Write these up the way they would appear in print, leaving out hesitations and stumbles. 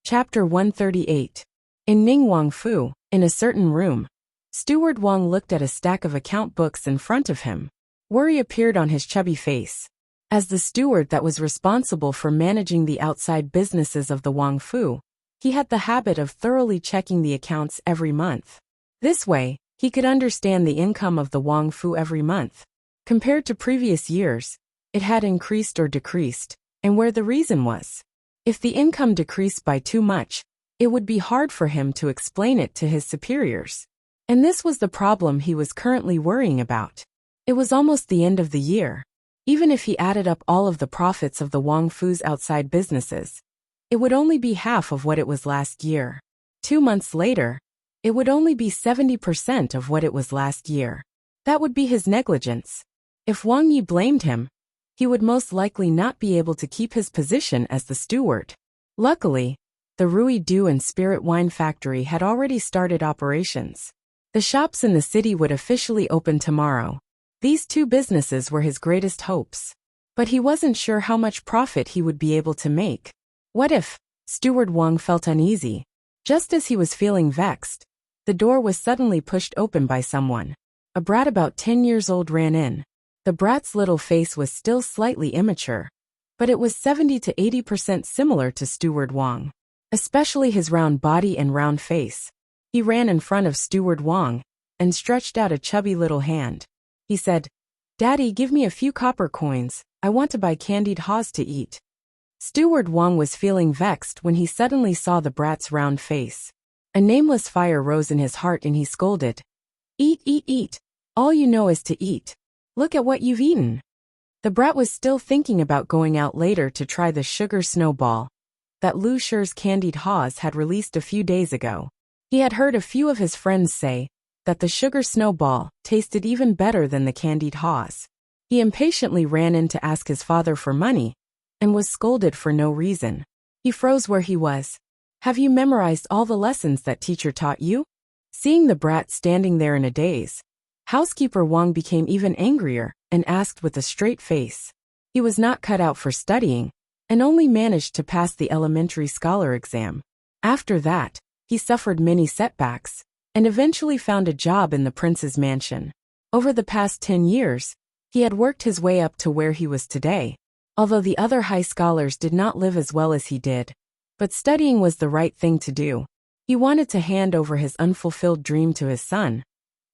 Chapter 138. In Ning Wang Fu, in a certain room, Steward Wang looked at a stack of account books in front of him. Worry appeared on his chubby face. As the steward that was responsible for managing the outside businesses of the Wang Fu, he had the habit of thoroughly checking the accounts every month. This way, he could understand the income of the Wang Fu every month. Compared to previous years, it had increased or decreased, and where the reason was. If the income decreased by too much, it would be hard for him to explain it to his superiors. And this was the problem he was currently worrying about. It was almost the end of the year. Even if he added up all of the profits of the Wang Fu's outside businesses, it would only be half of what it was last year. 2 months later, it would only be 70% of what it was last year. That would be his negligence. If Wang Yi blamed him, he would most likely not be able to keep his position as the steward. Luckily, the Rui Du and Spirit Wine Factory had already started operations. The shops in the city would officially open tomorrow. These two businesses were his greatest hopes. But he wasn't sure how much profit he would be able to make. What if? Steward Wang felt uneasy. Just as he was feeling vexed, the door was suddenly pushed open by someone. A brat about 10 years old ran in. The brat's little face was still slightly immature, but it was 70 to 80% similar to Steward Wang, especially his round body and round face. He ran in front of Steward Wang and stretched out a chubby little hand. He said, "Daddy, give me a few copper coins. I want to buy candied haws to eat." Steward Wang was feeling vexed when he suddenly saw the brat's round face. A nameless fire rose in his heart and he scolded, "Eat, eat, eat. All you know is to eat. Look at what you've eaten." The brat was still thinking about going out later to try the sugar snowball that Lu Shi's candied haws had released a few days ago. He had heard a few of his friends say that the sugar snowball tasted even better than the candied haws. He impatiently ran in to ask his father for money and was scolded for no reason. He froze where he was. "Have you memorized all the lessons that teacher taught you?" Seeing the brat standing there in a daze, Housekeeper Wang became even angrier and asked with a straight face. He was not cut out for studying and only managed to pass the elementary scholar exam. After that, he suffered many setbacks and eventually found a job in the prince's mansion. Over the past 10 years, he had worked his way up to where he was today, although the other high scholars did not live as well as he did. But studying was the right thing to do. He wanted to hand over his unfulfilled dream to his son.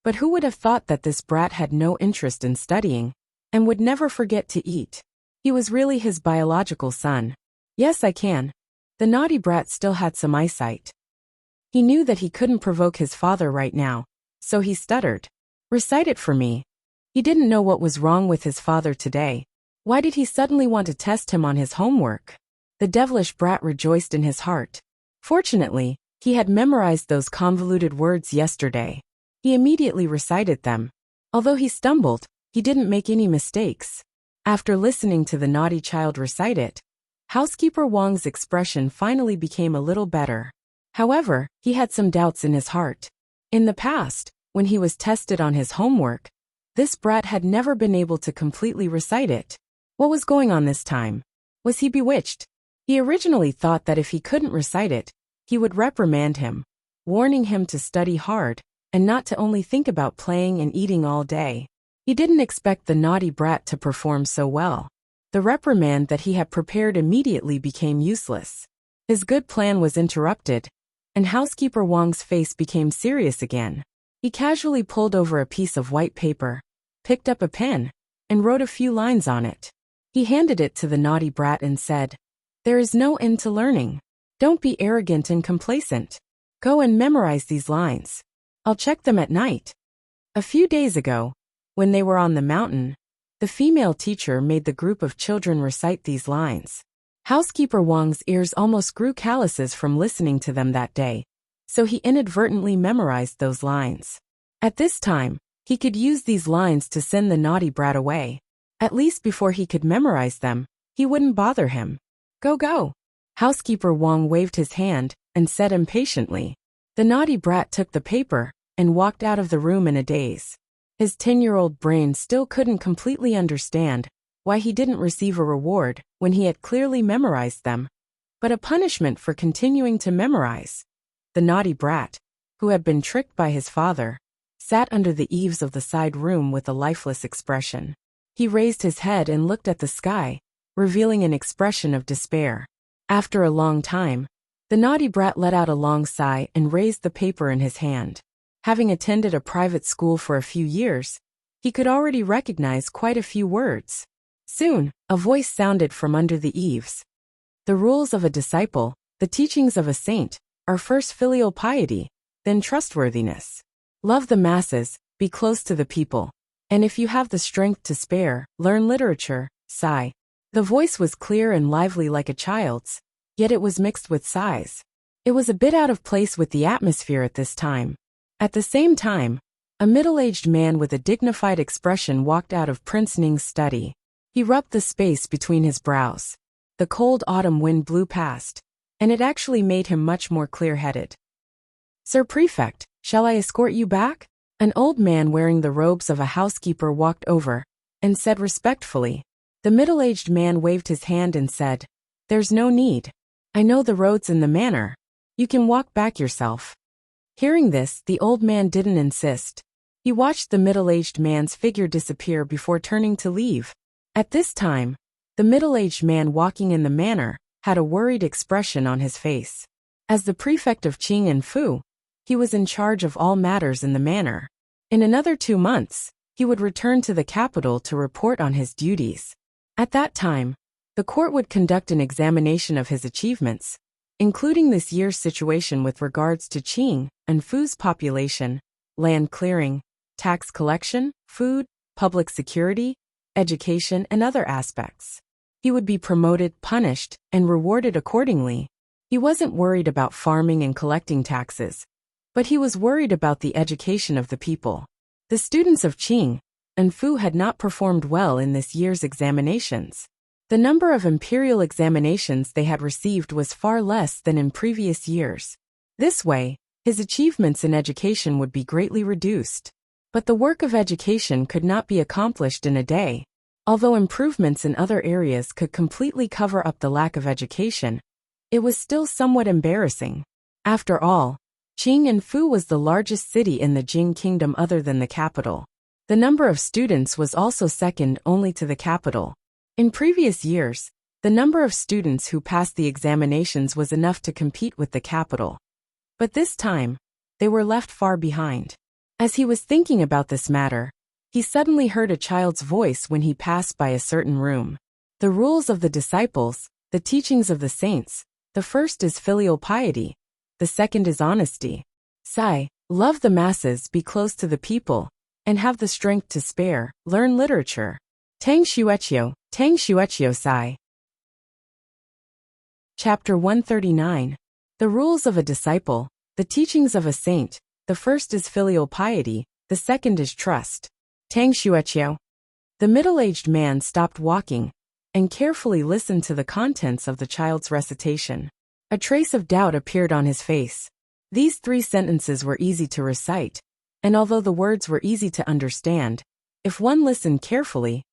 But who would have thought that this brat had no interest in studying and would never forget to eat? He was really his biological son. Yes, I can. The naughty brat still had some eyesight. He knew that he couldn't provoke his father right now, so he stuttered. "Recite it for me." He didn't know what was wrong with his father today. Why did he suddenly want to test him on his homework? The devilish brat rejoiced in his heart. Fortunately, he had memorized those convoluted words yesterday. He immediately recited them. Although he stumbled, he didn't make any mistakes. After listening to the naughty child recite it, Housekeeper Wang's expression finally became a little better. However, he had some doubts in his heart. In the past, when he was tested on his homework, this brat had never been able to completely recite it. What was going on this time? Was he bewitched? He originally thought that if he couldn't recite it, he would reprimand him, warning him to study hard and not to only think about playing and eating all day. He didn't expect the naughty brat to perform so well. The reprimand that he had prepared immediately became useless. His good plan was interrupted, and Housekeeper Wang's face became serious again. He casually pulled over a piece of white paper, picked up a pen, and wrote a few lines on it. He handed it to the naughty brat and said, "There is no end to learning. Don't be arrogant and complacent. Go and memorize these lines. I'll check them at night." A few days ago, when they were on the mountain, the female teacher made the group of children recite these lines. Housekeeper Wang's ears almost grew calluses from listening to them that day, so he inadvertently memorized those lines. At this time, he could use these lines to send the naughty brat away. At least before he could memorize them, he wouldn't bother him. "Go, go." Housekeeper Wang waved his hand and said impatiently. The naughty brat took the paper and walked out of the room in a daze. His 10-year-old brain still couldn't completely understand why he didn't receive a reward when he had clearly memorized them. but a punishment for continuing to memorize. The naughty brat, who had been tricked by his father, sat under the eaves of the side room with a lifeless expression. He raised his head and looked at the sky, revealing an expression of despair. After a long time, the naughty brat let out a long sigh and raised the paper in his hand. Having attended a private school for a few years, he could already recognize quite a few words. Soon, a voice sounded from under the eaves. The rules of a disciple, the teachings of a saint, are first filial piety, then trustworthiness. Love the masses, be close to the people. And if you have the strength to spare, learn literature, sigh. The voice was clear and lively like a child's, yet it was mixed with sighs. It was a bit out of place with the atmosphere at this time. At the same time, a middle-aged man with a dignified expression walked out of Prince Ning's study. He rubbed the space between his brows. The cold autumn wind blew past, and it actually made him much more clear-headed. "Sir Prefect, shall I escort you back?" An old man wearing the robes of a housekeeper walked over and said respectfully. The middle-aged man waved his hand and said, "There's no need. I know the roads in the manor. You can walk back yourself." Hearing this, the old man didn't insist. He watched the middle-aged man's figure disappear before turning to leave. At this time, the middle-aged man walking in the manor had a worried expression on his face. As the prefect of Qing and Fu, he was in charge of all matters in the manor. In another 2 months, he would return to the capital to report on his duties. At that time, the court would conduct an examination of his achievements, including this year's situation with regards to Qing and Fu's population, land clearing, tax collection, food, public security, education, and other aspects. He would be promoted, punished, and rewarded accordingly. He wasn't worried about farming and collecting taxes, but he was worried about the education of the people. The students of Qing and Fu had not performed well in this year's examinations. The number of imperial examinations they had received was far less than in previous years. This way, his achievements in education would be greatly reduced. But the work of education could not be accomplished in a day. Although improvements in other areas could completely cover up the lack of education, it was still somewhat embarrassing. After all, Qing and Fu was the largest city in the Jing kingdom other than the capital. The number of students was also second only to the capital. In previous years, the number of students who passed the examinations was enough to compete with the capital. But this time, they were left far behind. As he was thinking about this matter, he suddenly heard a child's voice when he passed by a certain room. The rules of the disciples, the teachings of the saints, the first is filial piety, the second is honesty. Sigh, love the masses, be close to the people, and have the strength to spare, learn literature. Tang Shueqiu Sai. Chapter 139. The rules of a disciple, the teachings of a saint, the first is filial piety, the second is trust. Tang Shueqiu. The middle-aged man stopped walking and carefully listened to the contents of the child's recitation. A trace of doubt appeared on his face. These 3 sentences were easy to recite, and although the words were easy to understand, if one listened carefully,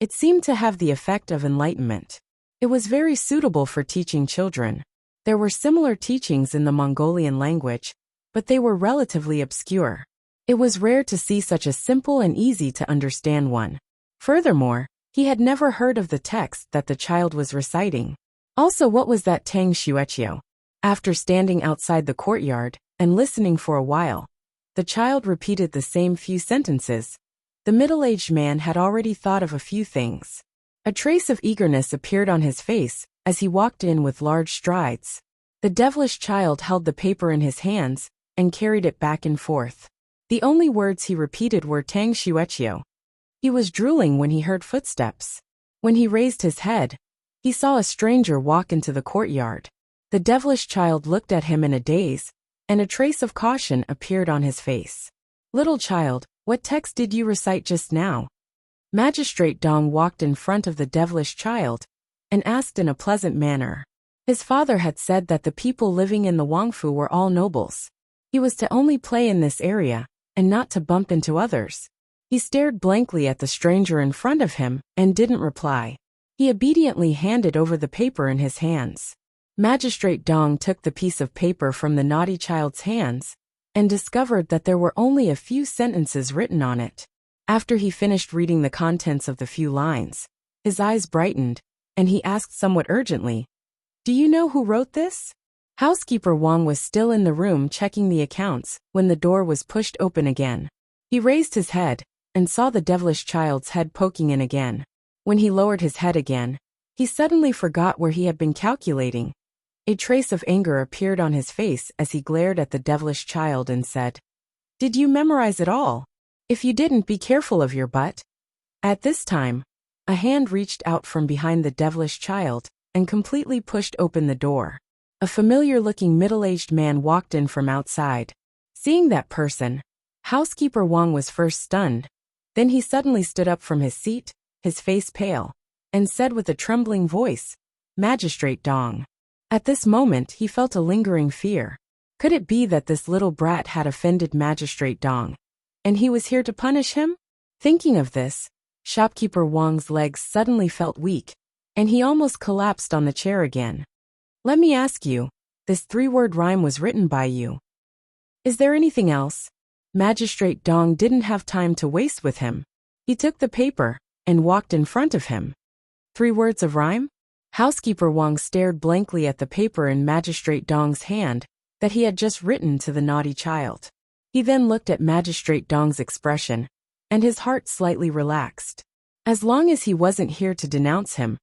it seemed to have the effect of enlightenment. It was very suitable for teaching children. There were similar teachings in the Mongolian language, but they were relatively obscure. It was rare to see such a simple and easy to understand one. Furthermore, he had never heard of the text that the child was reciting. Also, what was that Tang Shueqiu? After standing outside the courtyard and listening for a while, the child repeated the same few sentences. The middle-aged man had already thought of a few things. A trace of eagerness appeared on his face as he walked in with large strides. The devilish child held the paper in his hands and carried it back and forth. The only words he repeated were Tang Shueqiu. He was drooling when he heard footsteps. When he raised his head, he saw a stranger walk into the courtyard. The devilish child looked at him in a daze, and a trace of caution appeared on his face. "Little child, what text did you recite just now?" Magistrate Dong walked in front of the devilish child and asked in a pleasant manner. His father had said that the people living in the Wangfu were all nobles. He was to only play in this area and not to bump into others. He stared blankly at the stranger in front of him and didn't reply. He obediently handed over the paper in his hands. Magistrate Dong took the piece of paper from the naughty child's hands and discovered that there were only a few sentences written on it. After he finished reading the contents of the few lines, his eyes brightened, and he asked somewhat urgently, "Do you know who wrote this?" Housekeeper Wang was still in the room checking the accounts when the door was pushed open again. He raised his head and saw the devilish child's head poking in again. When he lowered his head again, he suddenly forgot where he had been calculating. A trace of anger appeared on his face as he glared at the devilish child and said, "Did you memorize it all? If you didn't, be careful of your butt." At this time, a hand reached out from behind the devilish child and completely pushed open the door. A familiar-looking middle-aged man walked in from outside. Seeing that person, Housekeeper Wang was first stunned. Then he suddenly stood up from his seat, his face pale, and said with a trembling voice, "Magistrate Dong." At this moment he felt a lingering fear. Could it be that this little brat had offended Magistrate Dong, and he was here to punish him? Thinking of this, Shopkeeper Wang's legs suddenly felt weak, and he almost collapsed on the chair again. "Let me ask you, this three-word rhyme was written by you. Is there anything else?" Magistrate Dong didn't have time to waste with him. He took the paper and walked in front of him. 3 words of rhyme? Housekeeper Wang stared blankly at the paper in Magistrate Dong's hand that he had just written to the naughty child. He then looked at Magistrate Dong's expression, and his heart slightly relaxed. As long as he wasn't here to denounce him.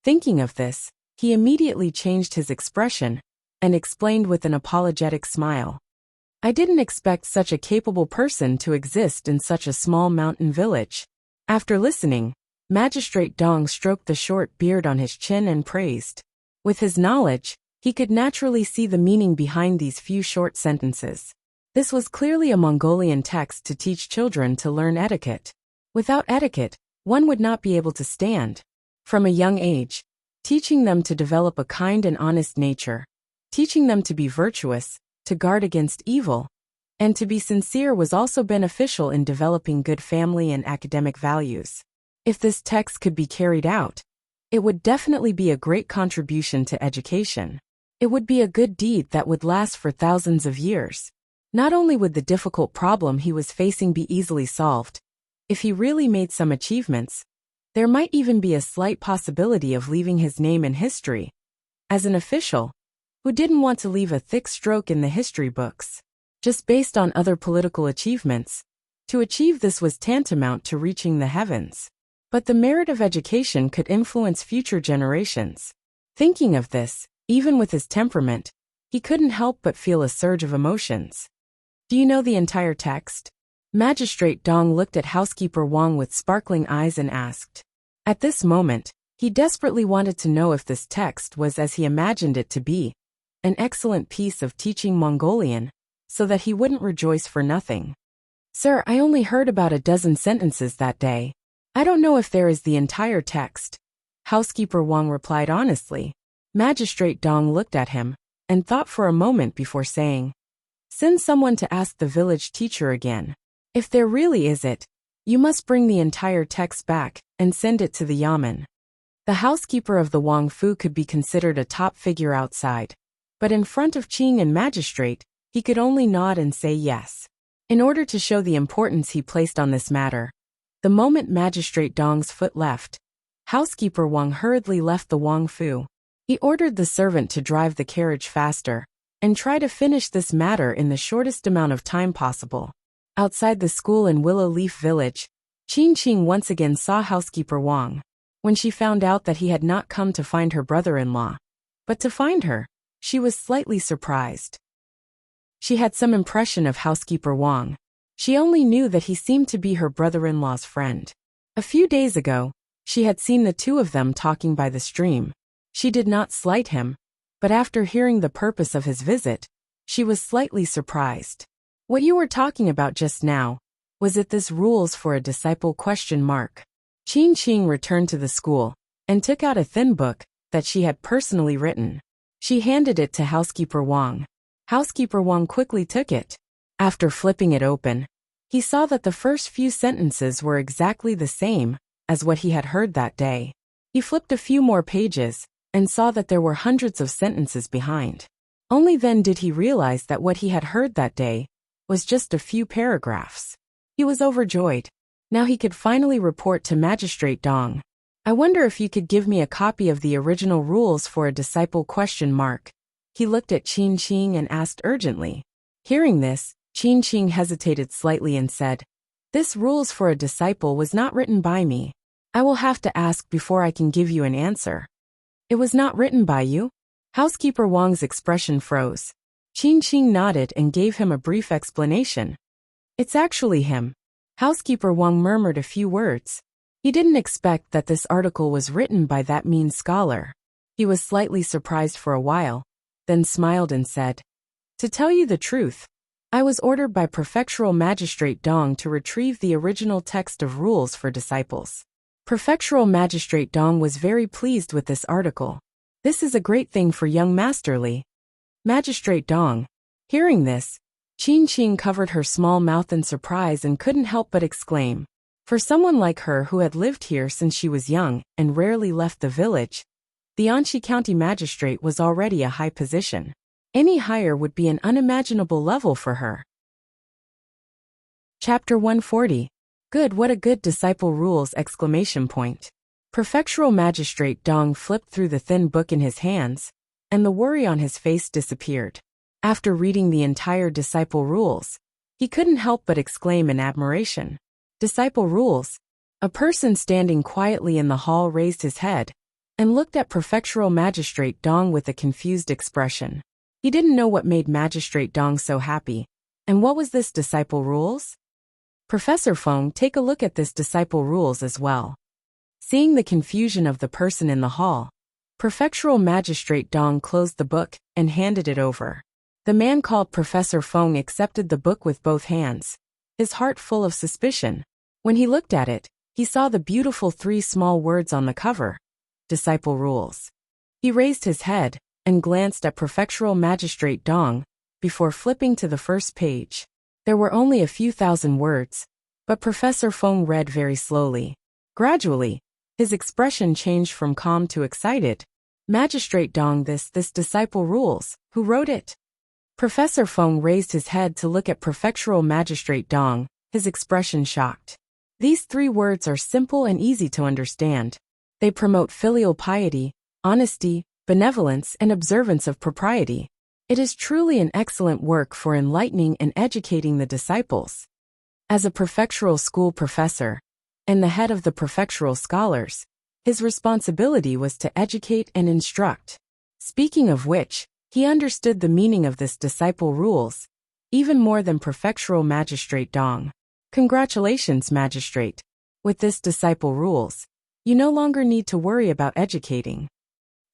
Thinking of this, he immediately changed his expression and explained with an apologetic smile, "I didn't expect such a capable person to exist in such a small mountain village." After listening, Magistrate Dong stroked the short beard on his chin and praised. With his knowledge, he could naturally see the meaning behind these few short sentences. This was clearly a Mongolian text to teach children to learn etiquette. Without etiquette, one would not be able to stand. From a young age, teaching them to develop a kind and honest nature, teaching them to be virtuous, to guard against evil, and to be sincere was also beneficial in developing good family and academic values. If this text could be carried out, it would definitely be a great contribution to education. It would be a good deed that would last for thousands of years. Not only would the difficult problem he was facing be easily solved, if he really made some achievements, there might even be a slight possibility of leaving his name in history as an official who didn't want to leave a thick stroke in the history books, just based on other political achievements. To achieve this was tantamount to reaching the heavens. But the merit of education could influence future generations. Thinking of this, even with his temperament, he couldn't help but feel a surge of emotions. "Do you know the entire text?" Magistrate Dong looked at Housekeeper Wang with sparkling eyes and asked. At this moment, he desperately wanted to know if this text was as he imagined it to be, an excellent piece of teaching Mongolian, so that he wouldn't rejoice for nothing. "Sir, I only heard about a dozen sentences that day. I don't know if there is the entire text," Housekeeper Wang replied honestly. Magistrate Dong looked at him and thought for a moment before saying, "Send someone to ask the village teacher again. If there really is it, you must bring the entire text back and send it to the yamen." The housekeeper of the Wang Fu could be considered a top figure outside, but in front of Qing and Magistrate, he could only nod and say yes. In order to show the importance he placed on this matter, the moment Magistrate Dong's foot left, Housekeeper Wang hurriedly left the Wang Fu. He ordered the servant to drive the carriage faster and try to finish this matter in the shortest amount of time possible. Outside the school in Willow Leaf Village, Qing once again saw Housekeeper Wang. When she found out that he had not come to find her brother-in-law, but to find her, she was slightly surprised. She had some impression of Housekeeper Wang. She only knew that he seemed to be her brother-in-law's friend. A few days ago, she had seen the two of them talking by the stream. She did not slight him, but after hearing the purpose of his visit, she was slightly surprised. "What you were talking about just now, was it this rules for a disciple ? Qing returned to the school and took out a thin book that she had personally written. She handed it to Housekeeper Wang. Housekeeper Wang quickly took it. After flipping it open, he saw that the first few sentences were exactly the same as what he had heard that day. He flipped a few more pages and saw that there were hundreds of sentences behind. Only then did he realize that what he had heard that day was just a few paragraphs. He was overjoyed. Now he could finally report to Magistrate Dong. "I wonder if you could give me a copy of the original rules for a disciple ? He looked at Qin Qing and asked urgently. Hearing this, Qin Qing hesitated slightly and said, "This rules for a disciple was not written by me. I will have to ask before I can give you an answer." "It was not written by you?" Housekeeper Wang's expression froze. Qin Qing nodded and gave him a brief explanation. "It's actually him." Housekeeper Wang murmured a few words. He didn't expect that this article was written by that mean scholar. He was slightly surprised for a while, then smiled and said, "To tell you the truth, I was ordered by Prefectural Magistrate Dong to retrieve the original text of rules for disciples." Prefectural Magistrate Dong was very pleased with this article. "This is a great thing for young Master Li." Magistrate Dong. Hearing this, Qin Qing covered her small mouth in surprise and couldn't help but exclaim. For someone like her who had lived here since she was young and rarely left the village, the Anxi County Magistrate was already a high position. Any higher would be an unimaginable level for her. Chapter 140. Good, what a good disciple rules! Prefectural Magistrate Dong flipped through the thin book in his hands, and the worry on his face disappeared. After reading the entire disciple rules, he couldn't help but exclaim in admiration. Disciple rules. A person standing quietly in the hall raised his head and looked at Prefectural Magistrate Dong with a confused expression. He didn't know what made Magistrate Dong so happy, and what was this disciple rules? "Professor Feng, take a look at this disciple rules as well." Seeing the confusion of the person in the hall, Prefectural Magistrate Dong closed the book and handed it over. The man called Professor Feng accepted the book with both hands, his heart full of suspicion. When he looked at it, he saw the beautiful 3 small words on the cover: Disciple Rules. He raised his head and glanced at Prefectural Magistrate Dong before flipping to the first page. There were only a few thousand words, but Professor Feng read very slowly. Gradually, his expression changed from calm to excited. "Magistrate Dong, this disciple rules. Who wrote it?" Professor Feng raised his head to look at Prefectural Magistrate Dong, his expression shocked. "These 3 words are simple and easy to understand. They promote filial piety, honesty, benevolence, and observance of propriety. It is truly an excellent work for enlightening and educating the disciples." As a prefectural school professor, and the head of the prefectural scholars, his responsibility was to educate and instruct. Speaking of which, he understood the meaning of this disciple rules, even more than Prefectural Magistrate Dong. "Congratulations, Magistrate. With this disciple rules, you no longer need to worry about educating."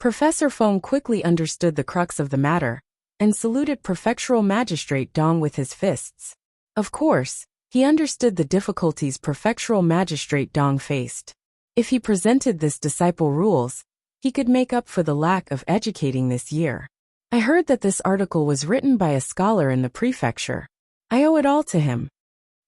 Professor Feng quickly understood the crux of the matter, and saluted Prefectural Magistrate Dong with his fists. Of course, he understood the difficulties Prefectural Magistrate Dong faced. If he presented this disciple rules, he could make up for the lack of educating this year. "I heard that this article was written by a scholar in the prefecture. I owe it all to him."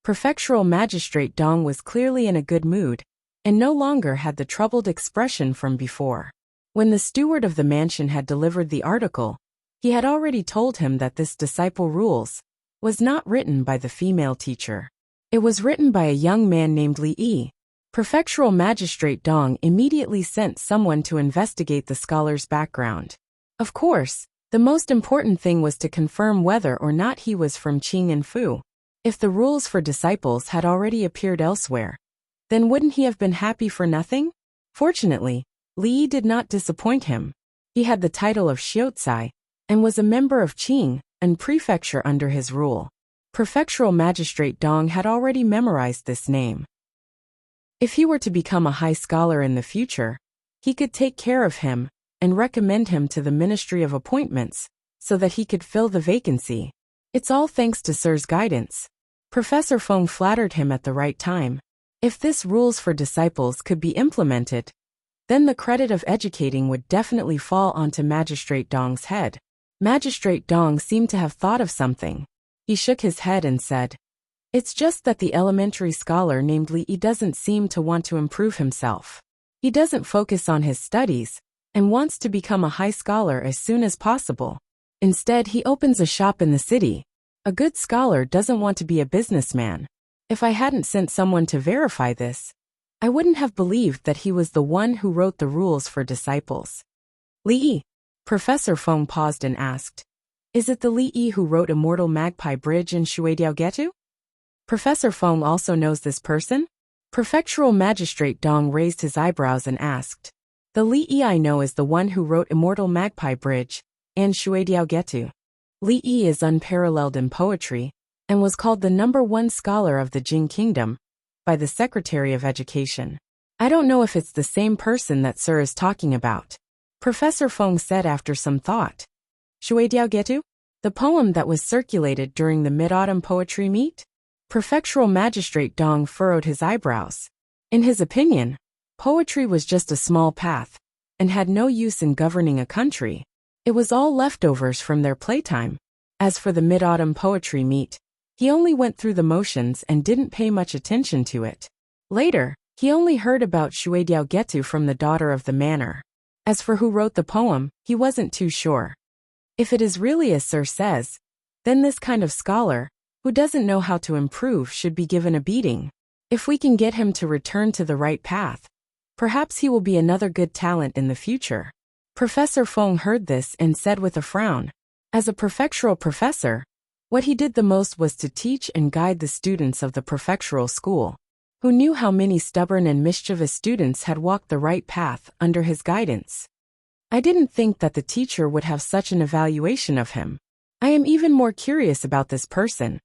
Prefectural Magistrate Dong was clearly in a good mood, and no longer had the troubled expression from before. When the steward of the mansion had delivered the article, he had already told him that this disciple rules was not written by the female teacher. It was written by a young man named Li Yi. Prefectural Magistrate Dong immediately sent someone to investigate the scholar's background. Of course, the most important thing was to confirm whether or not he was from Qing and Fu. If the rules for disciples had already appeared elsewhere, then wouldn't he have been happy for nothing? Fortunately, Li Yi did not disappoint him. He had the title of Xiaocai, and was a member of Qing and prefecture under his rule. Prefectural Magistrate Dong had already memorized this name. If he were to become a high scholar in the future, he could take care of him and recommend him to the Ministry of Appointments so that he could fill the vacancy. It's all thanks to Sir's guidance. Professor Feng flattered him at the right time. If this rules for disciples could be implemented, then the credit of educating would definitely fall onto Magistrate Dong's head. Magistrate Dong seemed to have thought of something. He shook his head and said, "It's just that the elementary scholar named Li Yi doesn't seem to want to improve himself. He doesn't focus on his studies, and wants to become a high scholar as soon as possible. Instead, he opens a shop in the city. A good scholar doesn't want to be a businessman. If I hadn't sent someone to verify this, I wouldn't have believed that he was the one who wrote the rules for disciples. Li. Professor Feng paused and asked, "Is it the Li who wrote Immortal Magpie Bridge in Shuidiaogetu?" Professor Feng also knows this person? Prefectural Magistrate Dong raised his eyebrows and asked, "The Li I know is the one who wrote Immortal Magpie Bridge and Shuidiaogetu. Li is unparalleled in poetry and was called the #1 scholar of the Jing Kingdom by the Secretary of Education. I don't know if it's the same person that Sir is talking about," Professor Feng said after some thought. Shuidiaogetu? The poem that was circulated during the Mid-Autumn Poetry Meet? Prefectural Magistrate Dong furrowed his eyebrows. In his opinion, poetry was just a small path and had no use in governing a country. It was all leftovers from their playtime. As for the Mid-Autumn Poetry Meet, he only went through the motions and didn't pay much attention to it. Later, he only heard about Shuidiaogetu from the daughter of the manor. As for who wrote the poem, he wasn't too sure. If it is really as Sir says, then this kind of scholar, who doesn't know how to improve, should be given a beating. If we can get him to return to the right path, perhaps he will be another good talent in the future. Professor Feng heard this and said with a frown, as a prefectural professor, what he did the most was to teach and guide the students of the prefectural school, who knew how many stubborn and mischievous students had walked the right path under his guidance. I didn't think that the teacher would have such an evaluation of him. I am even more curious about this person.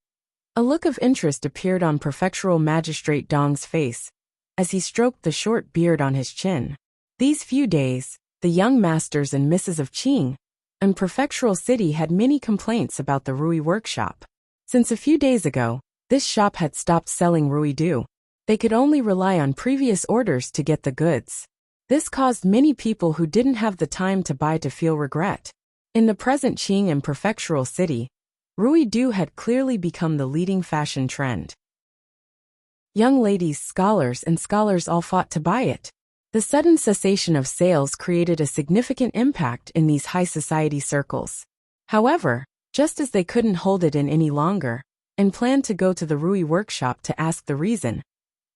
A look of interest appeared on Prefectural Magistrate Dong's face as he stroked the short beard on his chin. These few days, the young masters and misses of Qing and Prefectural City had many complaints about the Rui workshop. Since a few days ago, this shop had stopped selling Rui Do. They could only rely on previous orders to get the goods. This caused many people who didn't have the time to buy to feel regret. In the present Qing and Prefectural City, Rui Do had clearly become the leading fashion trend. Young ladies, scholars, and scholars all fought to buy it. The sudden cessation of sales created a significant impact in these high society circles. However, just as they couldn't hold it in any longer, and planned to go to the Rui workshop to ask the reason,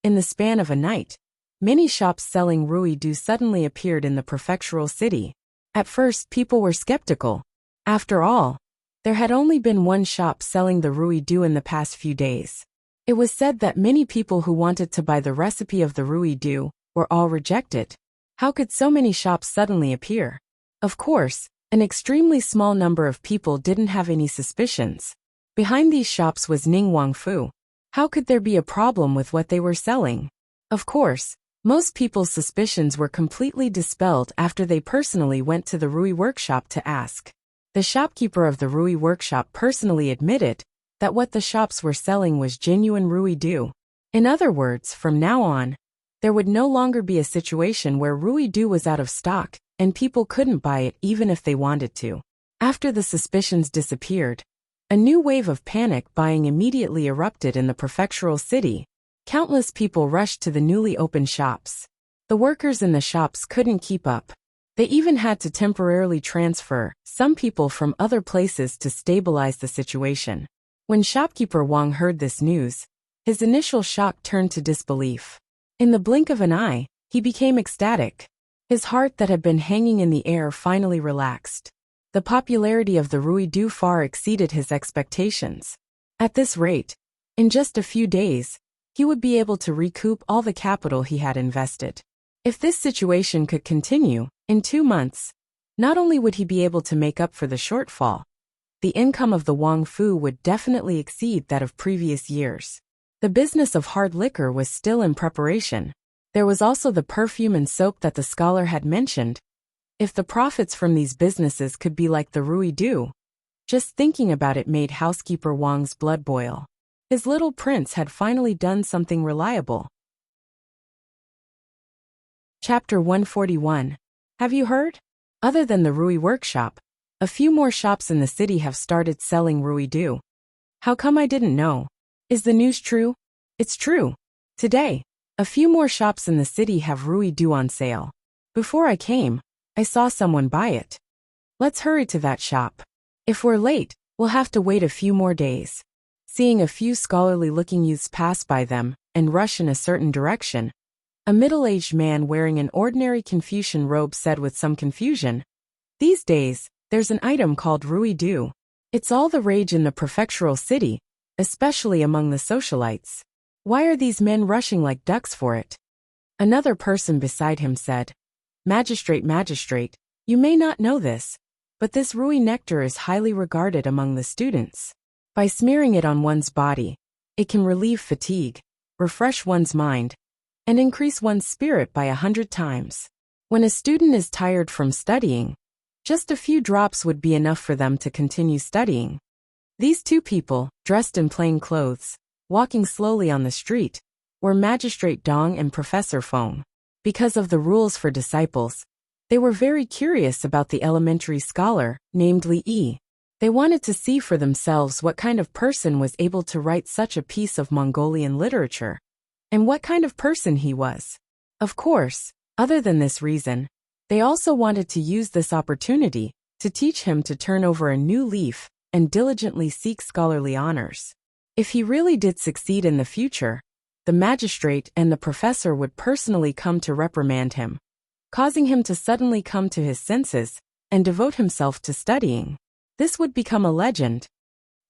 in the span of a night, many shops selling Rui Do suddenly appeared in the prefectural city. At first, people were skeptical. After all, there had only been one shop selling the Rui Do in the past few days. It was said that many people who wanted to buy the recipe of the Rui Do were all rejected. How could so many shops suddenly appear? Of course, an extremely small number of people didn't have any suspicions. Behind these shops was Ning Wangfu. How could there be a problem with what they were selling? Of course, most people's suspicions were completely dispelled after they personally went to the Rui workshop to ask. The shopkeeper of the Rui workshop personally admitted that what the shops were selling was genuine Rui Do. In other words, from now on, there would no longer be a situation where Rui Do was out of stock and people couldn't buy it even if they wanted to. After the suspicions disappeared, a new wave of panic buying immediately erupted in the prefectural city. Countless people rushed to the newly opened shops. The workers in the shops couldn't keep up. They even had to temporarily transfer some people from other places to stabilize the situation. When shopkeeper Wang heard this news, his initial shock turned to disbelief. In the blink of an eye, he became ecstatic. His heart that had been hanging in the air finally relaxed. The popularity of the Rui Do far exceeded his expectations. At this rate, in just a few days, he would be able to recoup all the capital he had invested. If this situation could continue, in 2 months, not only would he be able to make up for the shortfall, the income of the Wang Fu would definitely exceed that of previous years. The business of hard liquor was still in preparation. There was also the perfume and soap that the scholar had mentioned. If the profits from these businesses could be like the Rui Do, just thinking about it made housekeeper Wang's blood boil. His little prince had finally done something reliable. Chapter 141. Have you heard? Other than the Rui workshop, a few more shops in the city have started selling Rui Do. How come I didn't know? Is the news true? It's true. Today, a few more shops in the city have Rui Do on sale. Before I came, I saw someone buy it. Let's hurry to that shop. If we're late, we'll have to wait a few more days. Seeing a few scholarly-looking youths pass by them and rush in a certain direction, a middle-aged man wearing an ordinary Confucian robe said with some confusion, "These days, there's an item called Ruidu. It's all the rage in the prefectural city, especially among the socialites. Why are these men rushing like ducks for it?" Another person beside him said, Magistrate, you may not know this, but this Rui nectar is highly regarded among the students. By smearing it on one's body, it can relieve fatigue, refresh one's mind, and increase one's spirit by 100 times. When a student is tired from studying, just a few drops would be enough for them to continue studying. These two people, dressed in plain clothes, walking slowly on the street, were Magistrate Dong and Professor Feng. Because of the rules for disciples, they were very curious about the elementary scholar, named Li Yi. They wanted to see for themselves what kind of person was able to write such a piece of Mongolian literature, and what kind of person he was. Of course, other than this reason, they also wanted to use this opportunity to teach him to turn over a new leaf and diligently seek scholarly honors. If he really did succeed in the future, the magistrate and the professor would personally come to reprimand him, causing him to suddenly come to his senses and devote himself to studying. This would become a legend.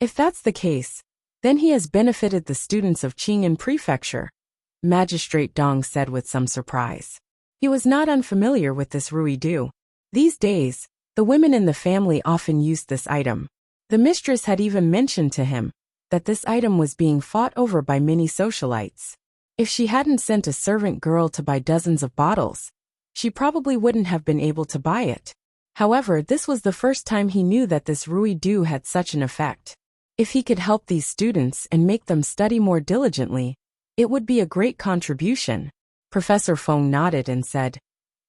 If that's the case, then he has benefited the students of Qing'an Prefecture, Magistrate Dong said with some surprise. He was not unfamiliar with this Ruidu. These days, the women in the family often used this item. The mistress had even mentioned to him that this item was being fought over by many socialites. If she hadn't sent a servant girl to buy dozens of bottles, she probably wouldn't have been able to buy it. However, this was the first time he knew that this Ruidu had such an effect. If he could help these students and make them study more diligently, it would be a great contribution. Professor Feng nodded and said,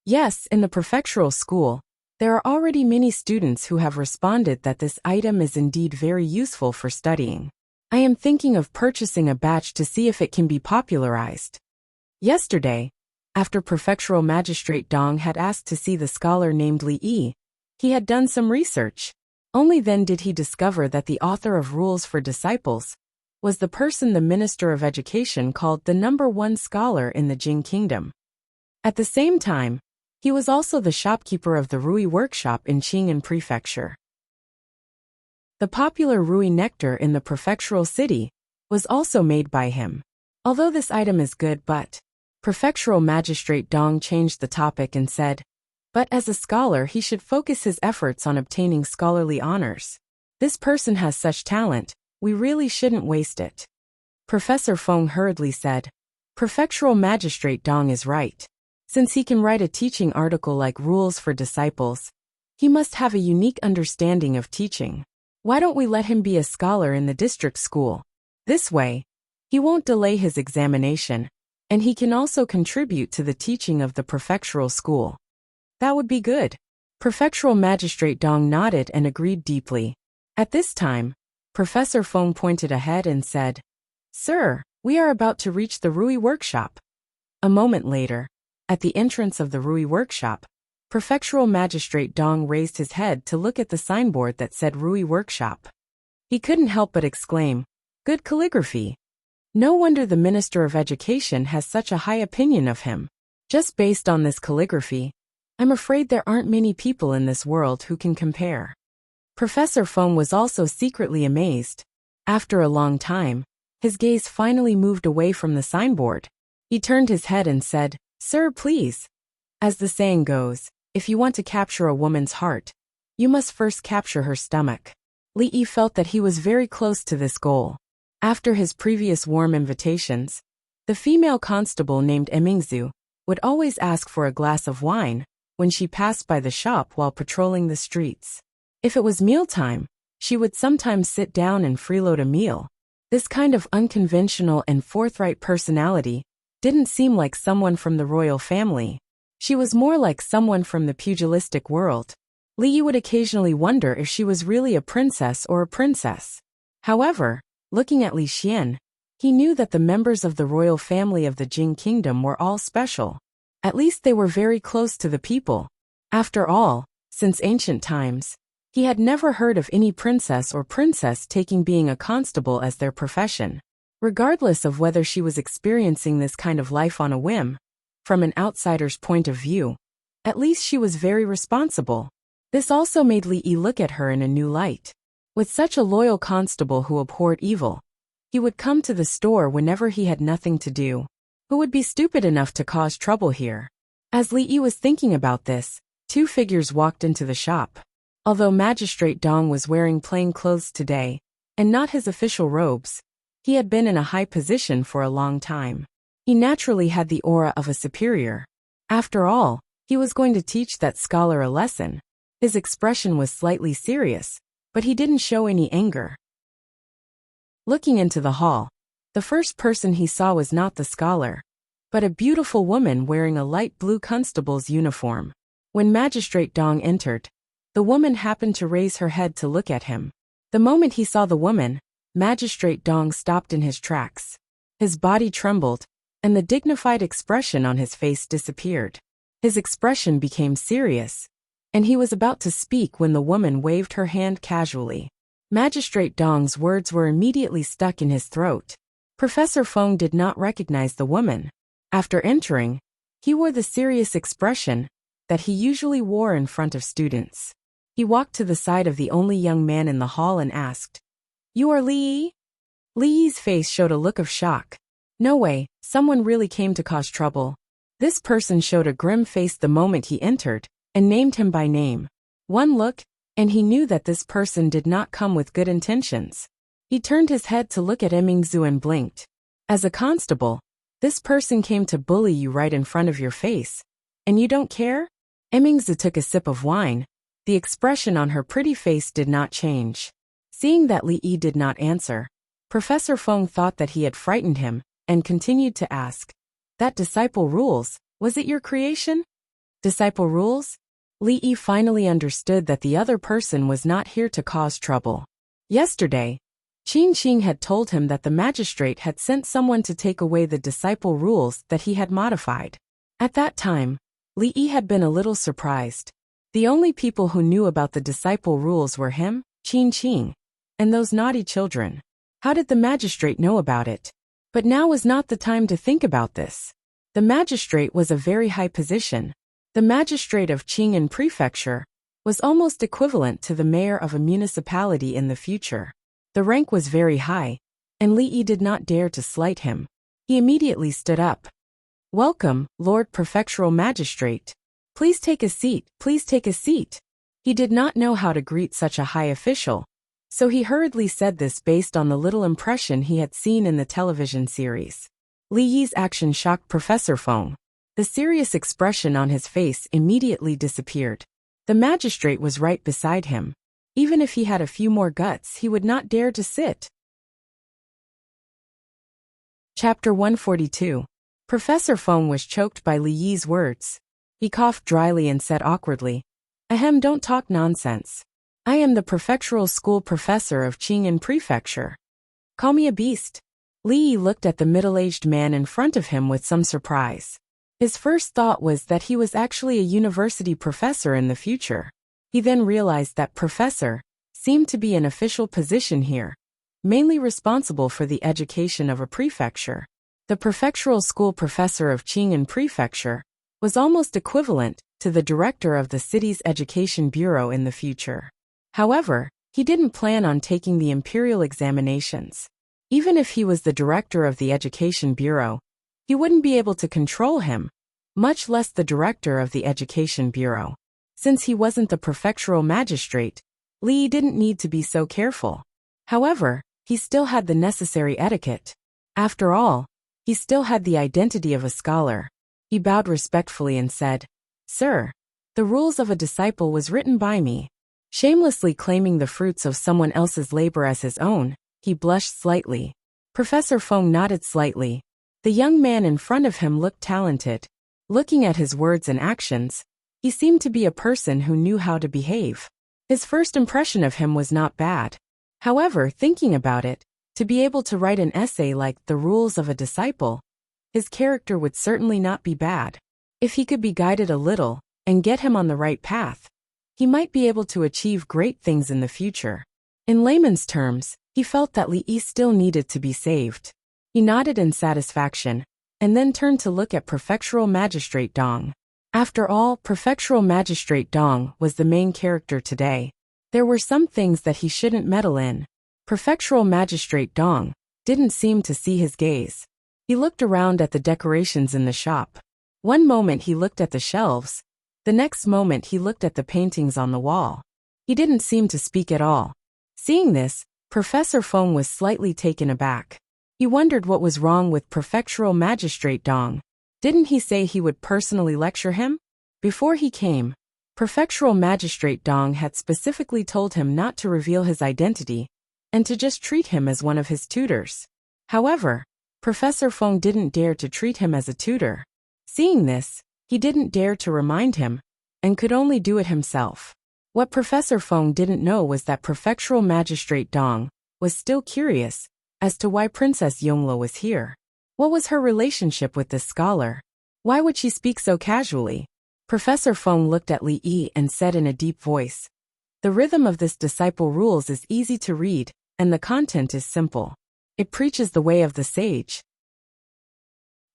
"Yes, in the prefectural school, there are already many students who have responded that this item is indeed very useful for studying. I am thinking of purchasing a batch to see if it can be popularized." Yesterday, after Prefectural Magistrate Dong had asked to see the scholar named Li Yi, he had done some research. Only then did he discover that the author of Rules for Disciples was the person the Minister of Education called the #1 scholar in the Jing Kingdom. At the same time, he was also the shopkeeper of the Rui workshop in Qing'an Prefecture. The popular Rui nectar in the prefectural city was also made by him. Although this item is good, but Prefectural Magistrate Dong changed the topic and said, "But as a scholar he should focus his efforts on obtaining scholarly honors. This person has such talent, we really shouldn't waste it." Professor Feng hurriedly said, "Prefectural Magistrate Dong is right. Since he can write a teaching article like Rules for Disciples, he must have a unique understanding of teaching. Why don't we let him be a scholar in the district school? This way, he won't delay his examination, and he can also contribute to the teaching of the prefectural school." "That would be good." Prefectural Magistrate Dong nodded and agreed deeply. At this time, Professor Feng pointed ahead and said, "Sir, we are about to reach the Rui workshop." A moment later, at the entrance of the Rui workshop, Prefectural Magistrate Dong raised his head to look at the signboard that said Rui workshop. He couldn't help but exclaim, "Good calligraphy. No wonder the Minister of Education has such a high opinion of him. Just based on this calligraphy, I'm afraid there aren't many people in this world who can compare." Professor Feng was also secretly amazed. After a long time, his gaze finally moved away from the signboard. He turned his head and said, "Sir, please. As the saying goes, if you want to capture a woman's heart, you must first capture her stomach." Li Yi felt that he was very close to this goal. After his previous warm invitations, the female constable named Emingzu would always ask for a glass of wine when she passed by the shop while patrolling the streets. If it was mealtime, she would sometimes sit down and freeload a meal. This kind of unconventional and forthright personality didn't seem like someone from the royal family. She was more like someone from the pugilistic world. Li Yi would occasionally wonder if she was really a princess or a princess. However, looking at Li Xian, he knew that the members of the royal family of the Jing Kingdom were all special. At least they were very close to the people. After all, since ancient times, he had never heard of any princess or princess taking being a constable as their profession. Regardless of whether she was experiencing this kind of life on a whim, from an outsider's point of view, at least she was very responsible. This also made Li Yi look at her in a new light. With such a loyal constable who abhorred evil, he would come to the store whenever he had nothing to do. Who would be stupid enough to cause trouble here? As Li Yi was thinking about this, two figures walked into the shop. Although Magistrate Dong was wearing plain clothes today, and not his official robes, he had been in a high position for a long time. He naturally had the aura of a superior. After all, he was going to teach that scholar a lesson. His expression was slightly serious, but he didn't show any anger. Looking into the hall, the first person he saw was not the scholar, but a beautiful woman wearing a light blue constable's uniform. When Magistrate Dong entered, the woman happened to raise her head to look at him. The moment he saw the woman, Magistrate Dong stopped in his tracks. His body trembled, and the dignified expression on his face disappeared. His expression became serious, and he was about to speak when the woman waved her hand casually. Magistrate Dong's words were immediately stuck in his throat. Professor Feng did not recognize the woman. After entering, he wore the serious expression that he usually wore in front of students. He walked to the side of the only young man in the hall and asked, "You are Li Yi?" Li Yi's face showed a look of shock. No way, someone really came to cause trouble. This person showed a grim face the moment he entered, and named him by name. One look, and he knew that this person did not come with good intentions. He turned his head to look at Emingzu and blinked. As a constable, this person came to bully you right in front of your face, and you don't care? Emingzu took a sip of wine. The expression on her pretty face did not change. Seeing that Li Yi did not answer, Professor Feng thought that he had frightened him, and continued to ask, "That disciple rules, was it your creation?" Disciple rules? Li Yi finally understood that the other person was not here to cause trouble. Yesterday, Qing Qing had told him that the magistrate had sent someone to take away the disciple rules that he had modified. At that time, Li Yi had been a little surprised. The only people who knew about the disciple rules were him, Qing Qing, and those naughty children. How did the magistrate know about it? But now was not the time to think about this. The magistrate was a very high position. The magistrate of Qing'an Prefecture was almost equivalent to the mayor of a municipality in the future. The rank was very high, and Li Yi did not dare to slight him. He immediately stood up. "Welcome, Lord Prefectural Magistrate. Please take a seat, please take a seat." He did not know how to greet such a high official, so he hurriedly said this based on the little impression he had seen in the television series. Li Yi's action shocked Professor Feng. The serious expression on his face immediately disappeared. The magistrate was right beside him. Even if he had a few more guts, he would not dare to sit. Chapter 142. Professor Feng was choked by Li Yi's words. He coughed dryly and said awkwardly, "Ahem, don't talk nonsense. I am the prefectural school professor of Qing'an Prefecture. Call me a beast." Li Yi looked at the middle-aged man in front of him with some surprise. His first thought was that he was actually a university professor in the future. He then realized that professor seemed to be an official position here, mainly responsible for the education of a prefecture. The prefectural school professor of Qing'an Prefecture was almost equivalent to the director of the city's education bureau in the future. However, he didn't plan on taking the imperial examinations. Even if he was the director of the education bureau, he wouldn't be able to control him, much less the director of the education bureau. Since he wasn't the prefectural magistrate, Li Yi didn't need to be so careful. However, he still had the necessary etiquette. After all, he still had the identity of a scholar. He bowed respectfully and said, "Sir, the rules of a disciple was written by me." Shamelessly claiming the fruits of someone else's labor as his own, he blushed slightly. Professor Feng nodded slightly. The young man in front of him looked talented. Looking at his words and actions, he seemed to be a person who knew how to behave. His first impression of him was not bad. However, thinking about it, to be able to write an essay like The Rules of a Disciple, his character would certainly not be bad. If he could be guided a little, and get him on the right path, he might be able to achieve great things in the future. In layman's terms, he felt that Li Yi still needed to be saved. He nodded in satisfaction, and then turned to look at Prefectural Magistrate Dong. After all, Prefectural Magistrate Dong was the main character today. There were some things that he shouldn't meddle in. Prefectural Magistrate Dong didn't seem to see his gaze. He looked around at the decorations in the shop. One moment he looked at the shelves. The next moment he looked at the paintings on the wall. He didn't seem to speak at all. Seeing this, Professor Feng was slightly taken aback. He wondered what was wrong with Prefectural Magistrate Dong. Didn't he say he would personally lecture him? Before he came, Prefectural Magistrate Dong had specifically told him not to reveal his identity and to just treat him as one of his tutors. However, Professor Feng didn't dare to treat him as a tutor. Seeing this, he didn't dare to remind him and could only do it himself. What Professor Feng didn't know was that Prefectural Magistrate Dong was still curious as to why Princess Yongluo was here. What was her relationship with this scholar? Why would she speak so casually? Professor Feng looked at Li Yi and said in a deep voice, "The rhythm of this disciple rules is easy to read, and the content is simple. It preaches the way of the sage.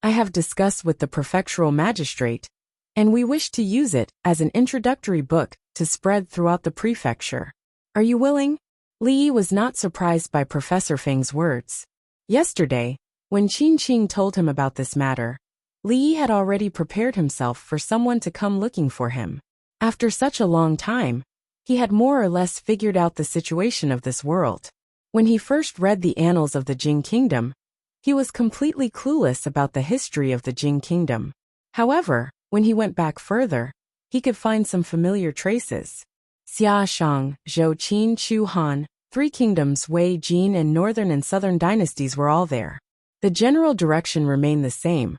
I have discussed with the Prefectural Magistrate, and we wish to use it as an introductory book to spread throughout the prefecture. Are you willing?" Li Yi was not surprised by Professor Feng's words. Yesterday, when Qin Qing told him about this matter, Li Yi had already prepared himself for someone to come looking for him. After such a long time, he had more or less figured out the situation of this world. When he first read the annals of the Jing Kingdom, he was completely clueless about the history of the Jing Kingdom. However, when he went back further, he could find some familiar traces. Xia Shang, Zhou Qin, Chu Han, three kingdoms, Wei, Jin, and northern and southern dynasties were all there. The general direction remained the same,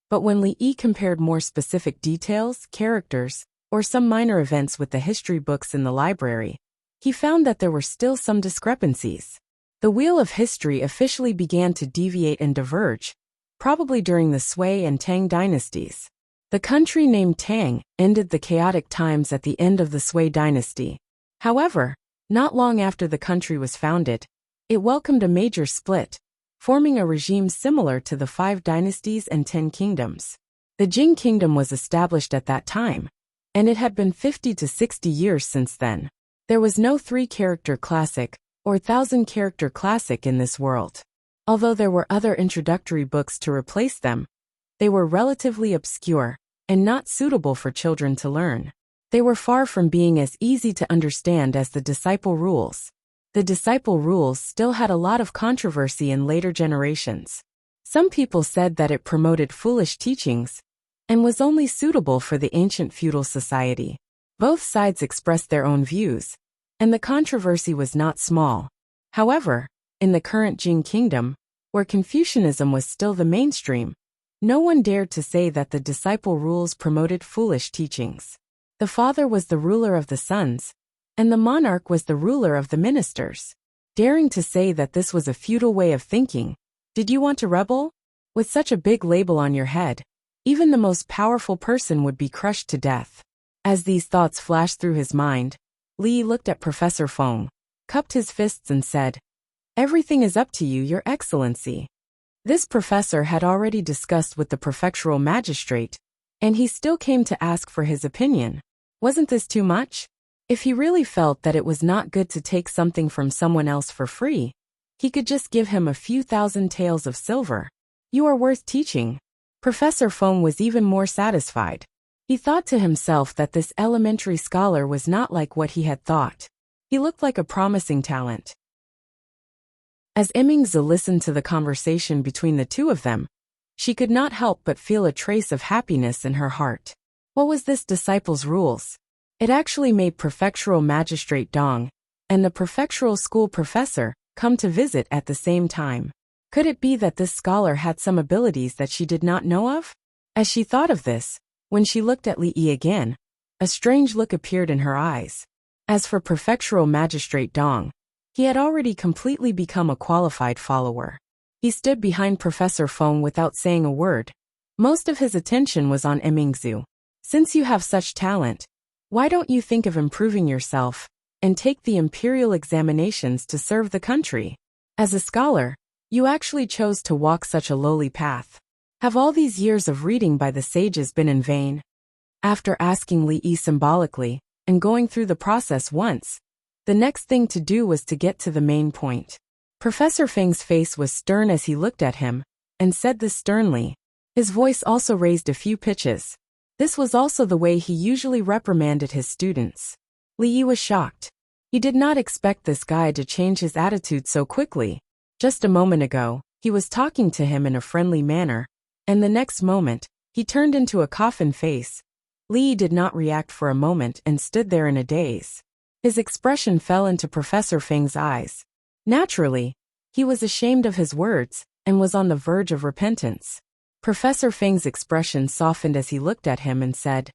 but when Li Yi compared more specific details, characters, or some minor events with the history books in the library, he found that there were still some discrepancies. The wheel of history officially began to deviate and diverge, probably during the Sui and Tang dynasties. The country named Tang ended the chaotic times at the end of the Sui dynasty. However, not long after the country was founded, it welcomed a major split, forming a regime similar to the 5 dynasties and 10 kingdoms. The Jing Kingdom was established at that time, and it had been 50 to 60 years since then. There was no 3-character classic or 1,000-character classic in this world. Although there were other introductory books to replace them, they were relatively obscure and not suitable for children to learn. They were far from being as easy to understand as the disciple rules. The disciple rules still had a lot of controversy in later generations. Some people said that it promoted foolish teachings and was only suitable for the ancient feudal society. Both sides expressed their own views, and the controversy was not small. However, in the current Jing Kingdom, where Confucianism was still the mainstream, no one dared to say that the disciple rules promoted foolish teachings. The father was the ruler of the sons, and the monarch was the ruler of the ministers. Daring to say that this was a feudal way of thinking, did you want to rebel? With such a big label on your head, even the most powerful person would be crushed to death. As these thoughts flashed through his mind, Li looked at Professor Feng, cupped his fists and said, "Everything is up to you, Your Excellency." This professor had already discussed with the prefectural magistrate, and he still came to ask for his opinion. Wasn't this too much? If he really felt that it was not good to take something from someone else for free, he could just give him a few thousand taels of silver. You are worth teaching. Professor Feng was even more satisfied. He thought to himself that this elementary scholar was not like what he had thought. He looked like a promising talent. As Emingzi listened to the conversation between the two of them, she could not help but feel a trace of happiness in her heart. What was this disciple's rules? It actually made Prefectural Magistrate Dong and the Prefectural School professor come to visit at the same time. Could it be that this scholar had some abilities that she did not know of? As she thought of this, when she looked at Li Yi again, a strange look appeared in her eyes. As for Prefectural Magistrate Dong, he had already completely become a qualified follower. He stood behind Professor Feng without saying a word. Most of his attention was on Emingzi. Since you have such talent, why don't you think of improving yourself and take the imperial examinations to serve the country? As a scholar, you actually chose to walk such a lowly path. Have all these years of reading by the sages been in vain? After asking Li Yi symbolically and going through the process once, the next thing to do was to get to the main point. Professor Feng's face was stern as he looked at him and said this sternly. His voice also raised a few pitches. This was also the way he usually reprimanded his students. Li Yi was shocked. He did not expect this guy to change his attitude so quickly. Just a moment ago, he was talking to him in a friendly manner, and the next moment, he turned into a coffin face. Li Yi did not react for a moment and stood there in a daze. His expression fell into Professor Feng's eyes. Naturally, he was ashamed of his words and was on the verge of repentance. Professor Feng's expression softened as he looked at him and said,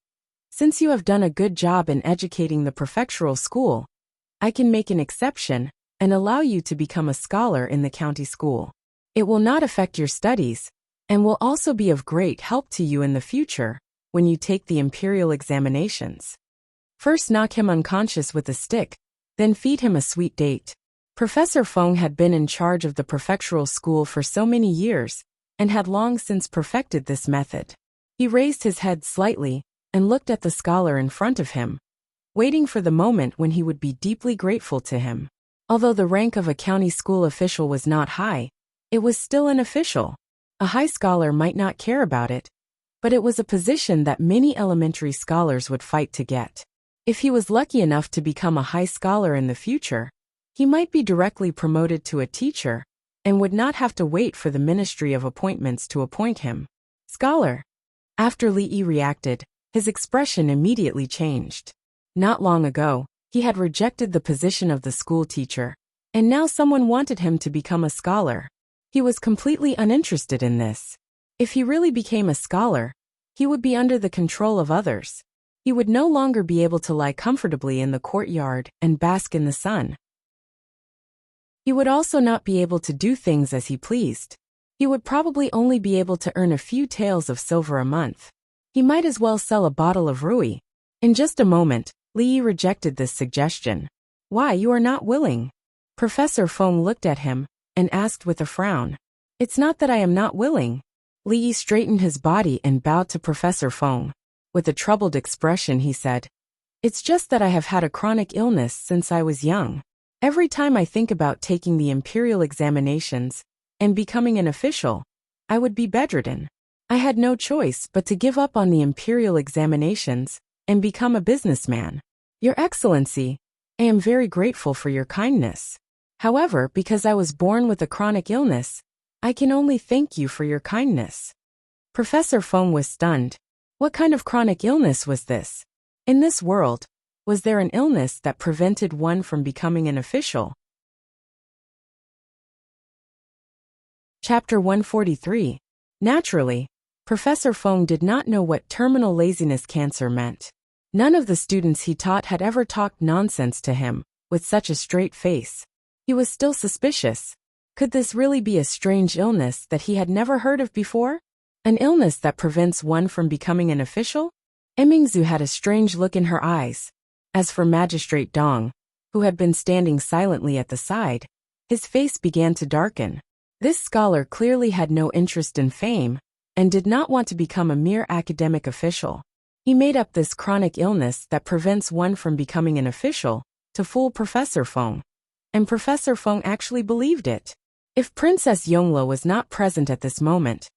"Since you have done a good job in educating the prefectural school, I can make an exception and allow you to become a scholar in the county school. It will not affect your studies and will also be of great help to you in the future when you take the imperial examinations. First knock him unconscious with a stick, then feed him a sweet date." Professor Feng had been in charge of the prefectural school for so many years and had long since perfected this method. He raised his head slightly and looked at the scholar in front of him, waiting for the moment when he would be deeply grateful to him. Although the rank of a county school official was not high, it was still an official. A high scholar might not care about it, but it was a position that many elementary scholars would fight to get. If he was lucky enough to become a high scholar in the future, he might be directly promoted to a teacher and would not have to wait for the Ministry of Appointments to appoint him. Scholar. After Li Yi reacted, his expression immediately changed. Not long ago, he had rejected the position of the school teacher, and now someone wanted him to become a scholar. He was completely uninterested in this. If he really became a scholar, he would be under the control of others. He would no longer be able to lie comfortably in the courtyard and bask in the sun. He would also not be able to do things as he pleased. He would probably only be able to earn a few taels of silver a month. He might as well sell a bottle of rui. In just a moment, Li Yi rejected this suggestion. "Why, you are not willing?" Professor Feng looked at him and asked with a frown. "It's not that I am not willing." Li Yi straightened his body and bowed to Professor Feng. With a troubled expression he said, "It's just that I have had a chronic illness since I was young. Every time I think about taking the imperial examinations and becoming an official, I would be bedridden. I had no choice but to give up on the imperial examinations and become a businessman. Your Excellency, I am very grateful for your kindness. However, because I was born with a chronic illness, I can only thank you for your kindness." Professor Feng was stunned. What kind of chronic illness was this? In this world, was there an illness that prevented one from becoming an official? Chapter 143. Naturally, Professor Feng did not know what terminal laziness cancer meant. None of the students he taught had ever talked nonsense to him with such a straight face. He was still suspicious. Could this really be a strange illness that he had never heard of before? An illness that prevents one from becoming an official? Emingzu had a strange look in her eyes. As for Magistrate Dong, who had been standing silently at the side, his face began to darken. This scholar clearly had no interest in fame and did not want to become a mere academic official. He made up this chronic illness that prevents one from becoming an official to fool Professor Feng. And Professor Feng actually believed it. If Princess Yonglo was not present at this moment,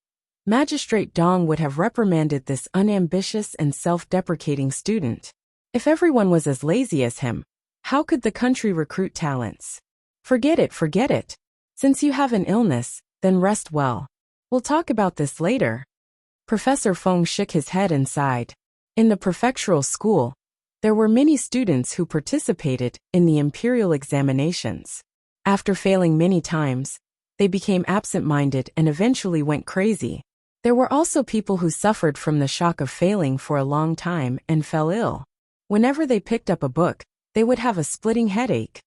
Magistrate Dong would have reprimanded this unambitious and self-deprecating student. If everyone was as lazy as him, how could the country recruit talents? Forget it, forget it. Since you have an illness, then rest well. We'll talk about this later. Professor Feng shook his head and sighed. In the prefectural school, there were many students who participated in the imperial examinations. After failing many times, they became absent-minded and eventually went crazy. There were also people who suffered from the shock of failing for a long time and fell ill. Whenever they picked up a book, they would have a splitting headache.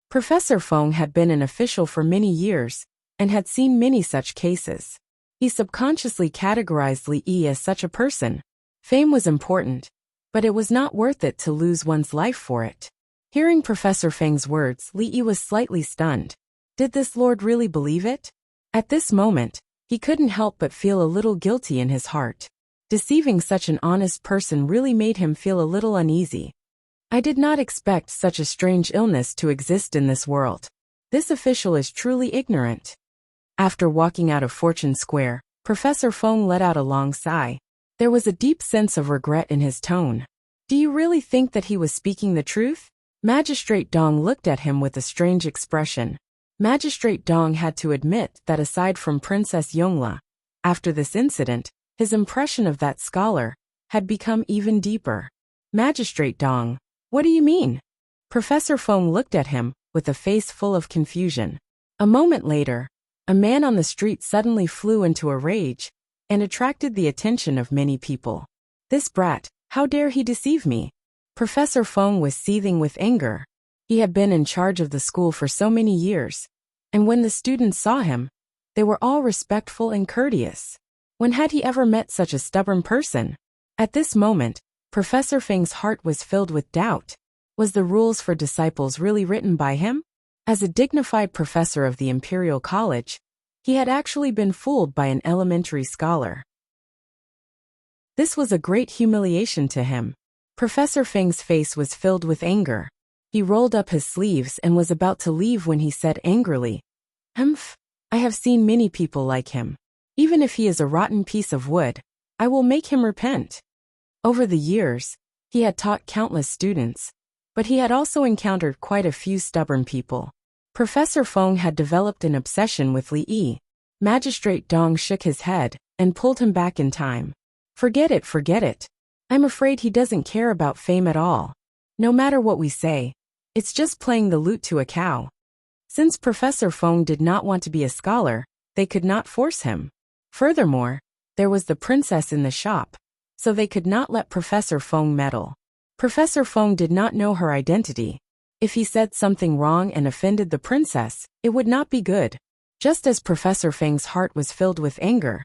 Professor Feng had been an official for many years and had seen many such cases. He subconsciously categorized Li Yi as such a person. Fame was important, but it was not worth it to lose one's life for it. Hearing Professor Feng's words, Li Yi was slightly stunned. Did this lord really believe it? At this moment, he couldn't help but feel a little guilty in his heart. Deceiving such an honest person really made him feel a little uneasy. I did not expect such a strange illness to exist in this world. This official is truly ignorant. After walking out of Fortune Square, Professor Feng let out a long sigh. There was a deep sense of regret in his tone. Do you really think that he was speaking the truth? Magistrate Dong looked at him with a strange expression. Magistrate Dong had to admit that aside from Princess Yongla, after this incident, his impression of that scholar had become even deeper. Magistrate Dong, what do you mean? Professor Feng looked at him with a face full of confusion. A moment later, a man on the street suddenly flew into a rage and attracted the attention of many people. This brat, how dare he deceive me? Professor Feng was seething with anger. He had been in charge of the school for so many years, and when the students saw him, they were all respectful and courteous. When had he ever met such a stubborn person? At this moment, Professor Feng's heart was filled with doubt. Was the rules for disciples really written by him? As a dignified professor of the Imperial College, he had actually been fooled by an elementary scholar. This was a great humiliation to him. Professor Feng's face was filled with anger. He rolled up his sleeves and was about to leave when he said angrily, "Humph, I have seen many people like him. Even if he is a rotten piece of wood, I will make him repent." Over the years, he had taught countless students, but he had also encountered quite a few stubborn people. Professor Feng had developed an obsession with Li Yi. Magistrate Dong shook his head and pulled him back in time. Forget it, forget it. I'm afraid he doesn't care about fame at all. No matter what we say, it's just playing the lute to a cow. Since Professor Feng did not want to be a scholar, they could not force him. Furthermore, there was the princess in the shop, so they could not let Professor Feng meddle. Professor Feng did not know her identity. If he said something wrong and offended the princess, it would not be good. Just as Professor Feng's heart was filled with anger,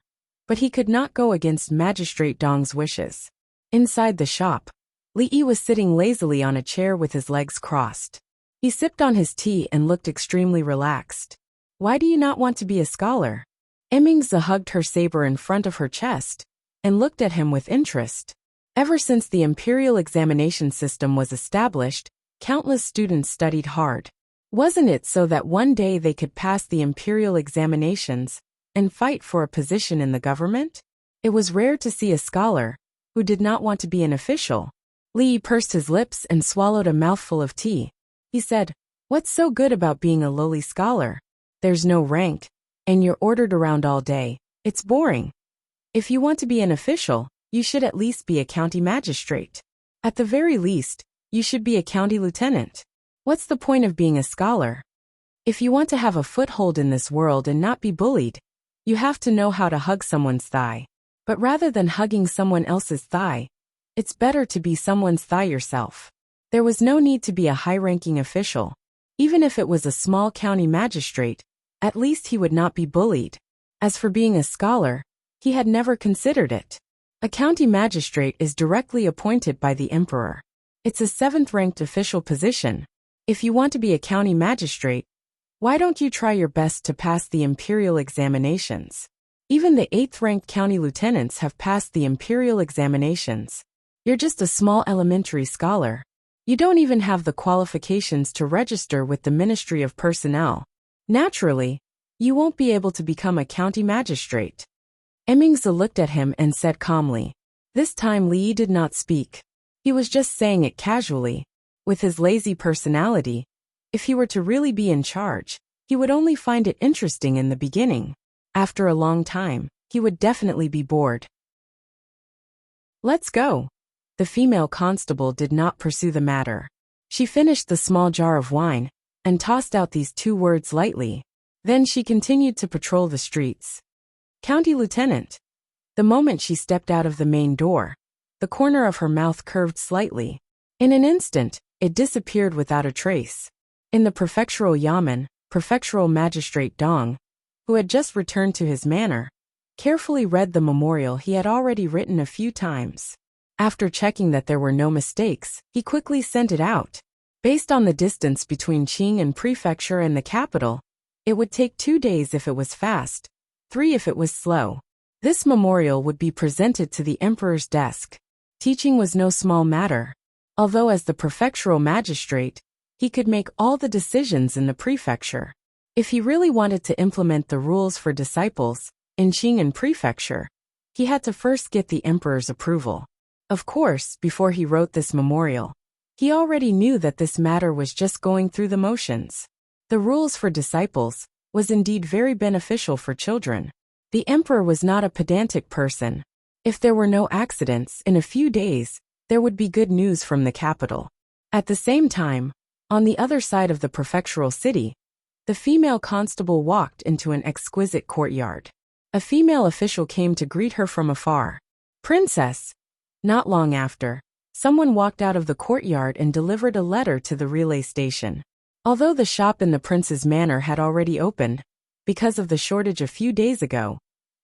but he could not go against Magistrate Dong's wishes. Inside the shop, Li Yi was sitting lazily on a chair with his legs crossed. He sipped on his tea and looked extremely relaxed. Why do you not want to be a scholar? Emingze hugged her saber in front of her chest and looked at him with interest. Ever since the imperial examination system was established, countless students studied hard. Wasn't it so that one day they could pass the imperial examinations and fight for a position in the government? It was rare to see a scholar who did not want to be an official. Li Yi pursed his lips and swallowed a mouthful of tea. He said, "What's so good about being a lowly scholar? There's no rank, and you're ordered around all day. It's boring. If you want to be an official, you should at least be a county magistrate. At the very least, you should be a county lieutenant. What's the point of being a scholar? If you want to have a foothold in this world and not be bullied, you have to know how to hug someone's thigh. But rather than hugging someone else's thigh, it's better to be someone's thigh yourself." There was no need to be a high-ranking official. Even if it was a small county magistrate, at least he would not be bullied. As for being a scholar, he had never considered it. A county magistrate is directly appointed by the emperor. It's a 7th-ranked official position. If you want to be a county magistrate, why don't you try your best to pass the imperial examinations? Even the 8th-ranked county lieutenants have passed the imperial examinations. You're just a small elementary scholar. You don't even have the qualifications to register with the Ministry of Personnel. Naturally, you won't be able to become a county magistrate. Emingze looked at him and said calmly. This time Li Yi did not speak. He was just saying it casually. With his lazy personality, if he were to really be in charge, he would only find it interesting in the beginning. After a long time, he would definitely be bored. Let's go. The female constable did not pursue the matter. She finished the small jar of wine and tossed out these 2 words lightly. Then she continued to patrol the streets. County Lieutenant. The moment she stepped out of the main door, the corner of her mouth curved slightly. In an instant, it disappeared without a trace. In the prefectural yamen, Prefectural Magistrate Dong, who had just returned to his manor, carefully read the memorial he had already written a few times. After checking that there were no mistakes, he quickly sent it out. Based on the distance between Qing and Prefecture and the capital, it would take 2 days if it was fast, 3 if it was slow. This memorial would be presented to the emperor's desk. Teaching was no small matter. Although as the prefectural magistrate, he could make all the decisions in the prefecture. If he really wanted to implement the rules for disciples in Qing and Prefecture, he had to first get the emperor's approval. Of course, before he wrote this memorial, he already knew that this matter was just going through the motions. The rules for disciples was indeed very beneficial for children. The emperor was not a pedantic person. If there were no accidents in a few days, there would be good news from the capital. At the same time, on the other side of the prefectural city, the female constable walked into an exquisite courtyard. A female official came to greet her from afar. "Princess!" Not long after, someone walked out of the courtyard and delivered a letter to the relay station. Although the shop in the prince's manor had already opened, because of the shortage a few days ago,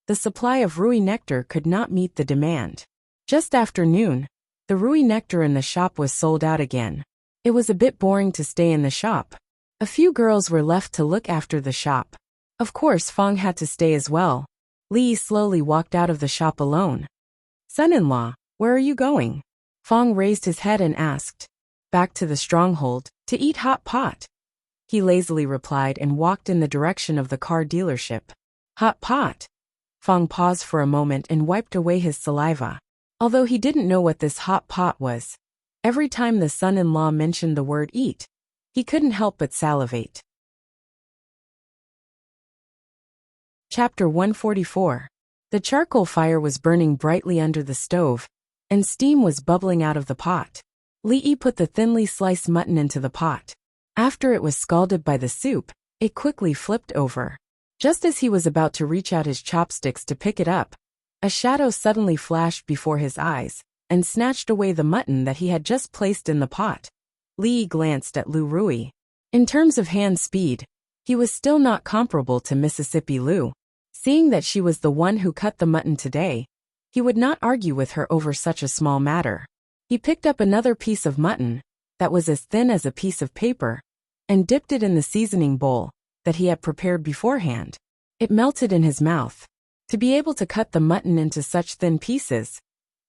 the supply of Rui nectar could not meet the demand. Just after noon, the Rui nectar in the shop was sold out again. It was a bit boring to stay in the shop. A few girls were left to look after the shop. Of course, Fang had to stay as well. Li slowly walked out of the shop alone. "Son-in-law, where are you going?" Fang raised his head and asked. "Back to the stronghold, to eat hot pot." He lazily replied and walked in the direction of the car dealership. "Hot pot?" Fang paused for a moment and wiped away his saliva. Although he didn't know what this hot pot was, every time the son-in-law mentioned the word eat, he couldn't help but salivate. Chapter 144. The charcoal fire was burning brightly under the stove, and steam was bubbling out of the pot. Li put the thinly sliced mutton into the pot. After it was scalded by the soup, it quickly flipped over. Just as he was about to reach out his chopsticks to pick it up, a shadow suddenly flashed before his eyes and snatched away the mutton that he had just placed in the pot. Li glanced at Lu Rui. In terms of hand speed, he was still not comparable to Mississippi Lu. Seeing that she was the one who cut the mutton today, he would not argue with her over such a small matter. He picked up another piece of mutton that was as thin as a piece of paper and dipped it in the seasoning bowl that he had prepared beforehand. It melted in his mouth. To be able to cut the mutton into such thin pieces,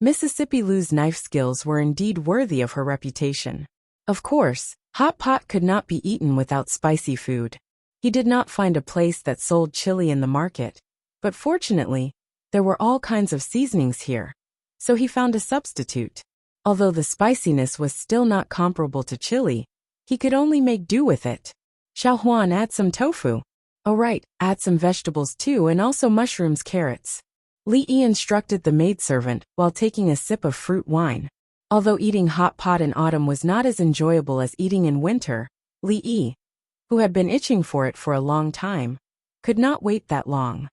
Mississippi Lu's knife skills were indeed worthy of her reputation. Of course, hot pot could not be eaten without spicy food. He did not find a place that sold chili in the market, but fortunately, there were all kinds of seasonings here, so he found a substitute. Although the spiciness was still not comparable to chili, he could only make do with it. "Xiaohuan, add some tofu." "Oh right, add some vegetables too and also mushrooms, carrots." Li instructed the maidservant while taking a sip of fruit wine. Although eating hot pot in autumn was not as enjoyable as eating in winter, Li, who had been itching for it for a long time, could not wait that long.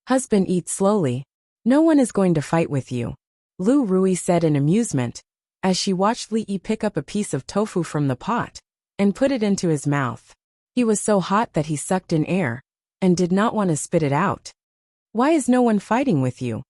"Husband, eat slowly. No one is going to fight with you," Lu Rui said in amusement, as she watched Li pick up a piece of tofu from the pot and put it into his mouth. He was so hot that he sucked in air and did not want to spit it out. "Why is no one fighting with you?"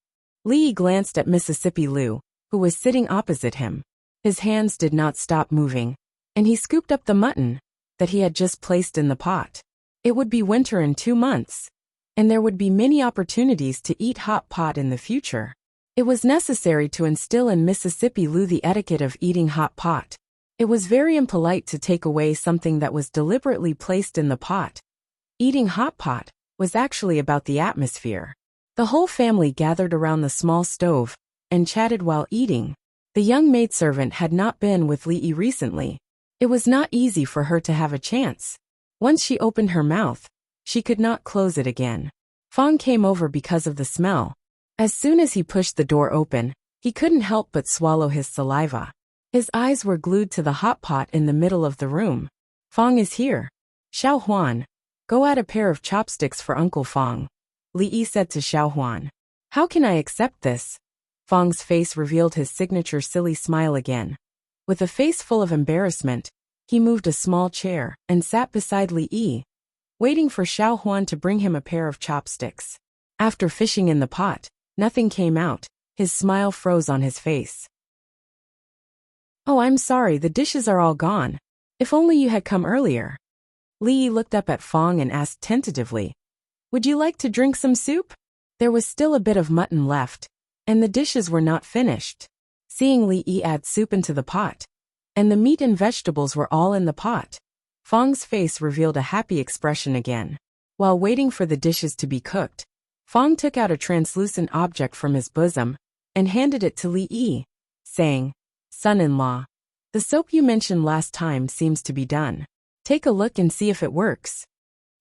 Li glanced at Mississippi Lu, who was sitting opposite him. His hands did not stop moving, and he scooped up the mutton that he had just placed in the pot. It would be winter in 2 months, and there would be many opportunities to eat hot pot in the future. It was necessary to instill in Mississippi Lu the etiquette of eating hot pot. It was very impolite to take away something that was deliberately placed in the pot. Eating hot pot was actually about the atmosphere. The whole family gathered around the small stove and chatted while eating. The young maidservant had not been with Li recently. It was not easy for her to have a chance. Once she opened her mouth, she could not close it again. Fang came over because of the smell. As soon as he pushed the door open, he couldn't help but swallow his saliva. His eyes were glued to the hot pot in the middle of the room. "Fang is here. Xiaohuan, go add a pair of chopsticks for Uncle Fang," Li said to Xiaohuan. "How can I accept this?" Fang's face revealed his signature silly smile again. With a face full of embarrassment, he moved a small chair and sat beside Li, waiting for Xiaohuan to bring him a pair of chopsticks. After fishing in the pot, nothing came out. His smile froze on his face. "Oh, I'm sorry, the dishes are all gone. If only you had come earlier." Li Yi looked up at Fong and asked tentatively, "Would you like to drink some soup?" There was still a bit of mutton left, and the dishes were not finished. Seeing Li Yi add soup into the pot, and the meat and vegetables were all in the pot, Fong's face revealed a happy expression again. While waiting for the dishes to be cooked, Fong took out a translucent object from his bosom and handed it to Li Yi, saying, "Son-in-law, the soap you mentioned last time seems to be done. Take a look and see if it works."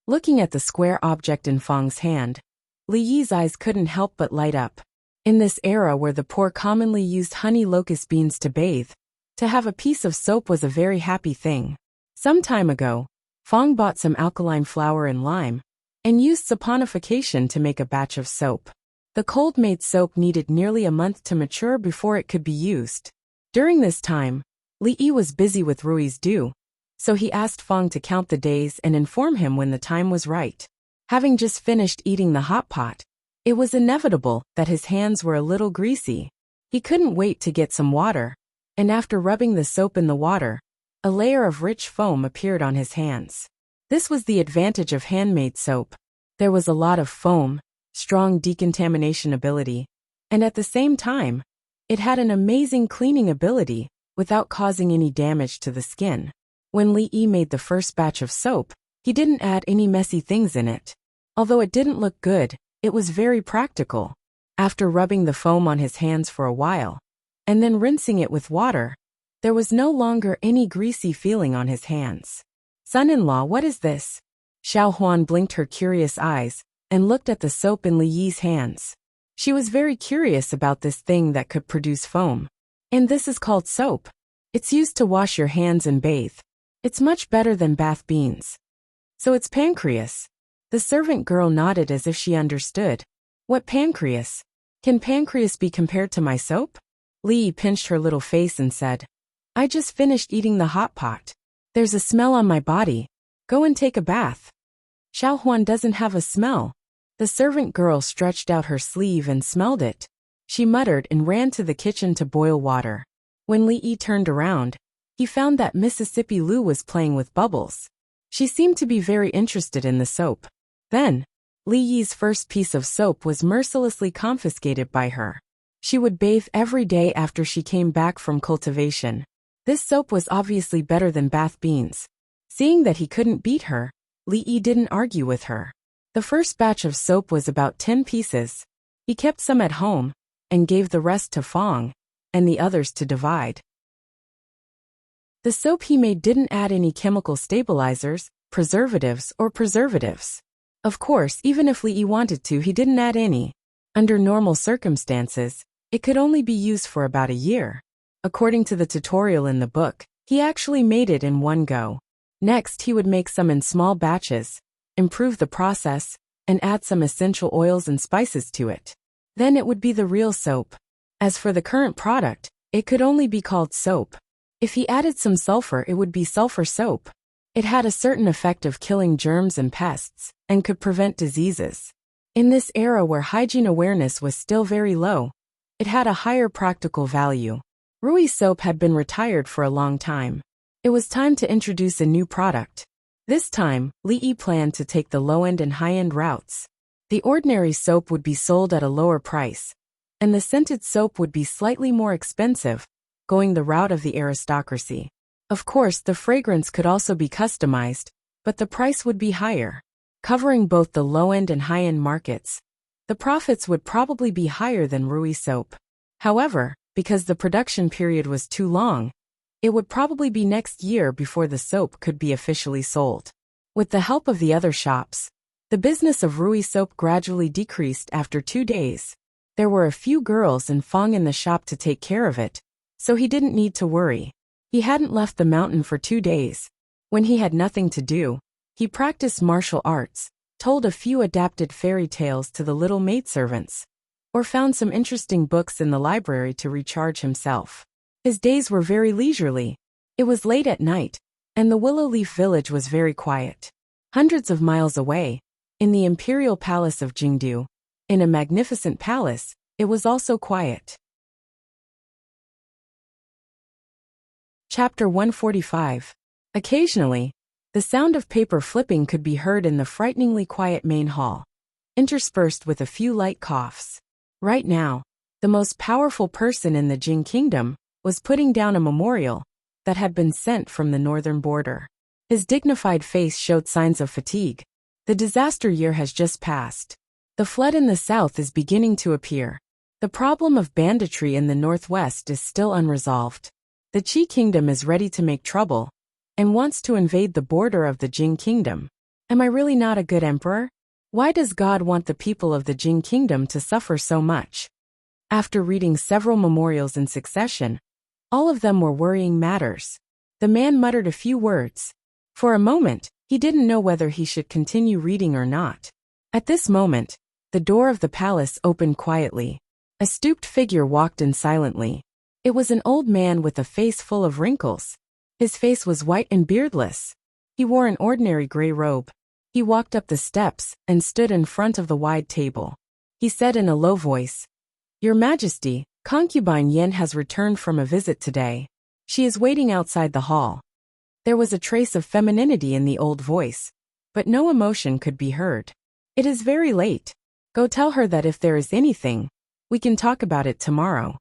Looking at the square object in Fong's hand, Li Yi's eyes couldn't help but light up. In this era where the poor commonly used honey locust beans to bathe, to have a piece of soap was a very happy thing. Some time ago, Fong bought some alkaline flour and lime, and used saponification to make a batch of soap. The cold-made soap needed nearly a month to mature before it could be used. During this time, Li Yi was busy with Rui's due, so he asked Fong to count the days and inform him when the time was right. Having just finished eating the hot pot, it was inevitable that his hands were a little greasy. He couldn't wait to get some water, and after rubbing the soap in the water, a layer of rich foam appeared on his hands. This was the advantage of handmade soap. There was a lot of foam, strong decontamination ability, and at the same time, it had an amazing cleaning ability without causing any damage to the skin. When Li Yi made the first batch of soap, he didn't add any messy things in it. Although it didn't look good, it was very practical. After rubbing the foam on his hands for a while, and then rinsing it with water, there was no longer any greasy feeling on his hands. "Son-in-law, what is this?" Xiao Huan blinked her curious eyes and looked at the soap in Li Yi's hands. She was very curious about this thing that could produce foam. "And this is called soap. It's used to wash your hands and bathe. It's much better than bath beans." "So it's pancreas." The servant girl nodded as if she understood. "What pancreas? Can pancreas be compared to my soap?" Li Yi pinched her little face and said, "I just finished eating the hot pot. There's a smell on my body. Go and take a bath." "Xiao Huan doesn't have a smell." The servant girl stretched out her sleeve and smelled it. She muttered and ran to the kitchen to boil water. When Li Yi turned around, he found that Mississippi Lu was playing with bubbles. She seemed to be very interested in the soap. Then, Li Yi's first piece of soap was mercilessly confiscated by her. She would bathe every day after she came back from cultivation. This soap was obviously better than bath beans. Seeing that he couldn't beat her, Li Yi didn't argue with her. The first batch of soap was about 10 pieces. He kept some at home, and gave the rest to Fong, and the others to divide. The soap he made didn't add any chemical stabilizers, preservatives, or preservatives. Of course, even if Li Yi wanted to, he didn't add any. Under normal circumstances, it could only be used for about a year. According to the tutorial in the book, he actually made it in one go. Next, he would make some in small batches, improve the process, and add some essential oils and spices to it. Then it would be the real soap. As for the current product, it could only be called soap. If he added some sulfur, it would be sulfur soap. It had a certain effect of killing germs and pests, and could prevent diseases. In this era where hygiene awareness was still very low, it had a higher practical value. Rui soap had been retired for a long time. It was time to introduce a new product. This time, Li Yi planned to take the low-end and high-end routes. The ordinary soap would be sold at a lower price, and the scented soap would be slightly more expensive, going the route of the aristocracy. Of course, the fragrance could also be customized, but the price would be higher. Covering both the low-end and high-end markets, the profits would probably be higher than Rui soap. However, because the production period was too long, it would probably be next year before the soap could be officially sold. With the help of the other shops, the business of Rui soap gradually decreased after 2 days. There were a few girls and Fong in the shop to take care of it, so he didn't need to worry. He hadn't left the mountain for 2 days. When he had nothing to do, he practiced martial arts, told a few adapted fairy tales to the little maidservants, or found some interesting books in the library to recharge himself. His days were very leisurely. It was late at night, and the Willow Leaf village was very quiet. Hundreds of miles away, in the imperial palace of Jingdu, in a magnificent palace, it was also quiet. Chapter 145. Occasionally, the sound of paper flipping could be heard in the frighteningly quiet main hall, interspersed with a few light coughs. Right now, the most powerful person in the Jing Kingdom was putting down a memorial that had been sent from the northern border. His dignified face showed signs of fatigue. The disaster year has just passed. The flood in the south is beginning to appear. The problem of banditry in the northwest is still unresolved. The Qi Kingdom is ready to make trouble and wants to invade the border of the Jing Kingdom. Am I really not a good emperor? Why does God want the people of the Jing Kingdom to suffer so much? After reading several memorials in succession, all of them were worrying matters. The man muttered a few words. For a moment, he didn't know whether he should continue reading or not. At this moment, the door of the palace opened quietly. A stooped figure walked in silently. It was an old man with a face full of wrinkles. His face was white and beardless. He wore an ordinary gray robe. He walked up the steps and stood in front of the wide table. He said in a low voice, "Your Majesty, concubine Yen has returned from a visit today. She is waiting outside the hall." There was a trace of femininity in the old voice, but no emotion could be heard. "It is very late. Go tell her that if there is anything, we can talk about it tomorrow."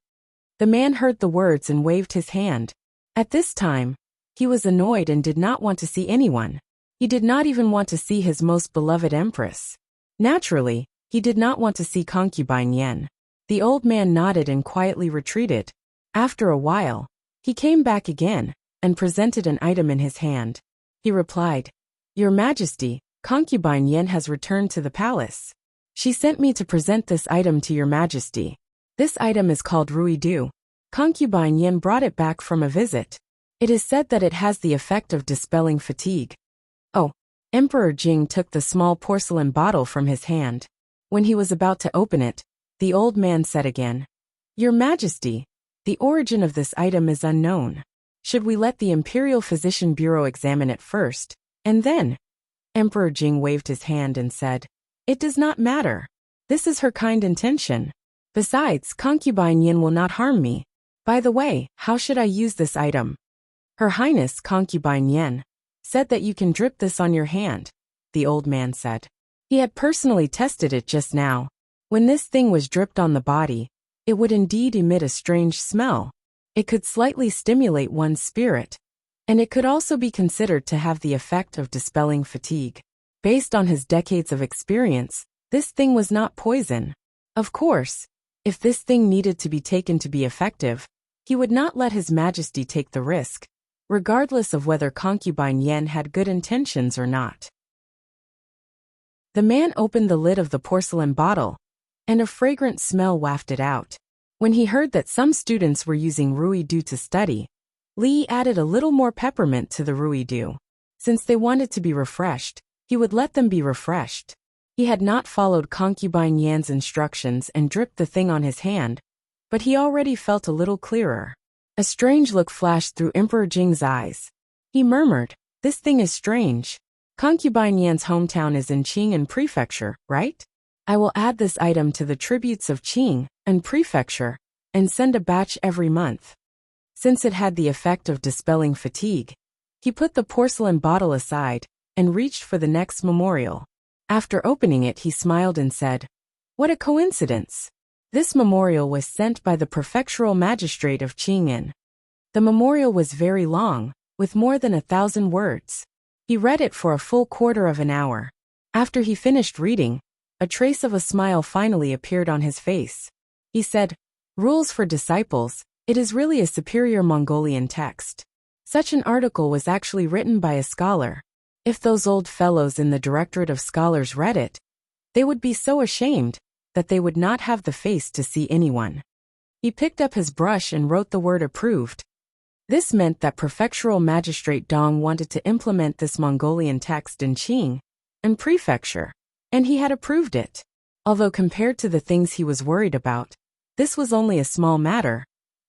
The man heard the words and waved his hand. At this time, he was annoyed and did not want to see anyone. He did not even want to see his most beloved empress. Naturally, he did not want to see concubine Yen. The old man nodded and quietly retreated. After a while, he came back again and presented an item in his hand. He replied, "Your Majesty, concubine Yen has returned to the palace. She sent me to present this item to your Majesty. This item is called Ruidu. Concubine Yen brought it back from a visit. It is said that it has the effect of dispelling fatigue." Oh, Emperor Jing took the small porcelain bottle from his hand. When he was about to open it, the old man said again, "Your Majesty, the origin of this item is unknown. Should we let the Imperial Physician Bureau examine it first, and then?" Emperor Jing waved his hand and said, "It does not matter. This is her kind intention. Besides, concubine Yin will not harm me. By the way, how should I use this item?" "Her Highness, concubine Yen, said that you can drip this on your hand," the old man said. He had personally tested it just now. When this thing was dripped on the body, it would indeed emit a strange smell. It could slightly stimulate one's spirit, and it could also be considered to have the effect of dispelling fatigue. Based on his decades of experience, this thing was not poison. Of course, if this thing needed to be taken to be effective, he would not let His Majesty take the risk, regardless of whether concubine Yen had good intentions or not. The man opened the lid of the porcelain bottle, and a fragrant smell wafted out. When he heard that some students were using Ruidu to study, Li added a little more peppermint to the Ruidu. Since they wanted to be refreshed, he would let them be refreshed. He had not followed concubine Yan's instructions and dripped the thing on his hand, but he already felt a little clearer. A strange look flashed through Emperor Jing's eyes. He murmured, "This thing is strange. Concubine Yan's hometown is in Qing Prefecture, right? I will add this item to the tributes of Qing and Prefecture and send a batch every month." Since it had the effect of dispelling fatigue, he put the porcelain bottle aside and reached for the next memorial. After opening it, he smiled and said, "What a coincidence. This memorial was sent by the prefectural magistrate of Qing'an." The memorial was very long, with more than 1,000 words. He read it for a full quarter of an hour. After he finished reading, a trace of a smile finally appeared on his face. He said, "Rules for Disciples, it is really a superior Mongolian text. Such an article was actually written by a scholar. If those old fellows in the Directorate of Scholars read it, they would be so ashamed that they would not have the face to see anyone." He picked up his brush and wrote the word "approved." This meant that Prefectural Magistrate Dong wanted to implement this Mongolian text in Qing and Prefecture, and he had approved it. Although compared to the things he was worried about, this was only a small matter,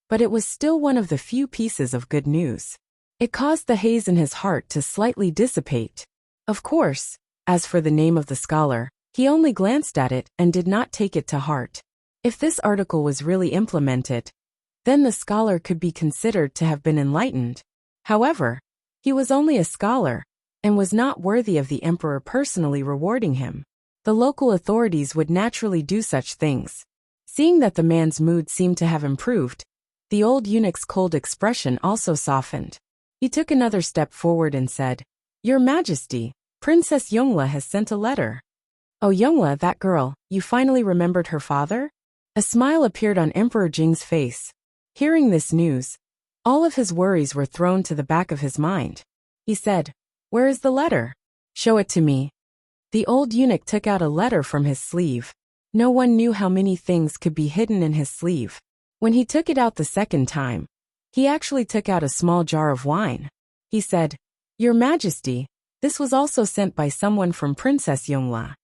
but it was still one of the few pieces of good news. It caused the haze in his heart to slightly dissipate. Of course, as for the name of the scholar, he only glanced at it and did not take it to heart. If this article was really implemented, then the scholar could be considered to have been enlightened. However, he was only a scholar, and was not worthy of the emperor personally rewarding him. The local authorities would naturally do such things. Seeing that the man's mood seemed to have improved, the old eunuch's cold expression also softened. He took another step forward and said, "Your Majesty, Princess Yongle has sent a letter." "Oh Yongle, that girl, you finally remembered her father?" A smile appeared on Emperor Jing's face. Hearing this news, all of his worries were thrown to the back of his mind. He said, "Where is the letter? Show it to me." The old eunuch took out a letter from his sleeve. No one knew how many things could be hidden in his sleeve. When he took it out the second time, he actually took out a small jar of wine. He said, "Your Majesty, this was also sent by someone from Princess Yongle."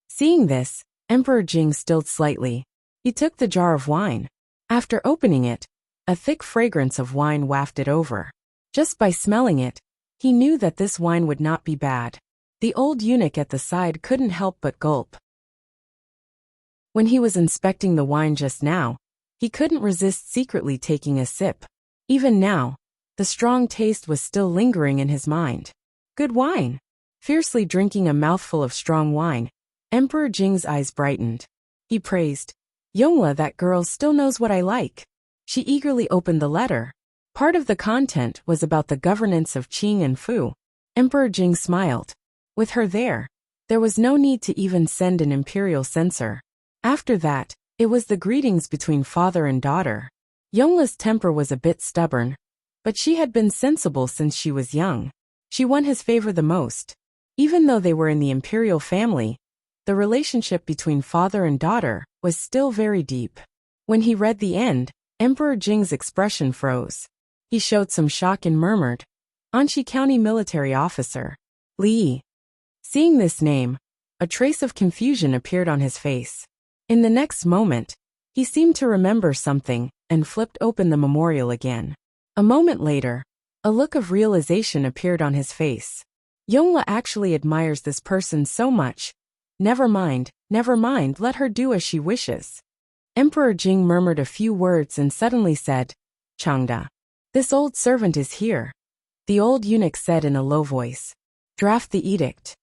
Seeing this, Emperor Jing stilled slightly. He took the jar of wine. After opening it, a thick fragrance of wine wafted over. Just by smelling it, he knew that this wine would not be bad. The old eunuch at the side couldn't help but gulp. When he was inspecting the wine just now, he couldn't resist secretly taking a sip. Even now, the strong taste was still lingering in his mind. Good wine. Fiercely drinking a mouthful of strong wine, Emperor Jing's eyes brightened. He praised, "Yongle, that girl still knows what I like." She eagerly opened the letter. Part of the content was about the governance of Qing and Fu. Emperor Jing smiled. With her there was no need to even send an imperial censor. After that, it was the greetings between father and daughter. Yongle's temper was a bit stubborn, but she had been sensible since she was young. She won his favor the most. Even though they were in the imperial family, the relationship between father and daughter was still very deep. When he read the end, Emperor Jing's expression froze. He showed some shock and murmured, "Anshi County military officer, Li." Seeing this name, a trace of confusion appeared on his face. In the next moment, he seemed to remember something and flipped open the memorial again. A moment later, a look of realization appeared on his face. Yongle actually admires this person so much. Never mind, let her do as she wishes. Emperor Jing murmured a few words and suddenly said, "Changda. This old servant is here." The old eunuch said in a low voice, "Draft the edict.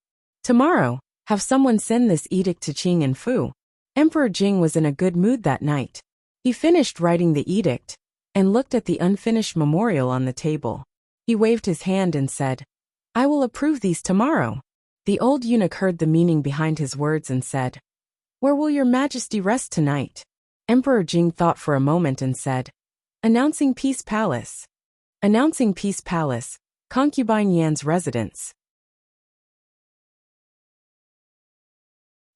Tomorrow, have someone send this edict to Qing and Fu." Emperor Jing was in a good mood that night. He finished writing the edict and looked at the unfinished memorial on the table. He waved his hand and said, "I will approve these tomorrow." The old eunuch heard the meaning behind his words and said, "Where will your Majesty rest tonight?" Emperor Jing thought for a moment and said, "Announcing Peace Palace." Announcing Peace Palace, Concubine Yan's residence.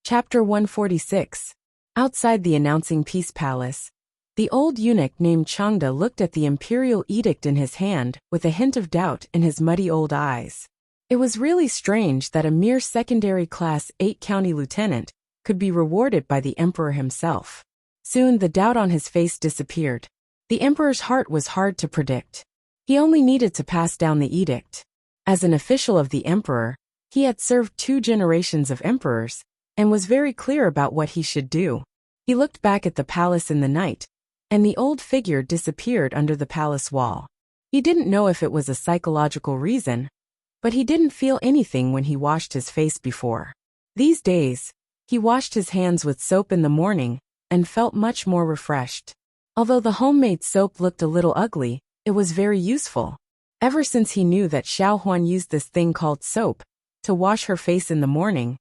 Chapter 146. Outside the Announcing Peace Palace, the old eunuch named Changda looked at the imperial edict in his hand with a hint of doubt in his muddy old eyes. It was really strange that a mere secondary class 8 county lieutenant could be rewarded by the emperor himself. Soon the doubt on his face disappeared. The emperor's heart was hard to predict. He only needed to pass down the edict. As an official of the emperor, he had served 2 generations of emperors and was very clear about what he should do. He looked back at the palace in the night, and the old figure disappeared under the palace wall. He didn't know if it was a psychological reason, but he didn't feel anything when he washed his face before. These days, he washed his hands with soap in the morning and felt much more refreshed. Although the homemade soap looked a little ugly, it was very useful. Ever since he knew that Xiao Huan used this thing called soap to wash her face in the morning,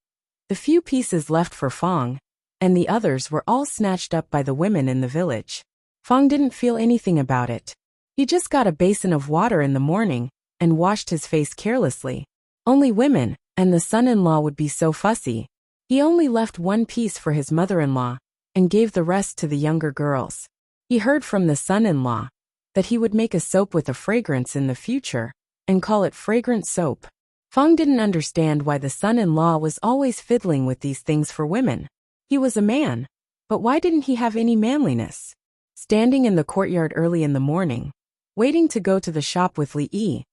the few pieces left for Fong, and the others were all snatched up by the women in the village. Fong didn't feel anything about it. He just got a basin of water in the morning and washed his face carelessly. Only women and the son-in-law would be so fussy. He only left 1 piece for his mother-in-law and gave the rest to the younger girls. He heard from the son-in-law that he would make a soap with a fragrance in the future and call it fragrant soap. Fong didn't understand why the son-in-law was always fiddling with these things for women. He was a man, but why didn't he have any manliness? Standing in the courtyard early in the morning, waiting to go to the shop with Li Yi,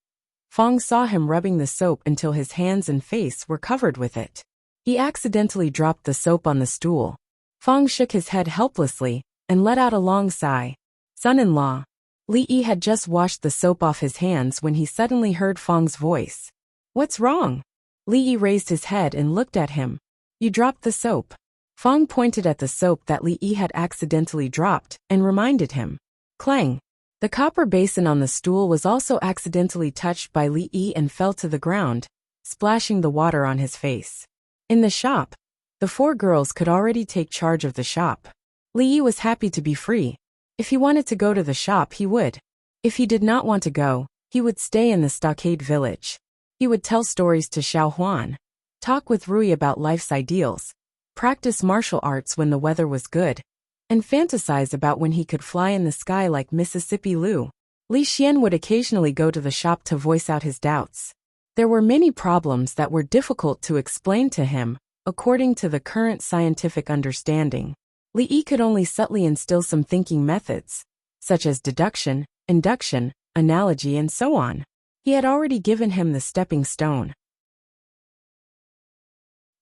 Fong saw him rubbing the soap until his hands and face were covered with it. He accidentally dropped the soap on the stool. Fong shook his head helplessly and let out a long sigh. "Son-in-law, Li Yi had just washed the soap off his hands when he suddenly heard Fang's voice. "What's wrong?" Li Yi raised his head and looked at him. "You dropped the soap." Fang pointed at the soap that Li Yi had accidentally dropped and reminded him. Clang! The copper basin on the stool was also accidentally touched by Li Yi and fell to the ground, splashing the water on his face. In the shop, the four girls could already take charge of the shop. Li Yi was happy to be free. If he wanted to go to the shop, he would. If he did not want to go, he would stay in the stockade village. He would tell stories to Xiao Huan, talk with Rui about life's ideals, practice martial arts when the weather was good, and fantasize about when he could fly in the sky like Mississippi Lu. Li Xian would occasionally go to the shop to voice out his doubts. There were many problems that were difficult to explain to him, according to the current scientific understanding. Li Yi could only subtly instill some thinking methods, such as deduction, induction, analogy and so on. He had already given him the stepping stone.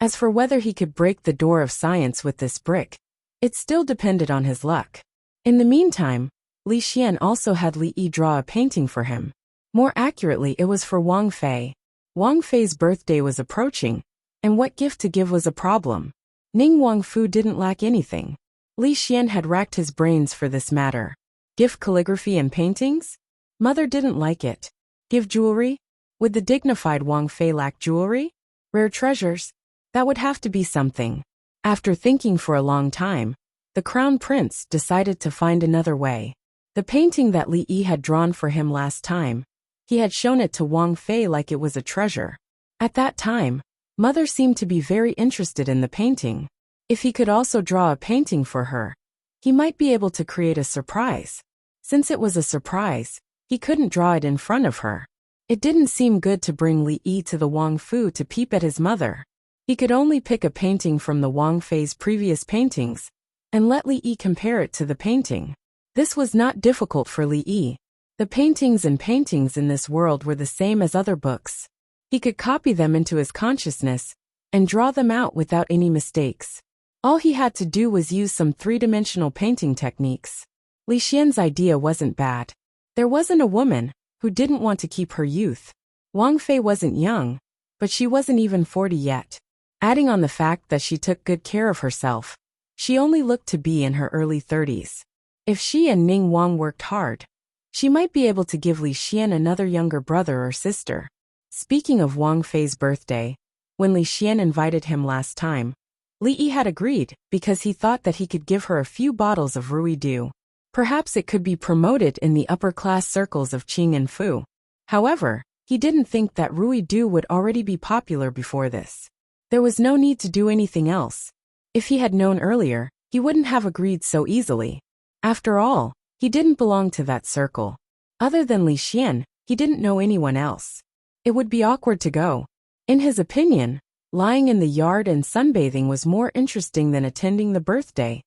As for whether he could break the door of science with this brick, it still depended on his luck. In the meantime, Li Xian also had Li Yi draw a painting for him. More accurately, it was for Wang Fei. Wang Fei's birthday was approaching, and what gift to give was a problem. Ning Wangfu didn't lack anything. Li Xian had racked his brains for this matter. Gift calligraphy and paintings? Mother didn't like it. Give jewelry? Would the dignified Wang Fei lack jewelry? Rare treasures? That would have to be something. After thinking for a long time, the crown prince decided to find another way. The painting that Li Yi had drawn for him last time, he had shown it to Wang Fei like it was a treasure. At that time, Mother seemed to be very interested in the painting. If he could also draw a painting for her, he might be able to create a surprise. Since it was a surprise, he couldn't draw it in front of her. It didn't seem good to bring Li Yi to the Wang Fu to peep at his mother. He could only pick a painting from the Wang Fei's previous paintings and let Li Yi compare it to the painting. This was not difficult for Li Yi. The paintings in this world were the same as other books. He could copy them into his consciousness and draw them out without any mistakes. All he had to do was use some three-dimensional painting techniques. Li Xian's idea wasn't bad. There wasn't a woman who didn't want to keep her youth. Wang Fei wasn't young, but she wasn't even 40 yet. Adding on the fact that she took good care of herself, she only looked to be in her early 30s. If she and Ning Wang worked hard, she might be able to give Li Xian another younger brother or sister. Speaking of Wang Fei's birthday, when Li Xian invited him last time, Li Yi had agreed because he thought that he could give her a few bottles of Rui Du. Perhaps it could be promoted in the upper-class circles of Qing and Fu. However, he didn't think that Rui Du would already be popular before this. There was no need to do anything else. If he had known earlier, he wouldn't have agreed so easily. After all, he didn't belong to that circle. Other than Li Xian, he didn't know anyone else. It would be awkward to go. In his opinion, lying in the yard and sunbathing was more interesting than attending the birthday.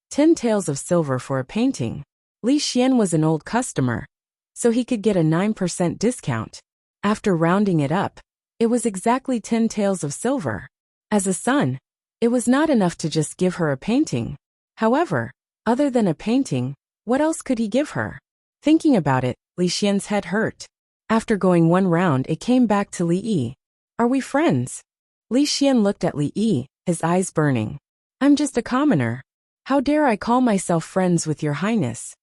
10 taels of silver for a painting. Li Xian was an old customer, so he could get a 9% discount. After rounding it up, it was exactly 10 taels of silver. As a son, it was not enough to just give her a painting. However, other than a painting, what else could he give her? Thinking about it, Li Xian's head hurt. After going one round, it came back to Li Yi. Are we friends? Li Xian looked at Li Yi, his eyes burning. I'm just a commoner. How dare I call myself friends with your highness?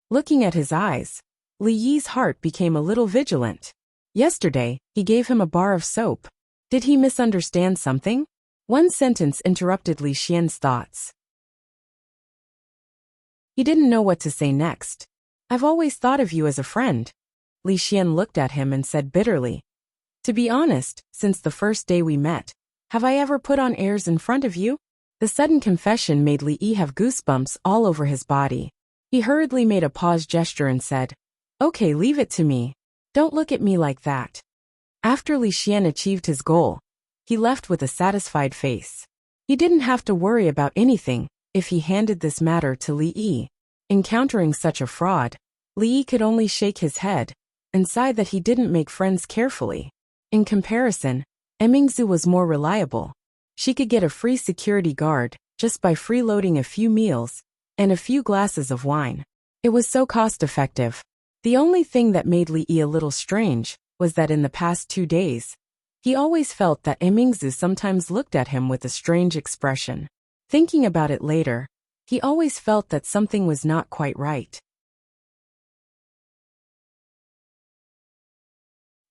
Looking at his eyes, Li Yi's heart became a little vigilant. Yesterday, he gave him a bar of soap. Did he misunderstand something? One sentence interrupted Li Xian's thoughts. He didn't know what to say next. I've always thought of you as a friend. Li Xian looked at him and said bitterly. To be honest, since the first day we met, have I ever put on airs in front of you? The sudden confession made Li Yi have goosebumps all over his body. He hurriedly made a pause gesture and said, Okay, leave it to me. Don't look at me like that. After Li Xian achieved his goal, he left with a satisfied face. He didn't have to worry about anything if he handed this matter to Li Yi. Encountering such a fraud, Li Yi could only shake his head and sigh that he didn't make friends carefully. In comparison, Emingzu was more reliable. She could get a free security guard just by freeloading a few meals and a few glasses of wine. It was so cost-effective. The only thing that made Li a little strange was that in the past 2 days, he always felt that Mingzu sometimes looked at him with a strange expression. Thinking about it later, he always felt that something was not quite right.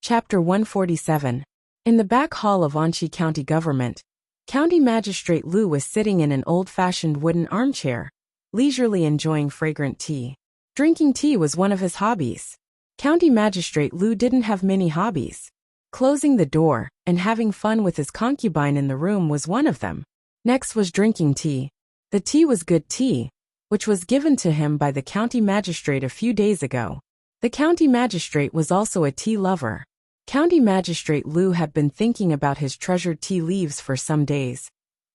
Chapter 147. In the back hall of Anqi County Government, County Magistrate Lu was sitting in an old-fashioned wooden armchair, leisurely enjoying fragrant tea. Drinking tea was one of his hobbies. County Magistrate Lu didn't have many hobbies. Closing the door and having fun with his concubine in the room was one of them. Next was drinking tea. The tea was good tea, which was given to him by the county magistrate a few days ago. The county magistrate was also a tea lover. County Magistrate Lu had been thinking about his treasured tea leaves for some days,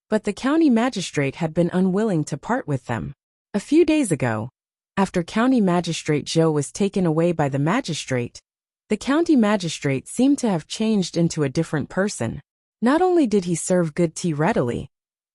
but the county magistrate had been unwilling to part with them. A few days ago, after County Magistrate Zhou was taken away by the magistrate, the county magistrate seemed to have changed into a different person. Not only did he serve good tea readily,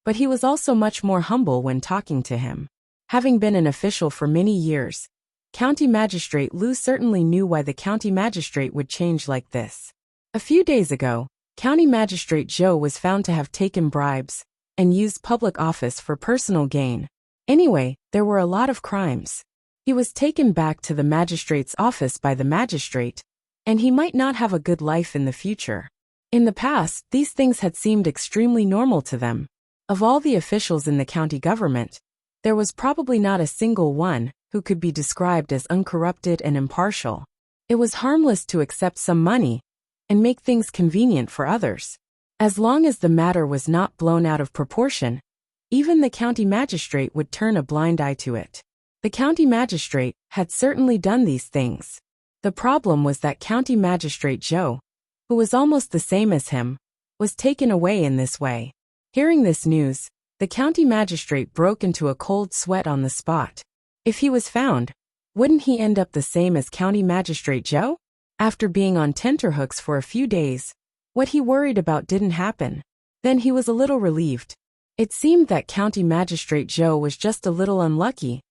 but he was also much more humble when talking to him. Having been an official for many years, County Magistrate Lu certainly knew why the county magistrate would change like this. A few days ago, County Magistrate Zhou was found to have taken bribes and used public office for personal gain. Anyway, there were a lot of crimes. He was taken back to the magistrate's office by the magistrate, and he might not have a good life in the future. In the past, these things had seemed extremely normal to them. Of all the officials in the county government, there was probably not a single one who could be described as uncorrupted and impartial. It was harmless to accept some money and make things convenient for others. As long as the matter was not blown out of proportion, even the county magistrate would turn a blind eye to it. The county magistrate had certainly done these things. The problem was that County Magistrate Zhou, who was almost the same as him, was taken away in this way. Hearing this news, the county magistrate broke into a cold sweat on the spot. If he was found, wouldn't he end up the same as County Magistrate Zhou? After being on tenterhooks for a few days, what he worried about didn't happen. Then he was a little relieved. It seemed that County Magistrate Zhou was just a little unlucky,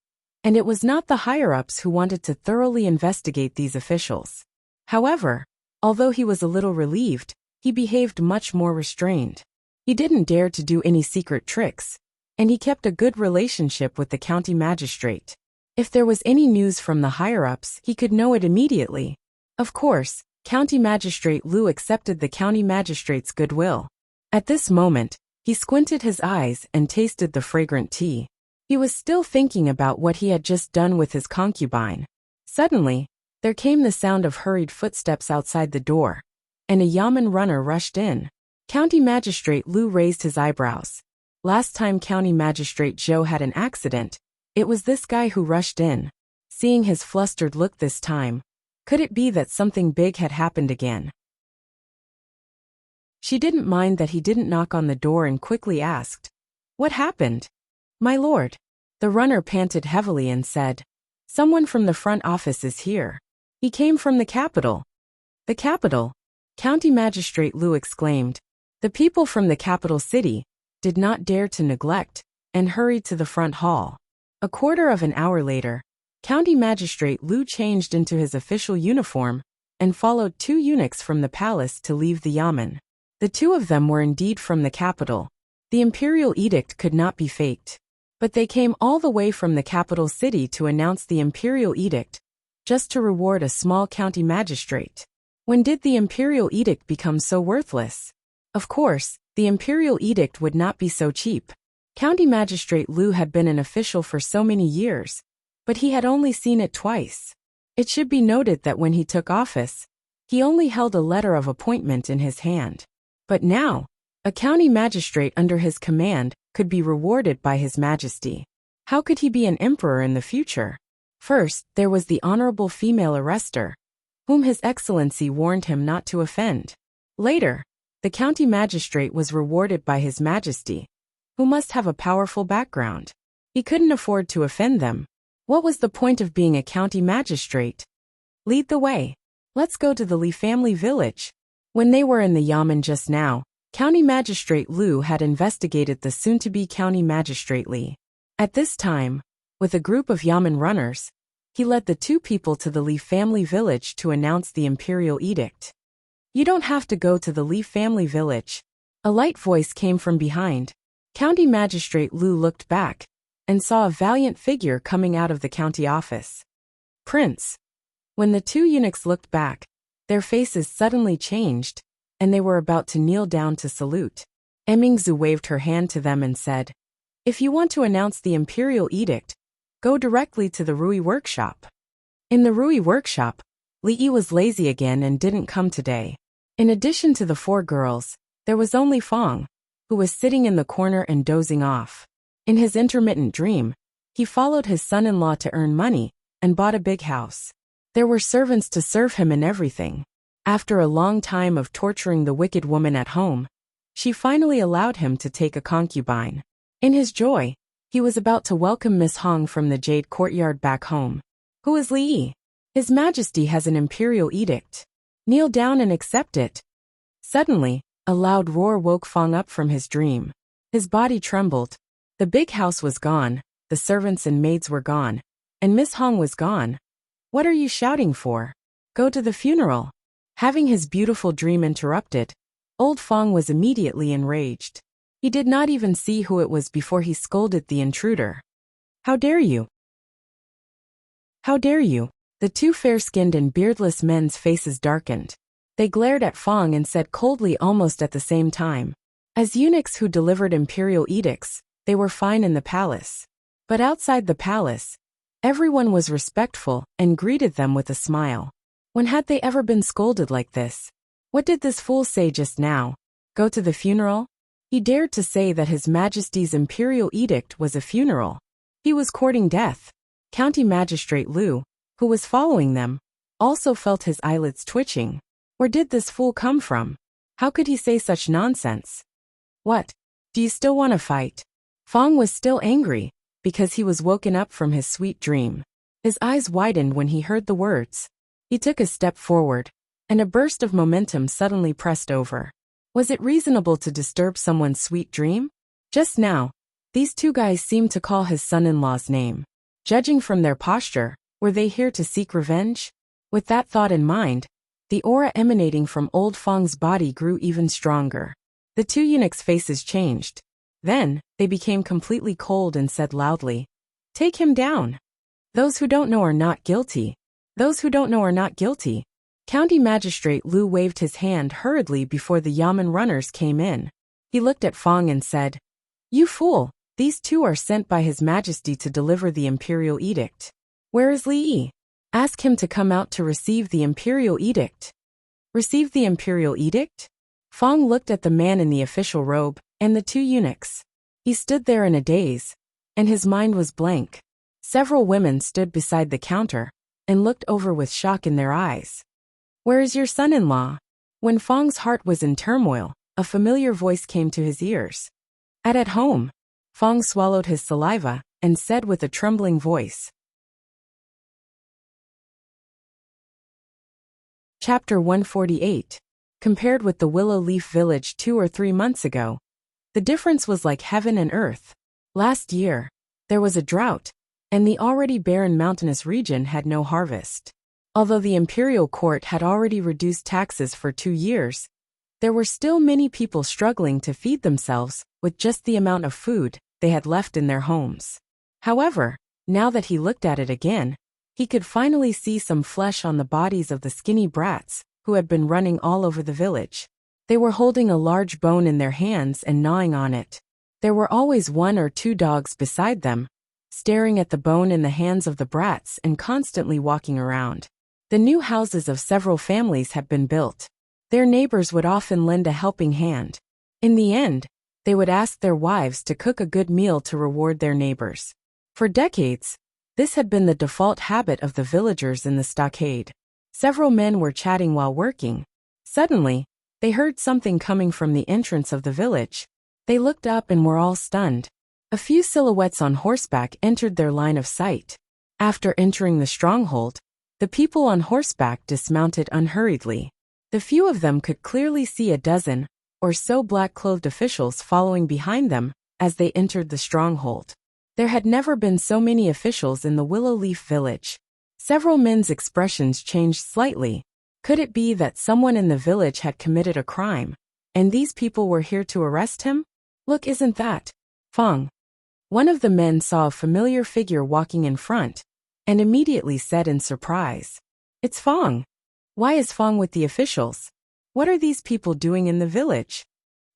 and it was not the higher-ups who wanted to thoroughly investigate these officials. However, although he was a little relieved, he behaved much more restrained. He didn't dare to do any secret tricks, and he kept a good relationship with the county magistrate. If there was any news from the higher-ups, he could know it immediately. Of course, County Magistrate Lu accepted the county magistrate's goodwill. At this moment, he squinted his eyes and tasted the fragrant tea. He was still thinking about what he had just done with his concubine. Suddenly, there came the sound of hurried footsteps outside the door, and a yamen runner rushed in. County Magistrate Lu raised his eyebrows. Last time County Magistrate Zhou had an accident, it was this guy who rushed in. Seeing his flustered look this time, could it be that something big had happened again? She didn't mind that he didn't knock on the door and quickly asked, "What happened?" "My lord." The runner panted heavily and said, "Someone from the front office is here. He came from the capital." "The capital?" County Magistrate Lu exclaimed. The people from the capital city did not dare to neglect and hurried to the front hall. A quarter of an hour later, County Magistrate Lu changed into his official uniform and followed 2 eunuchs from the palace to leave the yamen. The 2 of them were indeed from the capital. The imperial edict could not be faked. But they came all the way from the capital city to announce the imperial edict, just to reward a small county magistrate. When did the imperial edict become so worthless? Of course, the imperial edict would not be so cheap. County Magistrate Lu had been an official for so many years, but he had only seen it twice. It should be noted that when he took office, he only held a letter of appointment in his hand. But now, a county magistrate under his command could be rewarded by His Majesty. How could he be an emperor in the future? First, there was the honorable female arrestor, whom His Excellency warned him not to offend. Later, the county magistrate was rewarded by His Majesty, who must have a powerful background. He couldn't afford to offend them. What was the point of being a county magistrate? Lead the way. Let's go to the Li family village. When they were in the yamen just now, County Magistrate Lu had investigated the soon-to-be County Magistrate Li. At this time, with a group of yamen runners, he led the two people to the Li family village to announce the imperial edict. You don't have to go to the Li family village. A light voice came from behind. County Magistrate Lu looked back and saw a valiant figure coming out of the county office. Prince. When the two eunuchs looked back, their faces suddenly changed, and they were about to kneel down to salute. Emingzu waved her hand to them and said, "If you want to announce the imperial edict, go directly to the Rui workshop." In the Rui workshop, Li was lazy again and didn't come today. In addition to the four girls, there was only Fong, who was sitting in the corner and dozing off. In his intermittent dream, he followed his son-in-law to earn money and bought a big house. There were servants to serve him and everything. After a long time of torturing the wicked woman at home, she finally allowed him to take a concubine. In his joy, he was about to welcome Miss Hong from the Jade Courtyard back home. "Who is Li? His Majesty has an imperial edict. Kneel down and accept it." Suddenly, a loud roar woke Fong up from his dream. His body trembled. The big house was gone, the servants and maids were gone, and Miss Hong was gone. "What are you shouting for? Go to the funeral." Having his beautiful dream interrupted, old Fong was immediately enraged. He did not even see who it was before he scolded the intruder. "How dare you? How dare you?" The two fair-skinned and beardless men's faces darkened. They glared at Fong and said coldly almost at the same time. As eunuchs who delivered imperial edicts, they were fine in the palace. But outside the palace, everyone was respectful and greeted them with a smile. When had they ever been scolded like this? What did this fool say just now? Go to the funeral? He dared to say that His Majesty's imperial edict was a funeral. He was courting death. County Magistrate Lu, who was following them, also felt his eyelids twitching. Where did this fool come from? How could he say such nonsense? "What? Do you still want to fight?" Fong was still angry, because he was woken up from his sweet dream. His eyes widened when he heard the words. He took a step forward, and a burst of momentum suddenly pressed over. Was it reasonable to disturb someone's sweet dream? Just now, these two guys seemed to call his son-in-law's name. Judging from their posture, were they here to seek revenge? With that thought in mind, the aura emanating from old Fong's body grew even stronger. The two eunuchs' faces changed. Then, they became completely cold and said loudly, "Take him down. Those who don't know are not guilty. Those who don't know are not guilty." County Magistrate Lu waved his hand hurriedly before the Yamen runners came in. He looked at Fong and said, "You fool, these two are sent by His Majesty to deliver the imperial edict. Where is Li? Ask him to come out to receive the imperial edict." Receive the imperial edict? Fong looked at the man in the official robe and the two eunuchs. He stood there in a daze, and his mind was blank. Several women stood beside the counter and looked over with shock in their eyes. "Where is your son-in-law?" When Fong's heart was in turmoil, a familiar voice came to his ears. At home." Fong swallowed his saliva and said with a trembling voice. Chapter 148. Compared with the Willow Leaf Village 2 or 3 months ago, the difference was like heaven and earth. Last year, there was a drought, and the already barren mountainous region had no harvest. Although the imperial court had already reduced taxes for 2 years, there were still many people struggling to feed themselves with just the amount of food they had left in their homes. However, now that he looked at it again, he could finally see some flesh on the bodies of the skinny brats who had been running all over the village. They were holding a large bone in their hands and gnawing on it. There were always 1 or 2 dogs beside them, staring at the bone in the hands of the brats and constantly walking around. The new houses of several families had been built. Their neighbors would often lend a helping hand. In the end, they would ask their wives to cook a good meal to reward their neighbors. For decades, this had been the default habit of the villagers in the stockade. Several men were chatting while working. Suddenly, they heard something coming from the entrance of the village. They looked up and were all stunned. A few silhouettes on horseback entered their line of sight. After entering the stronghold, the people on horseback dismounted unhurriedly. The few of them could clearly see a dozen or so black-clothed officials following behind them as they entered the stronghold. There had never been so many officials in the Willow Leaf village. Several men's expressions changed slightly. Could it be that someone in the village had committed a crime, and these people were here to arrest him? Look, isn't that Fong? One of the men saw a familiar figure walking in front, and immediately said in surprise, "It's Fong. Why is Fong with the officials? What are these people doing in the village?"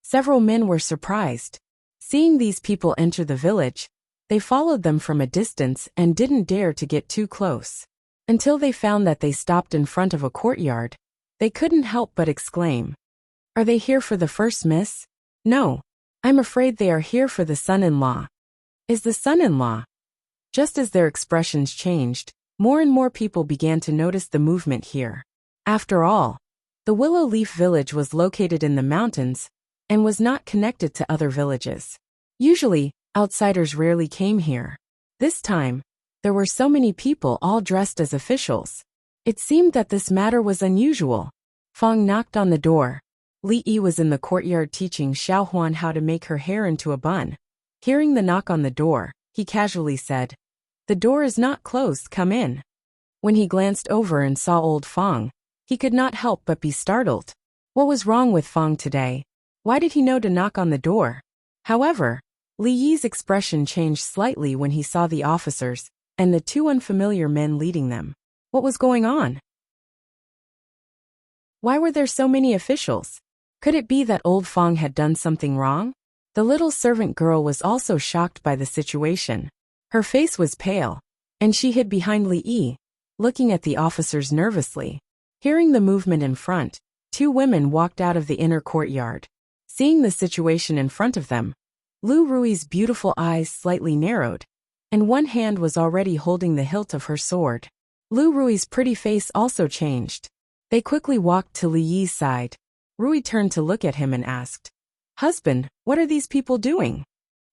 Several men were surprised. Seeing these people enter the village, they followed them from a distance and didn't dare to get too close. Until they found that they stopped in front of a courtyard, they couldn't help but exclaim, "Are they here for the first miss? No. I'm afraid they are here for the son-in-law." Is the son-in-law? Just as their expressions changed, more and more people began to notice the movement here. After all, the Willow Leaf village was located in the mountains and was not connected to other villages. Usually, outsiders rarely came here. This time, there were so many people all dressed as officials. It seemed that this matter was unusual. Fong knocked on the door. Li Yi was in the courtyard teaching Xiao Huan how to make her hair into a bun. Hearing the knock on the door, he casually said, "The door is not closed, come in." When he glanced over and saw old Fong, he could not help but be startled. What was wrong with Fong today? Why did he know to knock on the door? However, Li Yi's expression changed slightly when he saw the officers and the two unfamiliar men leading them. What was going on? Why were there so many officials? Could it be that old Fong had done something wrong? The little servant girl was also shocked by the situation. Her face was pale, and she hid behind Li Yi, looking at the officers nervously. Hearing the movement in front, two women walked out of the inner courtyard. Seeing the situation in front of them, Lu Rui's beautiful eyes slightly narrowed, and one hand was already holding the hilt of her sword. Lu Rui's pretty face also changed. They quickly walked to Li Yi's side. Rui turned to look at him and asked, "Husband, what are these people doing?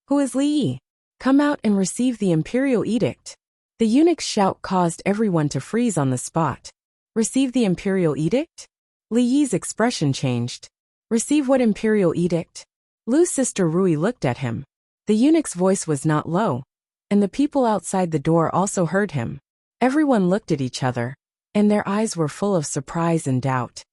Who is Li Yi? Come out and receive the imperial edict." The eunuch's shout caused everyone to freeze on the spot. Receive the imperial edict? Li Yi's expression changed. Receive what imperial edict? Lu's sister Rui looked at him. The eunuch's voice was not low, and the people outside the door also heard him. Everyone looked at each other, and their eyes were full of surprise and doubt.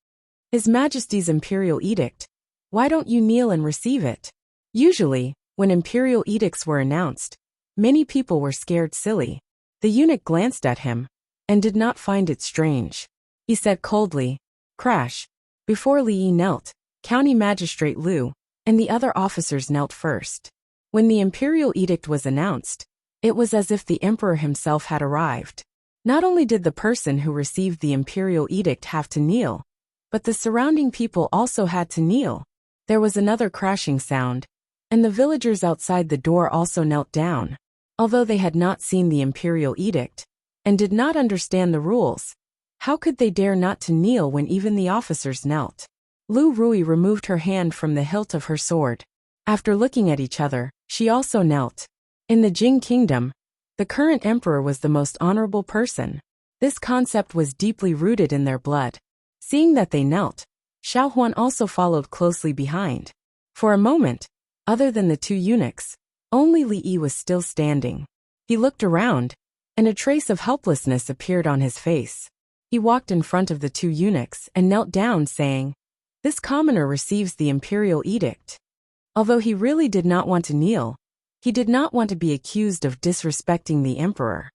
His Majesty's imperial edict. Why don't you kneel and receive it? Usually, when imperial edicts were announced, many people were scared silly. The eunuch glanced at him and did not find it strange. He said coldly, "Crash." Before Li Yi knelt, County Magistrate Lu and the other officers knelt first. When the imperial edict was announced, it was as if the emperor himself had arrived. Not only did the person who received the imperial edict have to kneel, but the surrounding people also had to kneel. There was another crashing sound, and the villagers outside the door also knelt down. Although they had not seen the imperial edict and did not understand the rules, how could they dare not to kneel when even the officers knelt? Lu Rui removed her hand from the hilt of her sword. After looking at each other, she also knelt. In the Jing Kingdom, the current emperor was the most honorable person. This concept was deeply rooted in their blood. Seeing that they knelt, Xiao Huan also followed closely behind. For a moment, other than the two eunuchs, only Li Yi was still standing. He looked around, and a trace of helplessness appeared on his face. He walked in front of the two eunuchs and knelt down, saying, "This commoner receives the imperial edict." Although he really did not want to kneel, he did not want to be accused of disrespecting the emperor.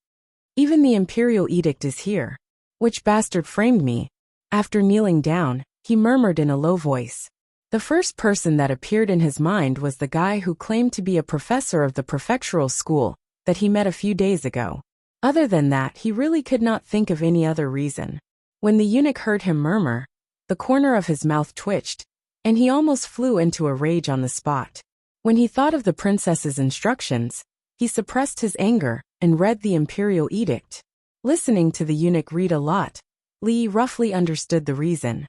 "Even the imperial edict is here. Which bastard framed me?" After kneeling down, he murmured in a low voice. The first person that appeared in his mind was the guy who claimed to be a professor of the prefectural school that he met a few days ago. Other than that, he really could not think of any other reason. When the eunuch heard him murmur, the corner of his mouth twitched, and he almost flew into a rage on the spot. When he thought of the princess's instructions, he suppressed his anger and read the imperial edict. Listening to the eunuch read a lot, Li roughly understood the reason.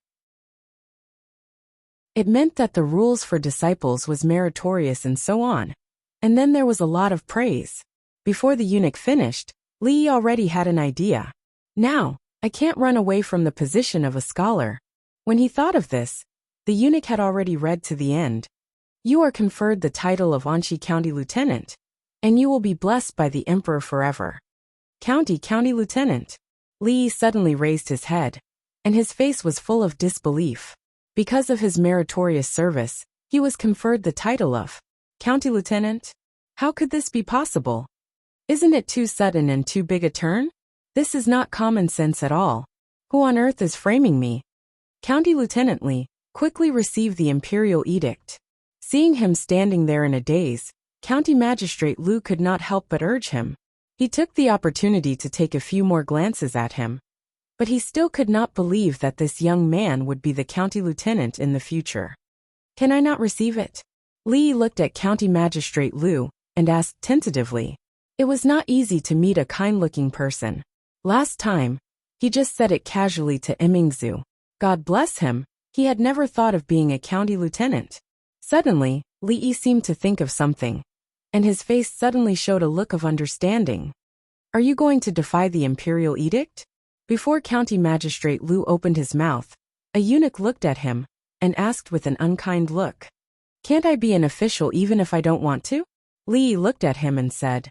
It meant that the rules for disciples was meritorious and so on. And then there was a lot of praise. Before the eunuch finished, Li already had an idea. Now, I can't run away from the position of a scholar. When he thought of this, the eunuch had already read to the end. You are conferred the title of Anxi County Lieutenant, and you will be blessed by the emperor forever. County Lieutenant. Li suddenly raised his head, and his face was full of disbelief. Because of his meritorious service, he was conferred the title of County Lieutenant? How could this be possible? Isn't it too sudden and too big a turn? This is not common sense at all. Who on earth is framing me? County Lieutenant Li quickly received the imperial edict. Seeing him standing there in a daze, County Magistrate Lu could not help but urge him. He took the opportunity to take a few more glances at him, but he still could not believe that this young man would be the county lieutenant in the future. Can I not receive it? Li looked at County Magistrate Lu and asked tentatively. It was not easy to meet a kind-looking person. Last time, he just said it casually to Emingzu. God bless him, he had never thought of being a county lieutenant. Suddenly, Li seemed to think of something, and his face suddenly showed a look of understanding. Are you going to defy the imperial edict? Before County Magistrate Lu opened his mouth, a eunuch looked at him and asked with an unkind look. Can't I be an official even if I don't want to? Li looked at him and said,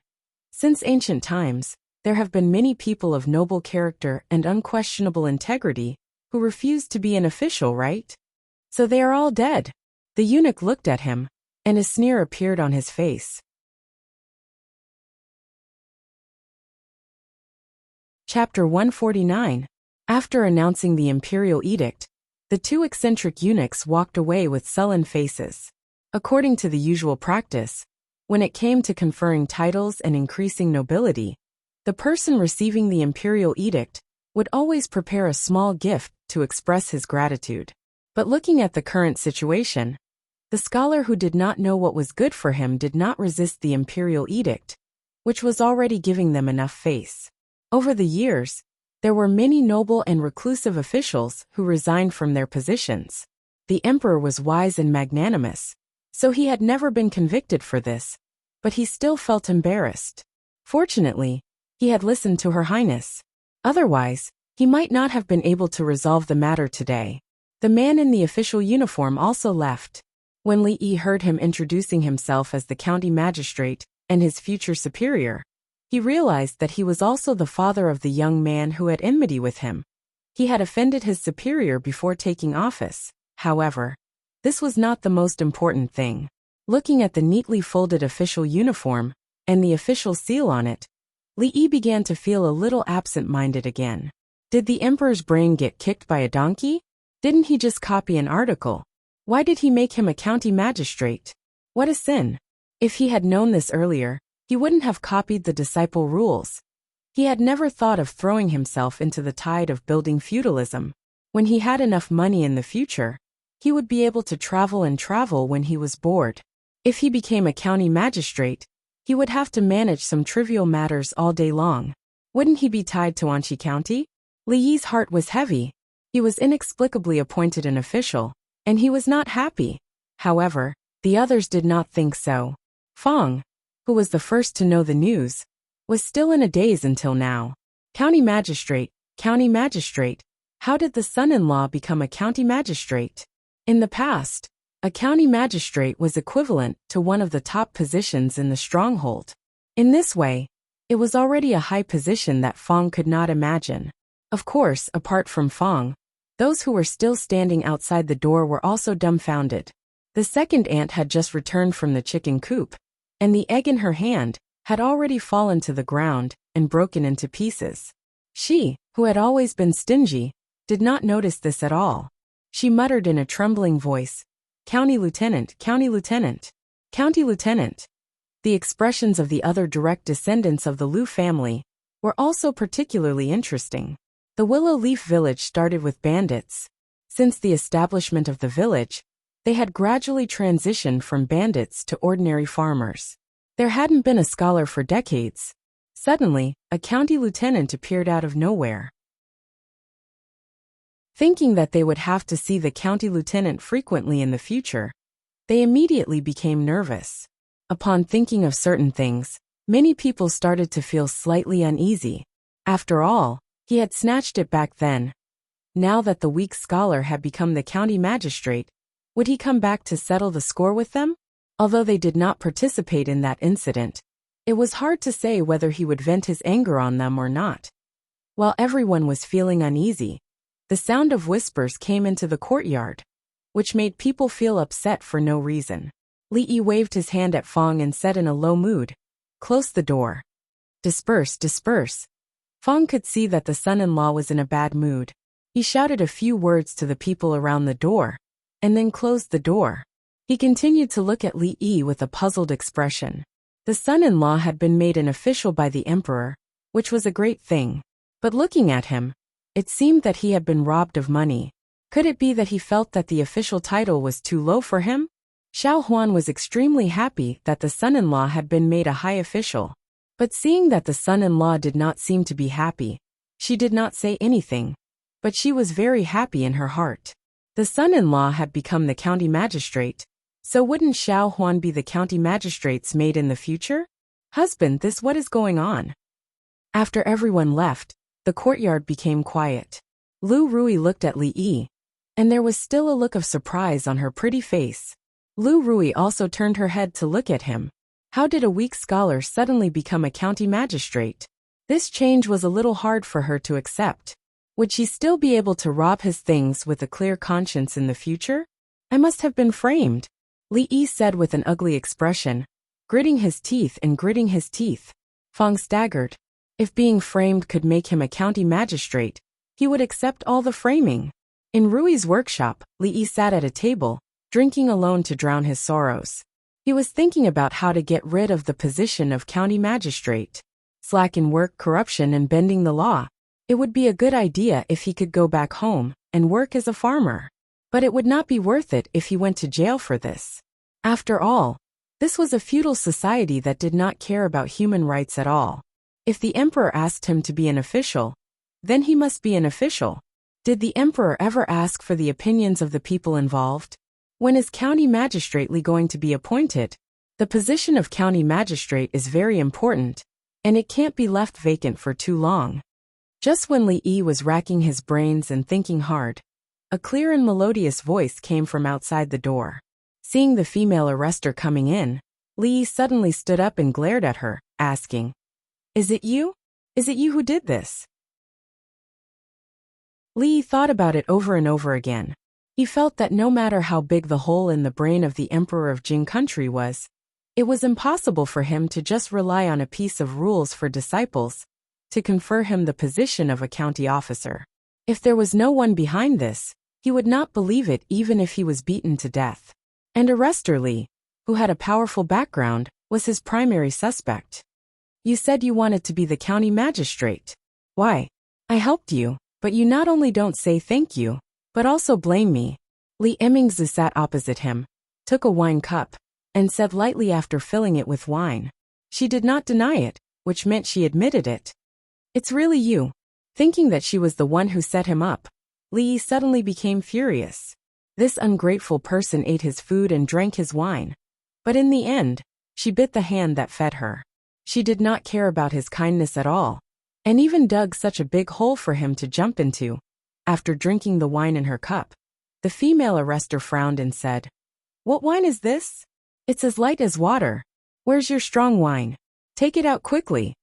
Since ancient times, there have been many people of noble character and unquestionable integrity who refused to be an official, right? So they are all dead. The eunuch looked at him, and a sneer appeared on his face. Chapter 149. After announcing the imperial edict, the two eccentric eunuchs walked away with sullen faces. According to the usual practice, when it came to conferring titles and increasing nobility, the person receiving the imperial edict would always prepare a small gift to express his gratitude. But looking at the current situation, the scholar who did not know what was good for him did not resist the imperial edict, which was already giving them enough face. Over the years, there were many noble and reclusive officials who resigned from their positions. The emperor was wise and magnanimous, so he had never been convicted for this, but he still felt embarrassed. Fortunately, he had listened to Her Highness. Otherwise, he might not have been able to resolve the matter today. The man in the official uniform also left. When Li Yi heard him introducing himself as the county magistrate and his future superior, he realized that he was also the father of the young man who had enmity with him. He had offended his superior before taking office. However, this was not the most important thing. Looking at the neatly folded official uniform and the official seal on it, Li Yi began to feel a little absent-minded again. Did the emperor's brain get kicked by a donkey? Didn't he just copy an article? Why did he make him a county magistrate? What a sin! If he had known this earlier, he wouldn't have copied the disciple rules. He had never thought of throwing himself into the tide of building feudalism. When he had enough money in the future, he would be able to travel and travel when he was bored. If he became a county magistrate, he would have to manage some trivial matters all day long. Wouldn't he be tied to Anchi County? Li Yi's heart was heavy. He was inexplicably appointed an official, and he was not happy. However, the others did not think so. Fong, who was the first to know the news, was still in a daze until now. County magistrate, how did the son-in-law become a county magistrate? In the past, a county magistrate was equivalent to one of the top positions in the stronghold. In this way, it was already a high position that Fong could not imagine. Of course, apart from Fong, those who were still standing outside the door were also dumbfounded. The second aunt had just returned from the chicken coop, and the egg in her hand had already fallen to the ground and broken into pieces. She, who had always been stingy, did not notice this at all. She muttered in a trembling voice, County Lieutenant, County Lieutenant, County Lieutenant. The expressions of the other direct descendants of the Liu family were also particularly interesting. The Willow Leaf village started with bandits. Since the establishment of the village, they had gradually transitioned from bandits to ordinary farmers. There hadn't been a scholar for decades. Suddenly, a county lieutenant appeared out of nowhere. Thinking that they would have to see the county lieutenant frequently in the future, they immediately became nervous. Upon thinking of certain things, many people started to feel slightly uneasy. After all, he had snatched it back then. Now that the weak scholar had become the county magistrate, would he come back to settle the score with them? Although they did not participate in that incident, it was hard to say whether he would vent his anger on them or not. While everyone was feeling uneasy, the sound of whispers came into the courtyard, which made people feel upset for no reason. Li Yi waved his hand at Fong and said in a low mood, "Close the door. Disperse, disperse." Fong could see that the son-in-law was in a bad mood. He shouted a few words to the people around the door, and then closed the door. He continued to look at Li Yi with a puzzled expression. The son-in-law had been made an official by the emperor, which was a great thing. But looking at him, it seemed that he had been robbed of money. Could it be that he felt that the official title was too low for him? Xiao Huan was extremely happy that the son-in-law had been made a high official. But seeing that the son-in-law did not seem to be happy, she did not say anything. But she was very happy in her heart. The son-in-law had become the county magistrate, so wouldn't Xiao Huan be the county magistrate's maid in the future? Husband, what is going on? After everyone left, the courtyard became quiet. Lu Rui looked at Li Yi, and there was still a look of surprise on her pretty face. Lu Rui also turned her head to look at him. How did a weak scholar suddenly become a county magistrate? This change was a little hard for her to accept. Would she still be able to rob his things with a clear conscience in the future? I must have been framed, Li Yi said with an ugly expression, gritting his teeth and gritting his teeth. Fong staggered. If being framed could make him a county magistrate, he would accept all the framing. In Rui's workshop, Li Yi sat at a table, drinking alone to drown his sorrows. He was thinking about how to get rid of the position of county magistrate. Slack in work, corruption, and bending the law. It would be a good idea if he could go back home and work as a farmer. But it would not be worth it if he went to jail for this. After all, this was a feudal society that did not care about human rights at all. If the emperor asked him to be an official, then he must be an official. Did the emperor ever ask for the opinions of the people involved? When is county magistrate going to be appointed? The position of county magistrate is very important, and it can't be left vacant for too long. Just when Li Yi was racking his brains and thinking hard, a clear and melodious voice came from outside the door. Seeing the female arrestor coming in, Li Yi suddenly stood up and glared at her, asking, "Is it you? Is it you who did this?" Li Yi thought about it over and over again. He felt that no matter how big the hole in the brain of the emperor of Jing country was, it was impossible for him to just rely on a piece of rules for disciples to confer him the position of a county officer. If there was no one behind this, he would not believe it even if he was beaten to death. And arrestor Li, who had a powerful background, was his primary suspect. "You said you wanted to be the county magistrate. Why? I helped you, but you not only don't say thank you, but also blame me." Li Emingzi sat opposite him, took a wine cup, and said lightly after filling it with wine. She did not deny it, which meant she admitted it. "It's really you." Thinking that she was the one who set him up, Li Yi suddenly became furious. This ungrateful person ate his food and drank his wine. But in the end, she bit the hand that fed her. She did not care about his kindness at all, and even dug such a big hole for him to jump into. After drinking the wine in her cup, the female arrestor frowned and said, "What wine is this? It's as light as water. Where's your strong wine? Take it out quickly."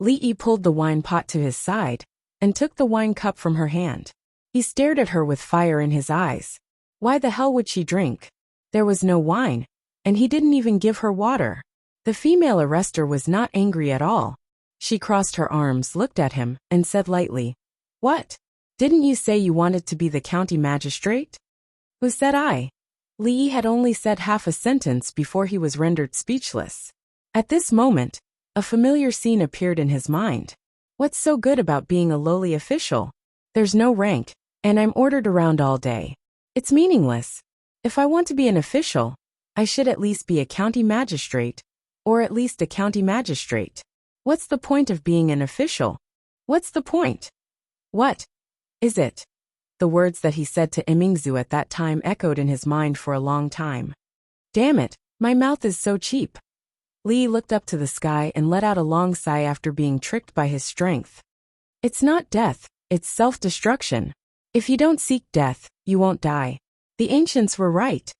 Li Yi pulled the wine pot to his side and took the wine cup from her hand. He stared at her with fire in his eyes. Why the hell would she drink? There was no wine, and he didn't even give her water. The female arrestor was not angry at all. She crossed her arms, looked at him, and said lightly, "What? Didn't you say you wanted to be the county magistrate?" "Who said I?" Li Yi had only said half a sentence before he was rendered speechless. At this moment, a familiar scene appeared in his mind. What's so good about being a lowly official? There's no rank, and I'm ordered around all day. It's meaningless. If I want to be an official, I should at least be a county magistrate, or at least a county magistrate. What's the point of being an official? What's the point? What is it? The words that he said to Emingzu at that time echoed in his mind for a long time. Damn it, my mouth is so cheap. Li looked up to the sky and let out a long sigh after being tricked by his strength. It's not death, it's self-destruction. If you don't seek death, you won't die. The ancients were right.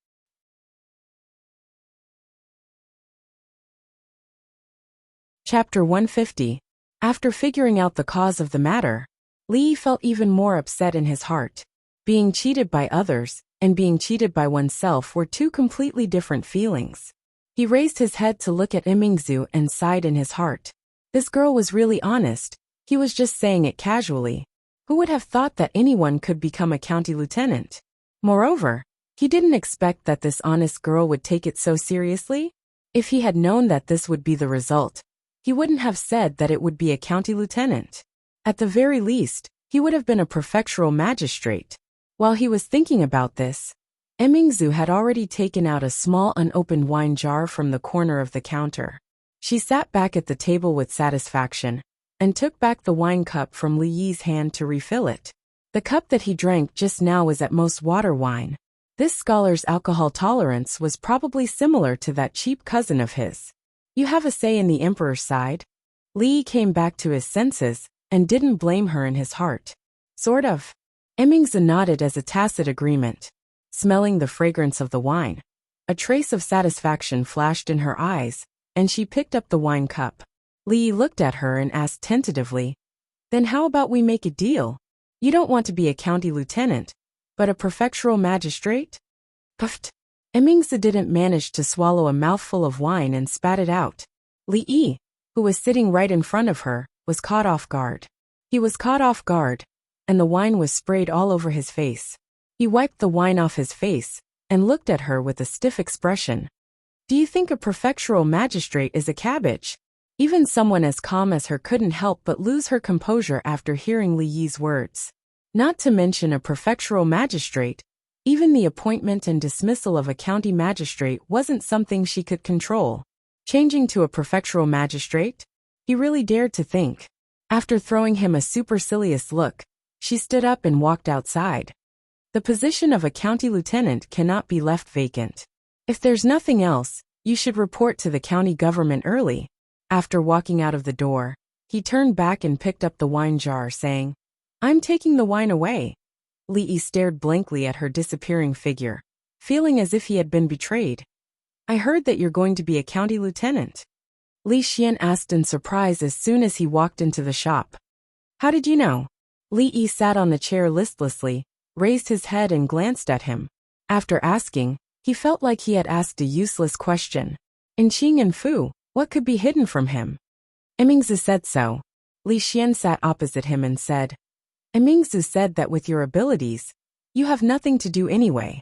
Chapter 150. After figuring out the cause of the matter, Li felt even more upset in his heart. Being cheated by others and being cheated by oneself were two completely different feelings. He raised his head to look at Emingzu and sighed in his heart. This girl was really honest. He was just saying it casually. Who would have thought that anyone could become a county lieutenant? Moreover, he didn't expect that this honest girl would take it so seriously. If he had known that this would be the result, he wouldn't have said that it would be a county lieutenant. At the very least, he would have been a prefectural magistrate. While he was thinking about this, Emingzu had already taken out a small unopened wine jar from the corner of the counter. She sat back at the table with satisfaction and took back the wine cup from Li Yi's hand to refill it. The cup that he drank just now was at most water wine. This scholar's alcohol tolerance was probably similar to that cheap cousin of his. You have a say in the emperor's side? Li came back to his senses and didn't blame her in his heart. Sort of. Emingzu nodded as a tacit agreement. Smelling the fragrance of the wine, a trace of satisfaction flashed in her eyes, and she picked up the wine cup. Li looked at her and asked tentatively, "Then how about we make a deal? You don't want to be a county lieutenant, but a prefectural magistrate?" Puffed. Emingzu didn't manage to swallow a mouthful of wine and spat it out. Li Yi, who was sitting right in front of her, was caught off guard. He was caught off guard, and the wine was sprayed all over his face. He wiped the wine off his face and looked at her with a stiff expression. "Do you think a prefectural magistrate is a cabbage?" Even someone as calm as her couldn't help but lose her composure after hearing Li Yi's words. Not to mention a prefectural magistrate, even the appointment and dismissal of a county magistrate wasn't something she could control. Changing to a prefectural magistrate? He really dared to think. After throwing him a supercilious look, she stood up and walked outside. The position of a county lieutenant cannot be left vacant. If there's nothing else, you should report to the county government early. After walking out of the door, he turned back and picked up the wine jar, saying, "I'm taking the wine away." Li Yi stared blankly at her disappearing figure, feeling as if he had been betrayed. "I heard that you're going to be a county lieutenant?" Li Xian asked in surprise as soon as he walked into the shop. "How did you know?" Li Yi sat on the chair listlessly, raised his head and glanced at him. After asking, he felt like he had asked a useless question. In Qing and Fu, what could be hidden from him? Emingzu said so. Li Xian sat opposite him and said, "Emingzu said that with your abilities, you have nothing to do anyway.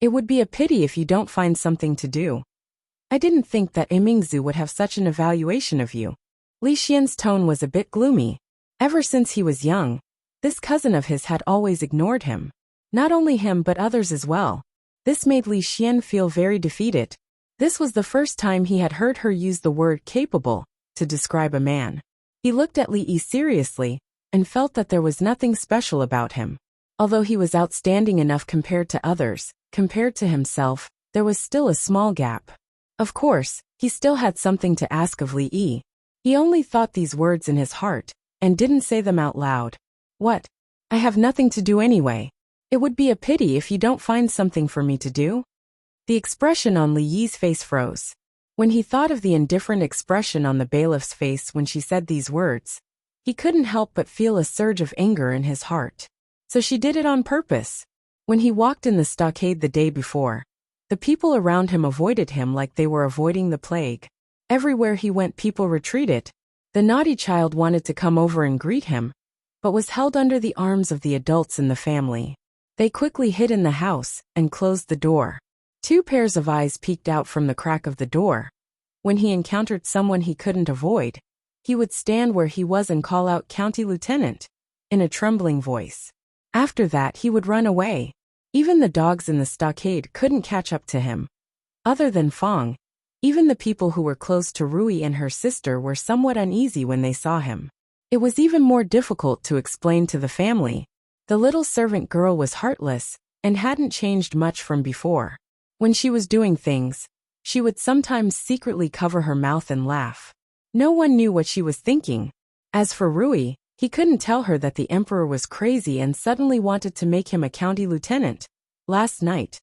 It would be a pity if you don't find something to do." I didn't think that Emingzu would have such an evaluation of you. Li Xian's tone was a bit gloomy. Ever since he was young, this cousin of his had always ignored him. Not only him but others as well. This made Li Xian feel very defeated. This was the first time he had heard her use the word capable to describe a man. He looked at Li Yi seriously and felt that there was nothing special about him. Although he was outstanding enough compared to others, compared to himself, there was still a small gap. Of course, he still had something to ask of Li Yi. He only thought these words in his heart and didn't say them out loud. "What? I have nothing to do anyway. It would be a pity if you don't find something for me to do." The expression on Li Yi's face froze. When he thought of the indifferent expression on the bailiff's face when she said these words, he couldn't help but feel a surge of anger in his heart. So she did it on purpose. When he walked in the stockade the day before, the people around him avoided him like they were avoiding the plague. Everywhere he went, people retreated. The naughty child wanted to come over and greet him, but was held under the arms of the adults in the family. They quickly hid in the house and closed the door. 2 pairs of eyes peeked out from the crack of the door. When he encountered someone he couldn't avoid, he would stand where he was and call out "County Lieutenant" in a trembling voice. After that he would run away. Even the dogs in the stockade couldn't catch up to him. Other than Fong, even the people who were close to Rui and her sister were somewhat uneasy when they saw him. It was even more difficult to explain to the family. The little servant girl was heartless and hadn't changed much from before. When she was doing things, she would sometimes secretly cover her mouth and laugh. No one knew what she was thinking. As for Rui, he couldn't tell her that the emperor was crazy and suddenly wanted to make him a county lieutenant. Last night,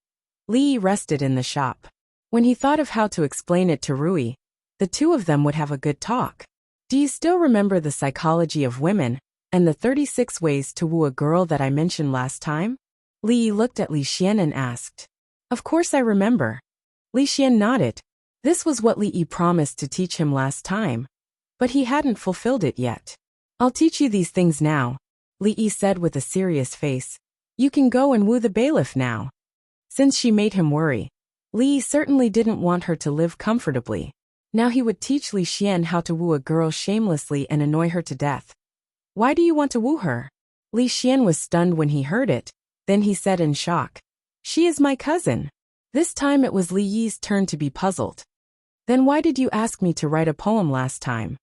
Li rested in the shop. When he thought of how to explain it to Rui, the two of them would have a good talk. Do you still remember the psychology of women and the 36 ways to woo a girl that I mentioned last time? Li Yi looked at Li Xian and asked. Of course I remember. Li Xian nodded. This was what Li Yi promised to teach him last time, but he hadn't fulfilled it yet. I'll teach you these things now, Li Yi said with a serious face. You can go and woo the bailiff now. Since she made him worry, Li Yi certainly didn't want her to live comfortably. Now he would teach Li Xian how to woo a girl shamelessly and annoy her to death. Why do you want to woo her? Li Xian was stunned when he heard it. Then he said in shock. She is my cousin. This time it was Li Yi's turn to be puzzled. Then why did you ask me to write a poem last time?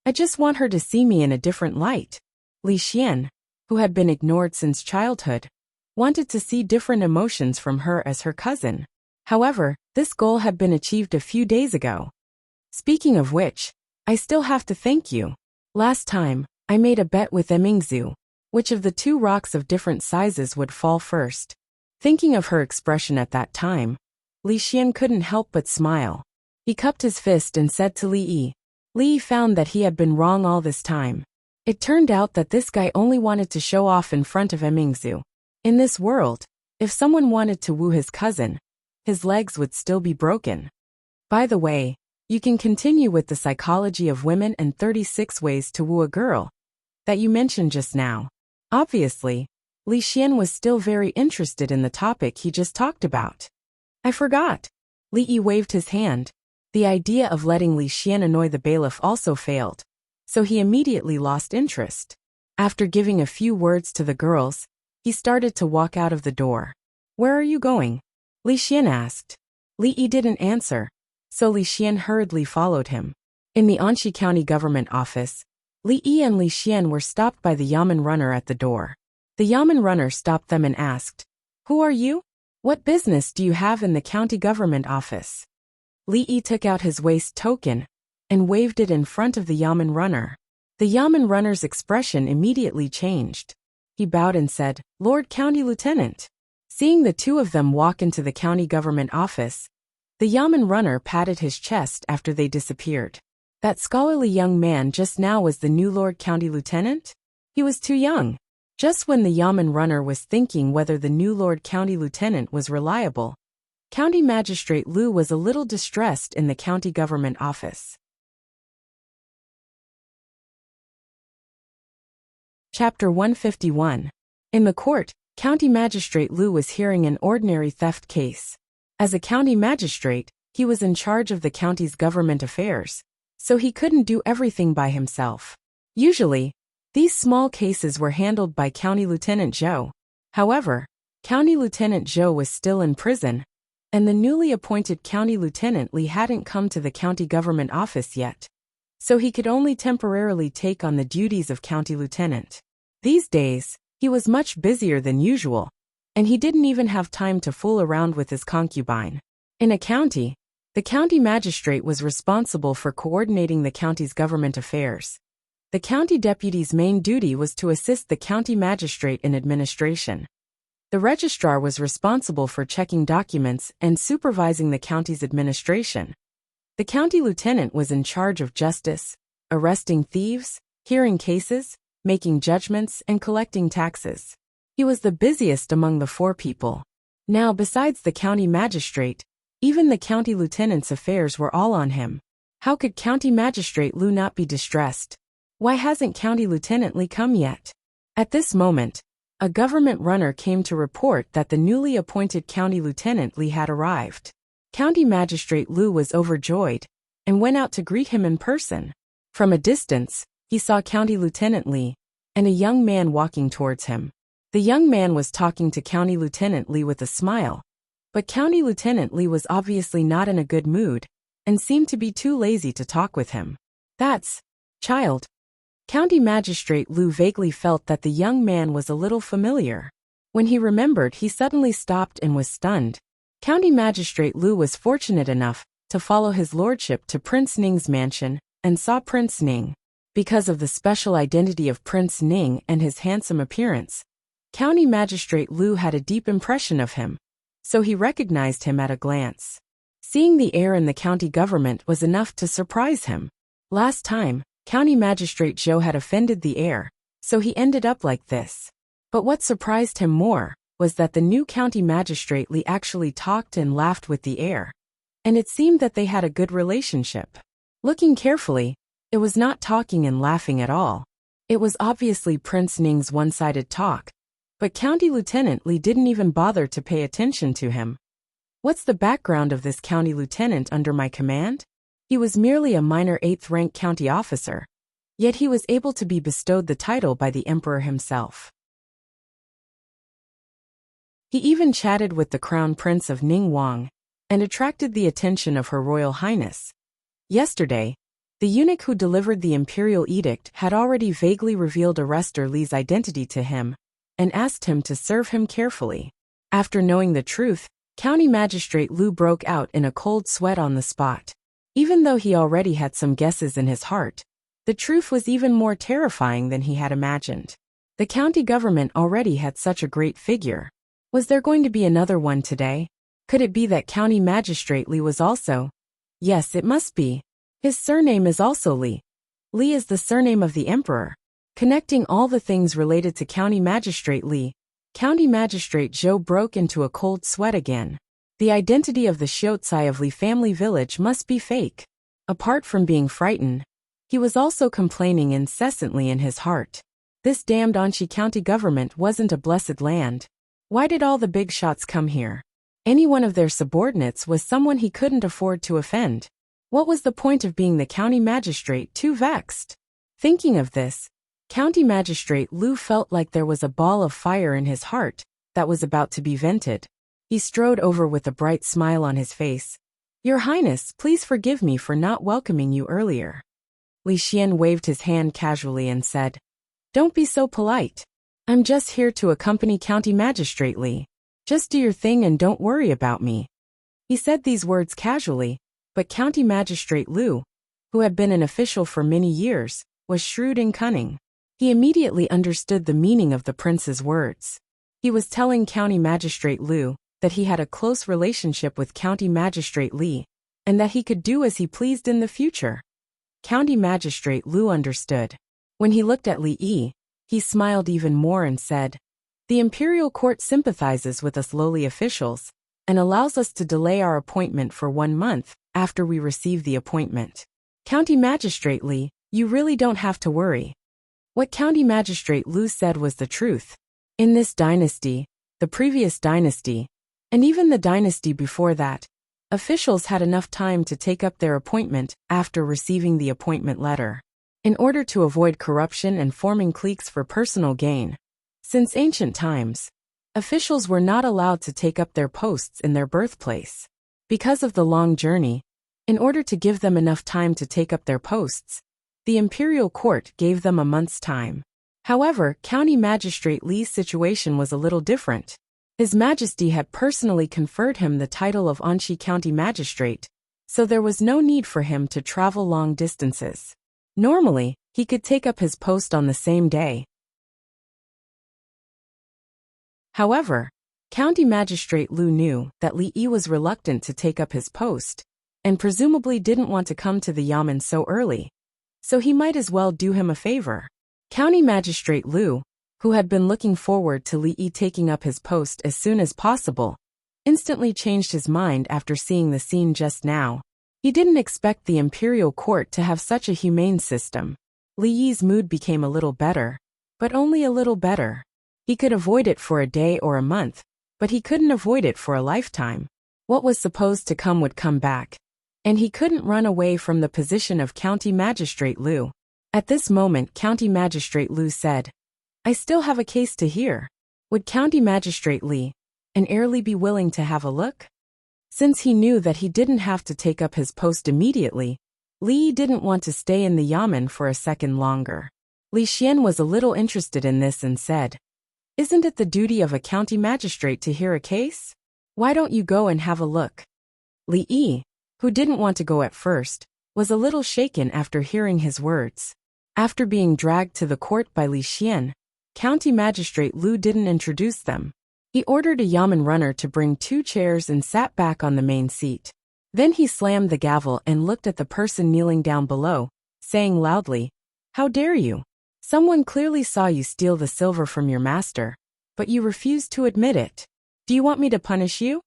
I just want her to see me in a different light. Li Xian, who had been ignored since childhood, wanted to see different emotions from her as her cousin. However, this goal had been achieved a few days ago. Speaking of which, I still have to thank you. Last time, I made a bet with Emingzu, which of the two rocks of different sizes would fall first. Thinking of her expression at that time, Li Xian couldn't help but smile. He cupped his fist and said to Li Yi. Li Yi found that he had been wrong all this time. It turned out that this guy only wanted to show off in front of Emingzu. In this world, if someone wanted to woo his cousin, his legs would still be broken. By the way, you can continue with the psychology of women and 36 ways to woo a girl that you mentioned just now. Obviously, Li Xian was still very interested in the topic he just talked about. I forgot. Li Yi waved his hand. The idea of letting Li Xian annoy the bailiff also failed, so he immediately lost interest. After giving a few words to the girls, he started to walk out of the door. Where are you going? Li Xian asked. Li Yi didn't answer, so Li Xian hurriedly followed him. In the Anxi County government office, Li Yi and Li Xian were stopped by the Yamen runner at the door. The Yamen runner stopped them and asked, Who are you? What business do you have in the county government office? Li Yi took out his waist token and waved it in front of the Yamen runner. The Yamen runner's expression immediately changed. He bowed and said, Lord County Lieutenant. Seeing the two of them walk into the county government office, the Yamen runner patted his chest after they disappeared. That scholarly young man just now was the new Lord County Lieutenant? He was too young. Just when the Yamen runner was thinking whether the new Lord County Lieutenant was reliable, County Magistrate Lu was a little distressed in the county government office. Chapter 151. In the court, County Magistrate Lu was hearing an ordinary theft case. As a county magistrate, he was in charge of the county's government affairs, so he couldn't do everything by himself. Usually, these small cases were handled by County Lieutenant Zhou. However, County Lieutenant Zhou was still in prison, and the newly appointed County Lieutenant Li hadn't come to the county government office yet, so he could only temporarily take on the duties of County Lieutenant. These days, he was much busier than usual, and he didn't even have time to fool around with his concubine. In a county, the county magistrate was responsible for coordinating the county's government affairs. The county deputy's main duty was to assist the county magistrate in administration. The registrar was responsible for checking documents and supervising the county's administration. The county lieutenant was in charge of justice, arresting thieves, hearing cases, making judgments, and collecting taxes. He was the busiest among the four people. Now, besides the county magistrate, even the county lieutenant's affairs were all on him. How could County Magistrate Lu not be distressed? Why hasn't County Lieutenant Li come yet? At this moment, a government runner came to report that the newly appointed County Lieutenant Li had arrived. County Magistrate Lu was overjoyed and went out to greet him in person. From a distance, he saw County Lieutenant Li and a young man walking towards him. The young man was talking to County Lieutenant Li with a smile, but County Lieutenant Li was obviously not in a good mood and seemed to be too lazy to talk with him. That's, child. County Magistrate Lu vaguely felt that the young man was a little familiar. When he remembered, he suddenly stopped and was stunned. County Magistrate Lu was fortunate enough to follow his lordship to Prince Ning's mansion and saw Prince Ning. Because of the special identity of Prince Ning and his handsome appearance, County Magistrate Lu had a deep impression of him, so he recognized him at a glance. Seeing the heir in the county government was enough to surprise him. Last time, County Magistrate Zhou had offended the heir, so he ended up like this. But what surprised him more was that the new county magistrate Li actually talked and laughed with the heir. And it seemed that they had a good relationship. Looking carefully, it was not talking and laughing at all. It was obviously Prince Ning's one-sided talk. But County Lieutenant Li didn't even bother to pay attention to him. What's the background of this county lieutenant under my command? He was merely a minor 8th-rank county officer. Yet he was able to be bestowed the title by the emperor himself. He even chatted with the crown prince of Ningguang and attracted the attention of Her Royal Highness. Yesterday, the eunuch who delivered the imperial edict had already vaguely revealed Arrestor Li's identity to him and asked him to serve him carefully. After knowing the truth, County Magistrate Lu broke out in a cold sweat on the spot. Even though he already had some guesses in his heart, the truth was even more terrifying than he had imagined. The county government already had such a great figure. Was there going to be another one today? Could it be that County Magistrate Li was also? Yes, it must be. His surname is also Li. Li is the surname of the emperor. Connecting all the things related to County Magistrate Li, County Magistrate Zhou broke into a cold sweat again. The identity of the Xiaocai of Li family village must be fake. Apart from being frightened, he was also complaining incessantly in his heart. This damned Anxi County government wasn't a blessed land. Why did all the big shots come here? Any one of their subordinates was someone he couldn't afford to offend. What was the point of being the county magistrate? Too vexed. Thinking of this, County Magistrate Lu felt like there was a ball of fire in his heart that was about to be vented. He strode over with a bright smile on his face. Your Highness, please forgive me for not welcoming you earlier. Li Xian waved his hand casually and said, Don't be so polite. I'm just here to accompany County Magistrate Li. Just do your thing and don't worry about me. He said these words casually, but County Magistrate Lu, who had been an official for many years, was shrewd and cunning. He immediately understood the meaning of the prince's words. He was telling County Magistrate Lu that he had a close relationship with County Magistrate Li, and that he could do as he pleased in the future. County Magistrate Lu understood. When he looked at Li Yi, he smiled even more and said, The imperial court sympathizes with us lowly officials, and allows us to delay our appointment for 1 month after we receive the appointment. County Magistrate Li, you really don't have to worry. What County Magistrate Lu said was the truth. In this dynasty, the previous dynasty, and even the dynasty before that, officials had enough time to take up their appointment after receiving the appointment letter. In order to avoid corruption and forming cliques for personal gain. Since ancient times, officials were not allowed to take up their posts in their birthplace. Because of the long journey, in order to give them enough time to take up their posts, the imperial court gave them a month's time. However, County Magistrate Li's situation was a little different. His Majesty had personally conferred him the title of Anxi County Magistrate, so there was no need for him to travel long distances. Normally, he could take up his post on the same day. However, County Magistrate Lu knew that Li Yi was reluctant to take up his post, and presumably didn't want to come to the Yamen so early. So he might as well do him a favor. County Magistrate Lu, who had been looking forward to Li Yi taking up his post as soon as possible, instantly changed his mind after seeing the scene just now. He didn't expect the imperial court to have such a humane system. Li Yi's mood became a little better, but only a little better. He could avoid it for a day or a month, but he couldn't avoid it for a lifetime. What was supposed to come would come back. And he couldn't run away from the position of County Magistrate Lu. At this moment, County Magistrate Lu said, I still have a case to hear. Would County Magistrate Li, an heirly, be willing to have a look? Since he knew that he didn't have to take up his post immediately, Li didn't want to stay in the Yamen for a second longer. Li Xian was a little interested in this and said, Isn't it the duty of a county magistrate to hear a case? Why don't you go and have a look? Li Yi, who didn't want to go at first, was a little shaken after hearing his words. After being dragged to the court by Li Xian, County Magistrate Lu didn't introduce them. He ordered a Yamen runner to bring 2 chairs and sat back on the main seat. Then he slammed the gavel and looked at the person kneeling down below, saying loudly, "How dare you? Someone clearly saw you steal the silver from your master, but you refuse to admit it. Do you want me to punish you?"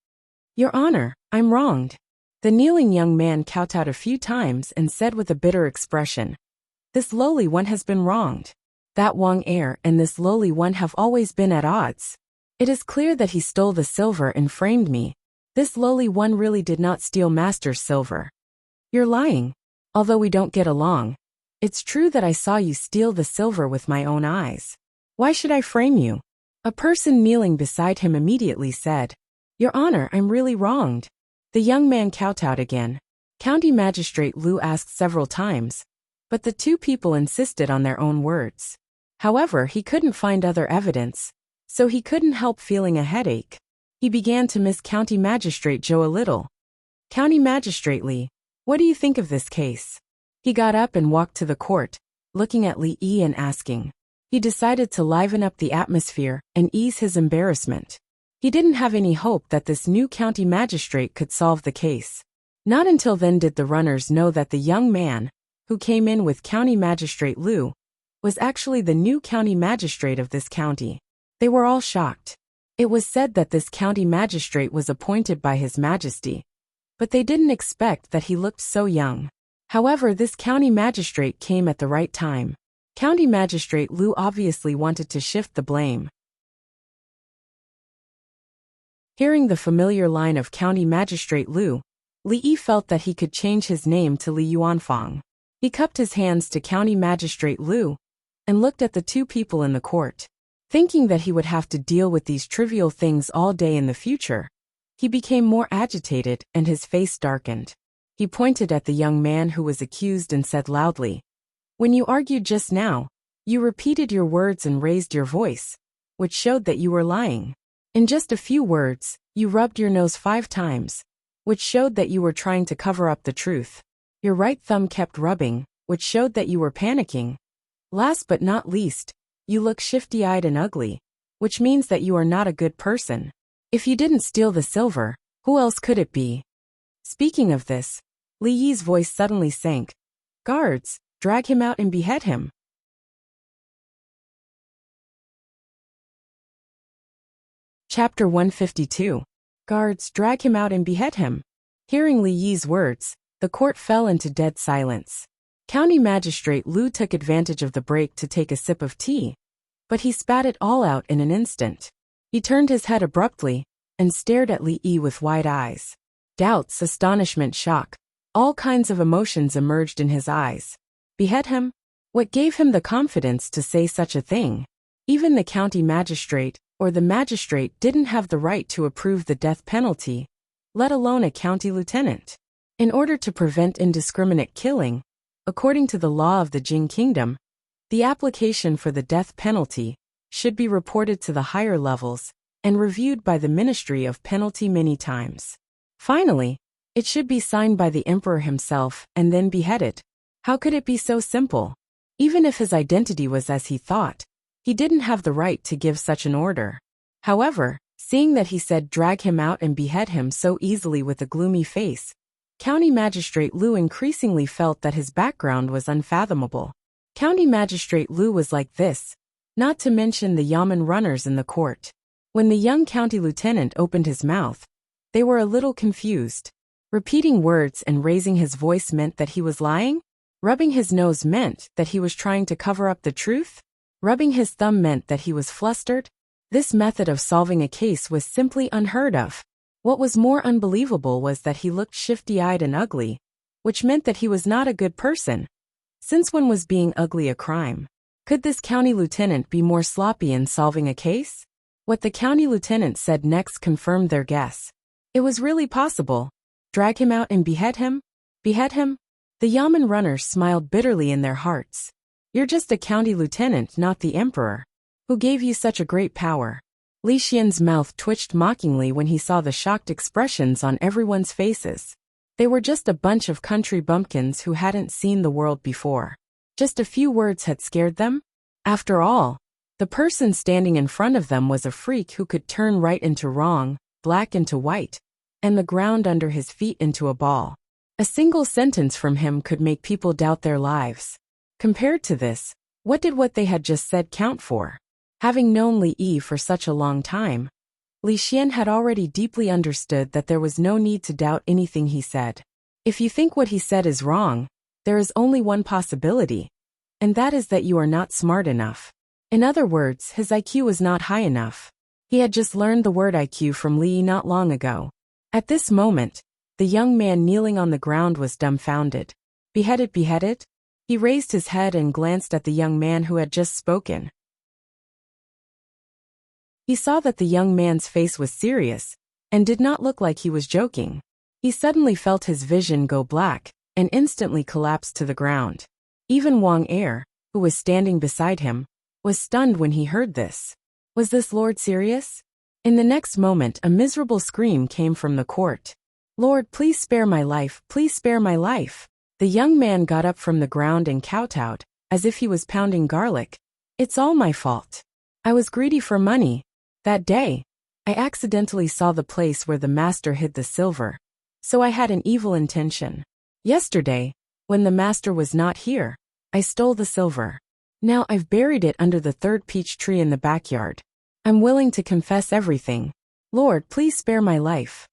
"Your Honor, I'm wronged." The kneeling young man kowtowed a few times and said with a bitter expression, "This lowly one has been wronged. That Wang heir and this lowly one have always been at odds. It is clear that he stole the silver and framed me. This lowly one really did not steal master's silver." "You're lying. Although we don't get along, it's true that I saw you steal the silver with my own eyes. Why should I frame you?" A person kneeling beside him immediately said, "Your Honor, I'm really wronged." The young man kowtowed again. County Magistrate Liu asked several times, but the two people insisted on their own words. However, he couldn't find other evidence, so he couldn't help feeling a headache. He began to miss County Magistrate Zhou a little. "County Magistrate Li, what do you think of this case?" He got up and walked to the court, looking at Li Yi and asking. He decided to liven up the atmosphere and ease his embarrassment. He didn't have any hope that this new county magistrate could solve the case. Not until then did the runners know that the young man, who came in with County Magistrate Liu, was actually the new county magistrate of this county. They were all shocked. It was said that this county magistrate was appointed by His Majesty, but they didn't expect that he looked so young. However, this county magistrate came at the right time. County Magistrate Liu obviously wanted to shift the blame. Hearing the familiar line of County Magistrate Liu, Li Yi felt that he could change his name to Li Yuanfang. He cupped his hands to County Magistrate Liu and looked at the two people in the court. Thinking that he would have to deal with these trivial things all day in the future, he became more agitated and his face darkened. He pointed at the young man who was accused and said loudly, "When you argued just now, you repeated your words and raised your voice, which showed that you were lying. In just a few words, you rubbed your nose 5 times, which showed that you were trying to cover up the truth. Your right thumb kept rubbing, which showed that you were panicking. Last but not least, you look shifty-eyed and ugly, which means that you are not a good person. If you didn't steal the silver, who else could it be?" Speaking of this, Li Yi's voice suddenly sank. "Guards, drag him out and behead him." Chapter 152. Guards, drag him out and behead him. Hearing Li Yi's words, the court fell into dead silence. County Magistrate Liu took advantage of the break to take a sip of tea, but he spat it all out in an instant. He turned his head abruptly and stared at Li Yi with wide eyes. Doubts, astonishment, shock, all kinds of emotions emerged in his eyes. Behead him? What gave him the confidence to say such a thing? Even the county magistrate, or the magistrate, didn't have the right to approve the death penalty, let alone a county lieutenant. In order to prevent indiscriminate killing, according to the law of the Jing Kingdom, the application for the death penalty should be reported to the higher levels and reviewed by the Ministry of Penalty many times. Finally, it should be signed by the emperor himself and then beheaded. How could it be so simple? Even if his identity was as he thought, he didn't have the right to give such an order. However, seeing that he said drag him out and behead him so easily with a gloomy face, County Magistrate Liu increasingly felt that his background was unfathomable. County Magistrate Liu was like this, not to mention the yamen runners in the court. When the young county lieutenant opened his mouth, they were a little confused. Repeating words and raising his voice meant that he was lying? Rubbing his nose meant that he was trying to cover up the truth? Rubbing his thumb meant that he was flustered? This method of solving a case was simply unheard of. What was more unbelievable was that he looked shifty-eyed and ugly, which meant that he was not a good person. Since when was being ugly a crime? Could this county lieutenant be more sloppy in solving a case? What the county lieutenant said next confirmed their guess. It was really possible. Drag him out and behead him? Behead him? The yamen runners smiled bitterly in their hearts. You're just a county lieutenant, not the emperor. Who gave you such a great power? Li Xian's mouth twitched mockingly when he saw the shocked expressions on everyone's faces. They were just a bunch of country bumpkins who hadn't seen the world before. Just a few words had scared them? After all, the person standing in front of them was a freak who could turn right into wrong, black into white, and the ground under his feet into a ball. A single sentence from him could make people doubt their lives. Compared to this, what did what they had just said count for? Having known Li Yi for such a long time, Li Xian had already deeply understood that there was no need to doubt anything he said. If you think what he said is wrong, there is only one possibility, and that is that you are not smart enough. In other words, his IQ was not high enough. He had just learned the word IQ from Li Yi not long ago. At this moment, the young man kneeling on the ground was dumbfounded. Beheaded, beheaded? He raised his head and glanced at the young man who had just spoken. He saw that the young man's face was serious, and did not look like he was joking. He suddenly felt his vision go black, and instantly collapsed to the ground. Even Wang Er, who was standing beside him, was stunned when he heard this. Was this Lord serious? In the next moment, a miserable scream came from the court. Lord, please spare my life, please spare my life. The young man got up from the ground and kowtowed, as if he was pounding garlic. It's all my fault. I was greedy for money. That day, I accidentally saw the place where the master hid the silver, so I had an evil intention. Yesterday, when the master was not here, I stole the silver. Now I've buried it under the third peach tree in the backyard. I'm willing to confess everything. Lord, please spare my life.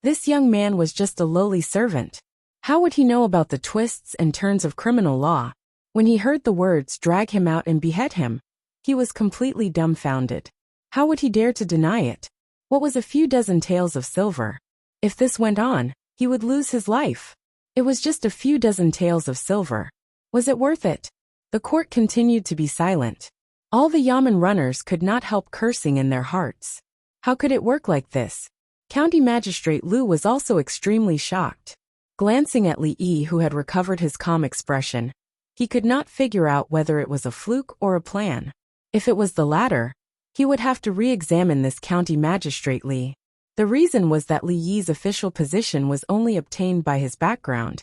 This young man was just a lowly servant. How would he know about the twists and turns of criminal law? When he heard the words drag him out and behead him, he was completely dumbfounded. How would he dare to deny it? What was a few dozen taels of silver? If this went on, he would lose his life. It was just a few dozen taels of silver. Was it worth it? The court continued to be silent. All the yamen runners could not help cursing in their hearts. How could it work like this? County Magistrate Lu was also extremely shocked. Glancing at Li Yi, who had recovered his calm expression, he could not figure out whether it was a fluke or a plan. If it was the latter, he would have to re-examine this county magistrate Li. The reason was that Li Yi's official position was only obtained by his background,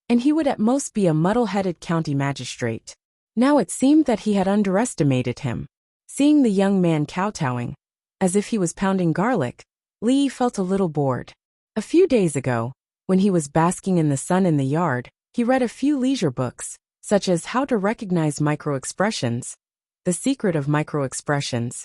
and he would at most be a muddle-headed county magistrate. Now it seemed that he had underestimated him. Seeing the young man kowtowing, as if he was pounding garlic, Li Yi felt a little bored. A few days ago, when he was basking in the sun in the yard, he read a few leisure books, such as How to Recognize Microexpressions, The Secret of Microexpressions,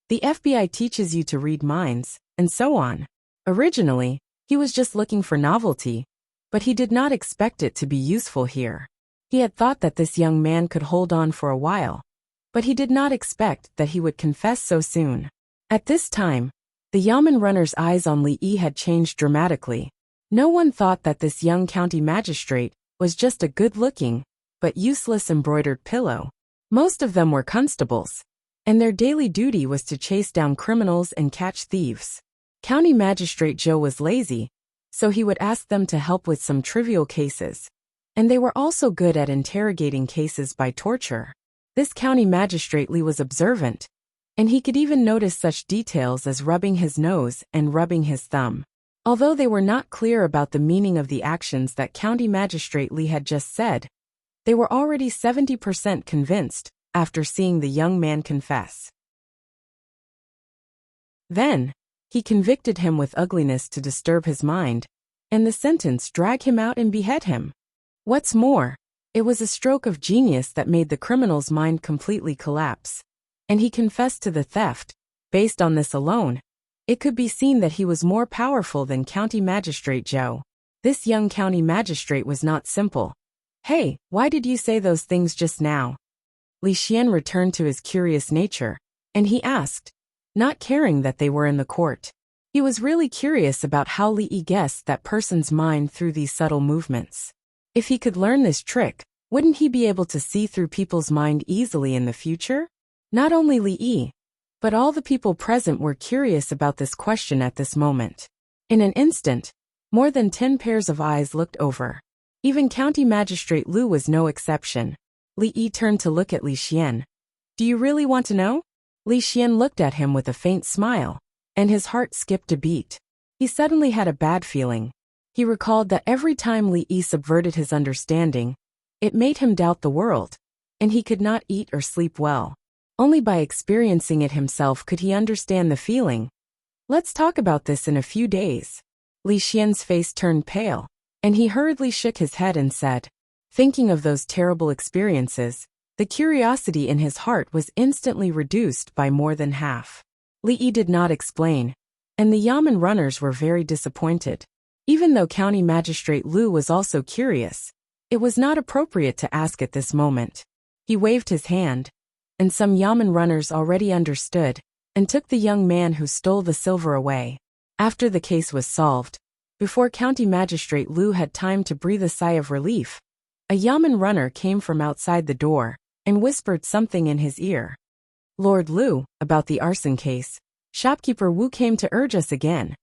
The FBI Teaches You to Read Minds, and so on. Originally, he was just looking for novelty, but he did not expect it to be useful here. He had thought that this young man could hold on for a while, but he did not expect that he would confess so soon. At this time, the yamen runner's eyes on Li Yi had changed dramatically. No one thought that this young county magistrate was just a good-looking, but useless embroidered pillow. Most of them were constables, and their daily duty was to chase down criminals and catch thieves. County Magistrate Joe was lazy, so he would ask them to help with some trivial cases, and they were also good at interrogating cases by torture. This county magistrate Li was observant, and he could even notice such details as rubbing his nose and rubbing his thumb. Although they were not clear about the meaning of the actions that County Magistrate Li had just said, they were already 70% convinced after seeing the young man confess. Then, he convicted him with ugliness to disturb his mind, and the sentence drag him out and behead him. What's more, it was a stroke of genius that made the criminal's mind completely collapse, and he confessed to the theft. Based on this alone, it could be seen that he was more powerful than County Magistrate Joe. This young county magistrate was not simple. Hey, why did you say those things just now? Li Xian returned to his curious nature, and he asked, not caring that they were in the court. He was really curious about how Li Yi guessed that person's mind through these subtle movements. If he could learn this trick, wouldn't he be able to see through people's mind easily in the future? Not only Li Yi, but all the people present were curious about this question at this moment. In an instant, more than 10 pairs of eyes looked over. Even County Magistrate Lu was no exception. Li Yi turned to look at Li Xian. Do you really want to know? Li Xian looked at him with a faint smile, and his heart skipped a beat. He suddenly had a bad feeling. He recalled that every time Li Yi subverted his understanding, it made him doubt the world, and he could not eat or sleep well. Only by experiencing it himself could he understand the feeling. Let's talk about this in a few days. Li Xian's face turned pale, and he hurriedly shook his head and said, thinking of those terrible experiences, the curiosity in his heart was instantly reduced by more than half. Li Yi did not explain, and the Yamen runners were very disappointed. Even though County Magistrate Lu was also curious, it was not appropriate to ask at this moment. He waved his hand, and some Yamen runners already understood, and took the young man who stole the silver away. After the case was solved, before County Magistrate Lu had time to breathe a sigh of relief, a Yamen runner came from outside the door and whispered something in his ear. Lord Lu, about the arson case, shopkeeper Wu came to urge us again.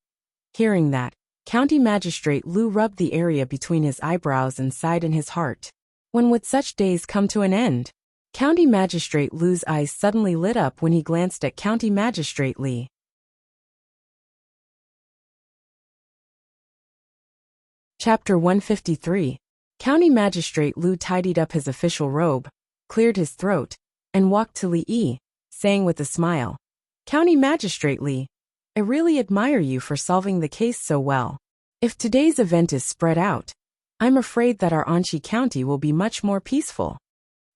Hearing that, County Magistrate Lu rubbed the area between his eyebrows and sighed in his heart. When would such days come to an end? County Magistrate Lu's eyes suddenly lit up when he glanced at County Magistrate Li. Chapter 153. County Magistrate Lu tidied up his official robe, cleared his throat, and walked to Li Yi, saying with a smile, County Magistrate Li, I really admire you for solving the case so well. If today's event is spread out, I'm afraid that our Anxi County will be much more peaceful.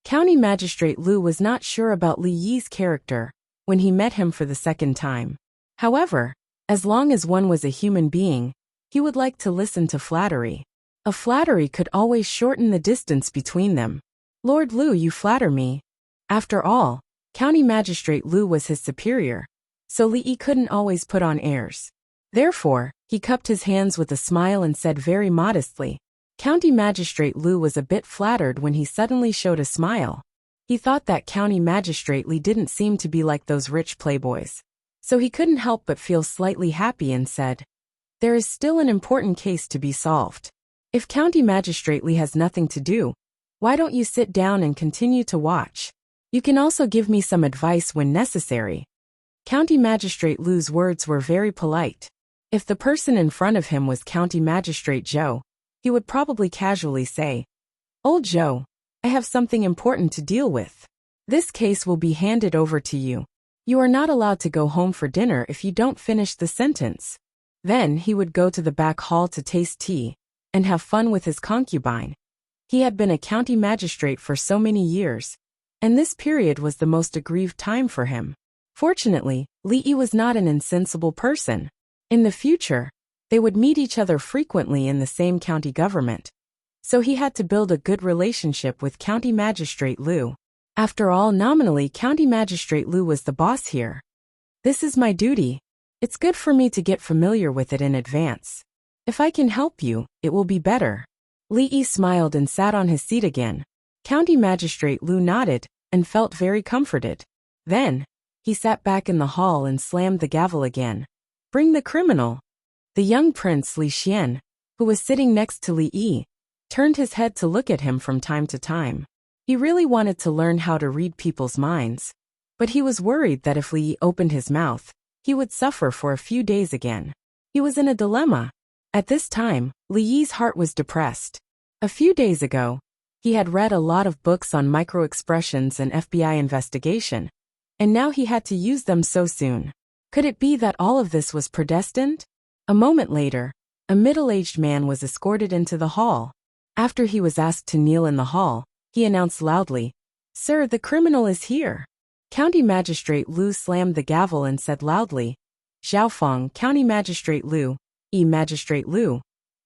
County Magistrate Lu was not sure about Li Yi's character when he met him for the second time. However, as long as one was a human being, he would like to listen to flattery. A flattery could always shorten the distance between them. Lord Lu, you flatter me. After all, County Magistrate Lu was his superior, so Li Yi couldn't always put on airs. Therefore, he cupped his hands with a smile and said very modestly, County Magistrate Lu was a bit flattered when he suddenly showed a smile. He thought that County Magistrate Li didn't seem to be like those rich playboys. So he couldn't help but feel slightly happy and said, there is still an important case to be solved. If County Magistrate Li has nothing to do, why don't you sit down and continue to watch? You can also give me some advice when necessary. County Magistrate Lu's words were very polite. If the person in front of him was County Magistrate Zhou, he would probably casually say, Old Zhou, I have something important to deal with. This case will be handed over to you. You are not allowed to go home for dinner if you don't finish the sentence. Then he would go to the back hall to taste tea and have fun with his concubine. He had been a county magistrate for so many years, and this period was the most aggrieved time for him. Fortunately, Li Yi was not an insensible person. In the future, they would meet each other frequently in the same county government, so he had to build a good relationship with County Magistrate Lu. After all, nominally County Magistrate Lu was the boss here. This is my duty. It's good for me to get familiar with it in advance. If I can help you, it will be better. Li Yi smiled and sat on his seat again. County Magistrate Lu nodded and felt very comforted. Then, he sat back in the hall and slammed the gavel again. Bring the criminal. The young prince Li Xian, who was sitting next to Li Yi, turned his head to look at him from time to time. He really wanted to learn how to read people's minds, but he was worried that if Li Yi opened his mouth, he would suffer for a few days again. He was in a dilemma. At this time, Li Yi's heart was depressed. A few days ago, he had read a lot of books on microexpressions and FBI investigation, and now he had to use them so soon. Could it be that all of this was predestined? A moment later, a middle-aged man was escorted into the hall. After he was asked to kneel in the hall, he announced loudly, Sir, the criminal is here. County Magistrate Lu slammed the gavel and said loudly, Xiaofeng, County Magistrate Lu, Magistrate Lu.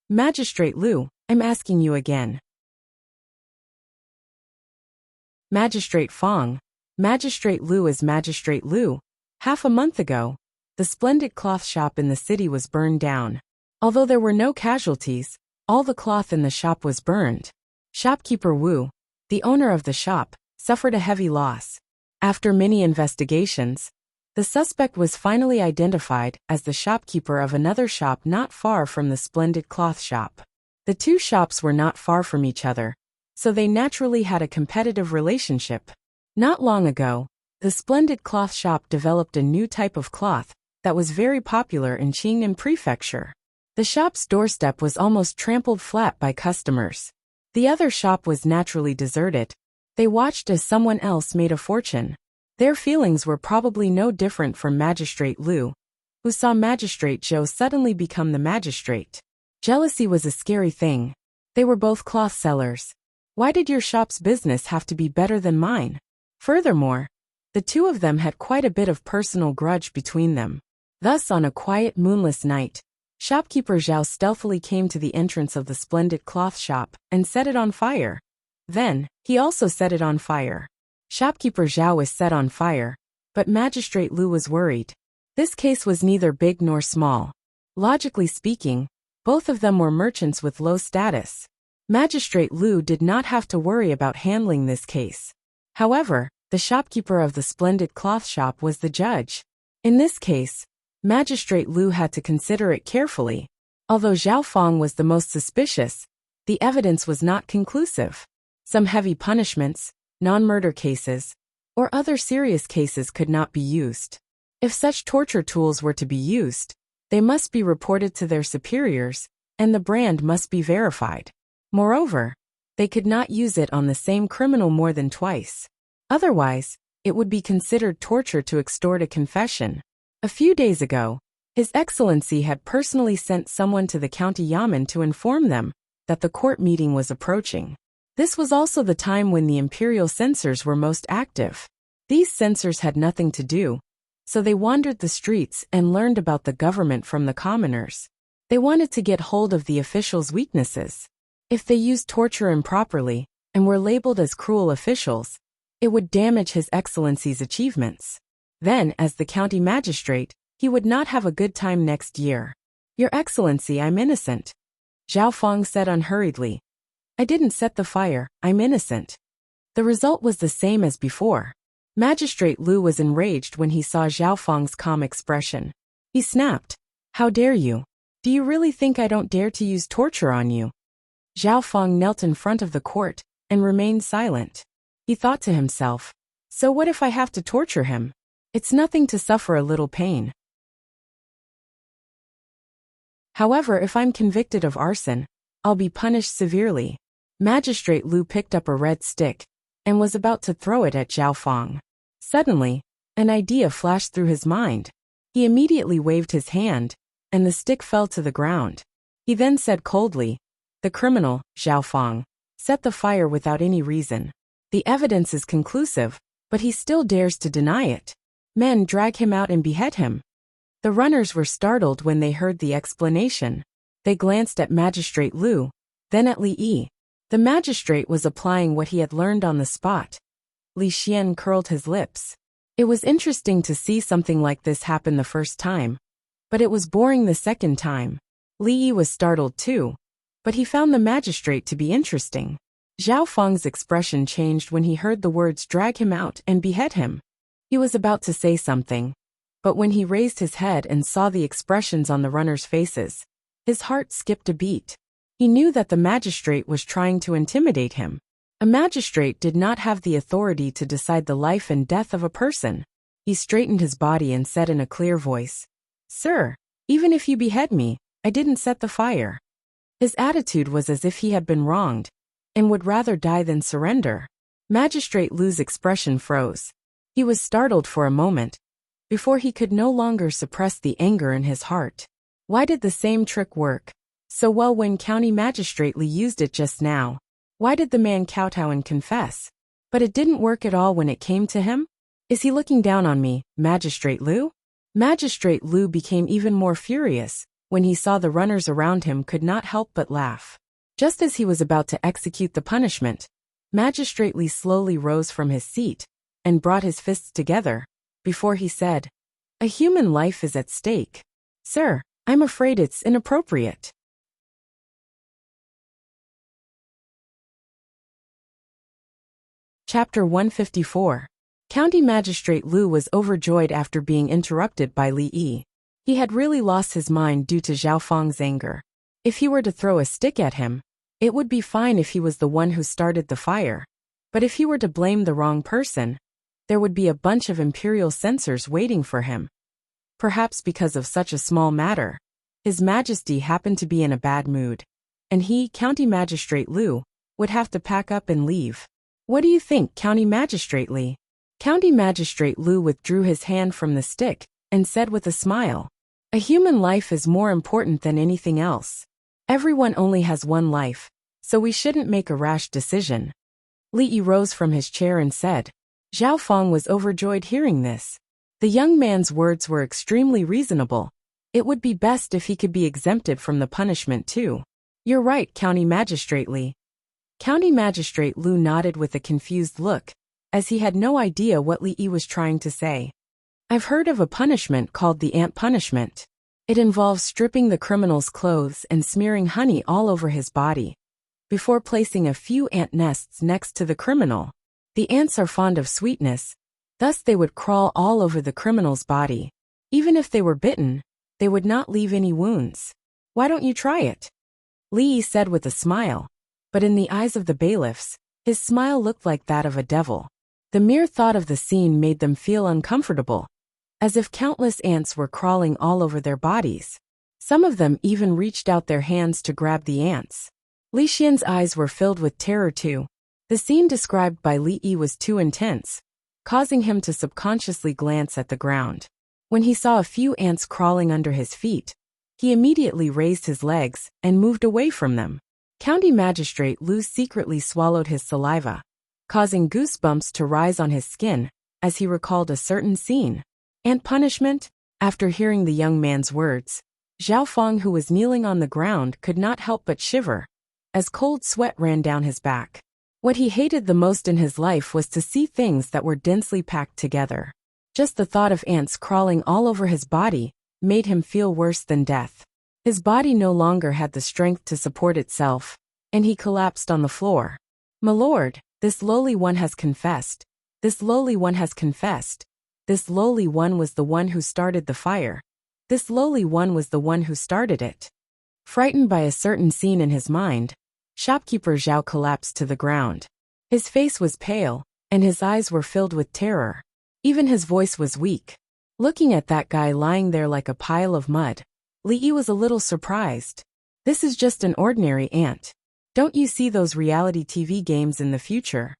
Magistrate Lu, I'm asking you again. Magistrate Feng. Magistrate Lu is Magistrate Lu. Half a month ago, the splendid cloth shop in the city was burned down. Although there were no casualties, all the cloth in the shop was burned. Shopkeeper Wu, the owner of the shop, suffered a heavy loss. After many investigations, the suspect was finally identified as the shopkeeper of another shop not far from the splendid cloth shop. The two shops were not far from each other, so they naturally had a competitive relationship. Not long ago, the splendid cloth shop developed a new type of cloth that was very popular in Qingnan Prefecture. The shop's doorstep was almost trampled flat by customers. The other shop was naturally deserted. They watched as someone else made a fortune. Their feelings were probably no different from Magistrate Lu, who saw Magistrate Zhou suddenly become the magistrate. Jealousy was a scary thing. They were both cloth sellers. Why did your shop's business have to be better than mine? Furthermore, the two of them had quite a bit of personal grudge between them. Thus, on a quiet, moonless night, shopkeeper Zhao stealthily came to the entrance of the splendid cloth shop and set it on fire. Then, he also set it on fire. Shopkeeper Zhao was set on fire, but Magistrate Lu was worried. This case was neither big nor small. Logically speaking, both of them were merchants with low status. Magistrate Lu did not have to worry about handling this case. However, the shopkeeper of the splendid cloth shop was the judge. In this case, Magistrate Lu had to consider it carefully. Although Zhao Feng was the most suspicious, the evidence was not conclusive. Some heavy punishments, non-murder cases, or other serious cases could not be used. If such torture tools were to be used, they must be reported to their superiors, and the brand must be verified. Moreover, they could not use it on the same criminal more than twice. Otherwise, it would be considered torture to extort a confession. A few days ago, His Excellency had personally sent someone to the county yamen to inform them that the court meeting was approaching. This was also the time when the imperial censors were most active. These censors had nothing to do, so they wandered the streets and learned about the government from the commoners. They wanted to get hold of the officials' weaknesses. If they used torture improperly and were labeled as cruel officials, it would damage His Excellency's achievements. Then, as the county magistrate, he would not have a good time next year. Your Excellency, I'm innocent, Zhao Feng said unhurriedly. I didn't set the fire, I'm innocent. The result was the same as before. Magistrate Lu was enraged when he saw Zhao Feng's calm expression. He snapped, How dare you? Do you really think I don't dare to use torture on you? Zhao Feng knelt in front of the court and remained silent. He thought to himself, so what if I have to torture him? It's nothing to suffer a little pain. However, if I'm convicted of arson, I'll be punished severely. Magistrate Lu picked up a red stick and was about to throw it at Zhao Feng. Suddenly, an idea flashed through his mind. He immediately waved his hand, and the stick fell to the ground. He then said coldly, The criminal, Zhao Feng, set the fire without any reason. The evidence is conclusive, but he still dares to deny it. Men, drag him out and behead him. The runners were startled when they heard the explanation. They glanced at Magistrate Lu, then at Li Yi. The magistrate was applying what he had learned on the spot. Li Xian curled his lips. It was interesting to see something like this happen the first time, but it was boring the second time. Li Yi was startled too, but he found the magistrate to be interesting. Zhao Feng's expression changed when he heard the words drag him out and behead him. He was about to say something, but when he raised his head and saw the expressions on the runners' faces, his heart skipped a beat. He knew that the magistrate was trying to intimidate him. A magistrate did not have the authority to decide the life and death of a person. He straightened his body and said in a clear voice, Sir, even if you behead me, I didn't set the fire. His attitude was as if he had been wronged and would rather die than surrender. Magistrate Lu's expression froze. He was startled for a moment, before he could no longer suppress the anger in his heart. Why did the same trick work so well when County Magistrate Li used it just now? Why did the man kowtow and confess? But it didn't work at all when it came to him? Is he looking down on me, Magistrate Lu? Magistrate Lu became even more furious when he saw the runners around him could not help but laugh. Just as he was about to execute the punishment, Magistrate Li slowly rose from his seat and brought his fists together, before he said, A human life is at stake. Sir, I'm afraid it's inappropriate. Chapter 154. County Magistrate Lu was overjoyed after being interrupted by Li Yi. He had really lost his mind due to Zhao Feng's anger. If he were to throw a stick at him, it would be fine if he was the one who started the fire. But if he were to blame the wrong person, there would be a bunch of imperial censors waiting for him. Perhaps because of such a small matter, His Majesty happened to be in a bad mood, and he, County Magistrate Lu, would have to pack up and leave. What do you think, County Magistrate Li? County Magistrate Lu withdrew his hand from the stick and said with a smile, A human life is more important than anything else. Everyone only has one life, so we shouldn't make a rash decision. Li Yi rose from his chair and said. Zhao Feng was overjoyed hearing this. The young man's words were extremely reasonable. It would be best if he could be exempted from the punishment too. You're right, County Magistrate Li. County Magistrate Lu nodded with a confused look, as he had no idea what Li Yi was trying to say. I've heard of a punishment called the ant punishment. It involves stripping the criminal's clothes and smearing honey all over his body, before placing a few ant nests next to the criminal. The ants are fond of sweetness, thus they would crawl all over the criminal's body. Even if they were bitten, they would not leave any wounds. Why don't you try it? Li Yi said with a smile, but in the eyes of the bailiffs, his smile looked like that of a devil. The mere thought of the scene made them feel uncomfortable, as if countless ants were crawling all over their bodies. Some of them even reached out their hands to grab the ants. Li Xian's eyes were filled with terror too. The scene described by Li Yi was too intense, causing him to subconsciously glance at the ground. When he saw a few ants crawling under his feet, he immediately raised his legs and moved away from them. County Magistrate Lu secretly swallowed his saliva, causing goosebumps to rise on his skin as he recalled a certain scene. Ant punishment? After hearing the young man's words, Zhao Feng, who was kneeling on the ground, could not help but shiver, as cold sweat ran down his back. What he hated the most in his life was to see things that were densely packed together. Just the thought of ants crawling all over his body made him feel worse than death. His body no longer had the strength to support itself, and he collapsed on the floor. My lord, this lowly one has confessed. This lowly one has confessed. This lowly one was the one who started the fire. This lowly one was the one who started it. Frightened by a certain scene in his mind, shopkeeper Zhao collapsed to the ground. His face was pale, and his eyes were filled with terror. Even his voice was weak. Looking at that guy lying there like a pile of mud, Li Yi was a little surprised. This is just an ordinary ant. Don't you see those reality TV games in the future?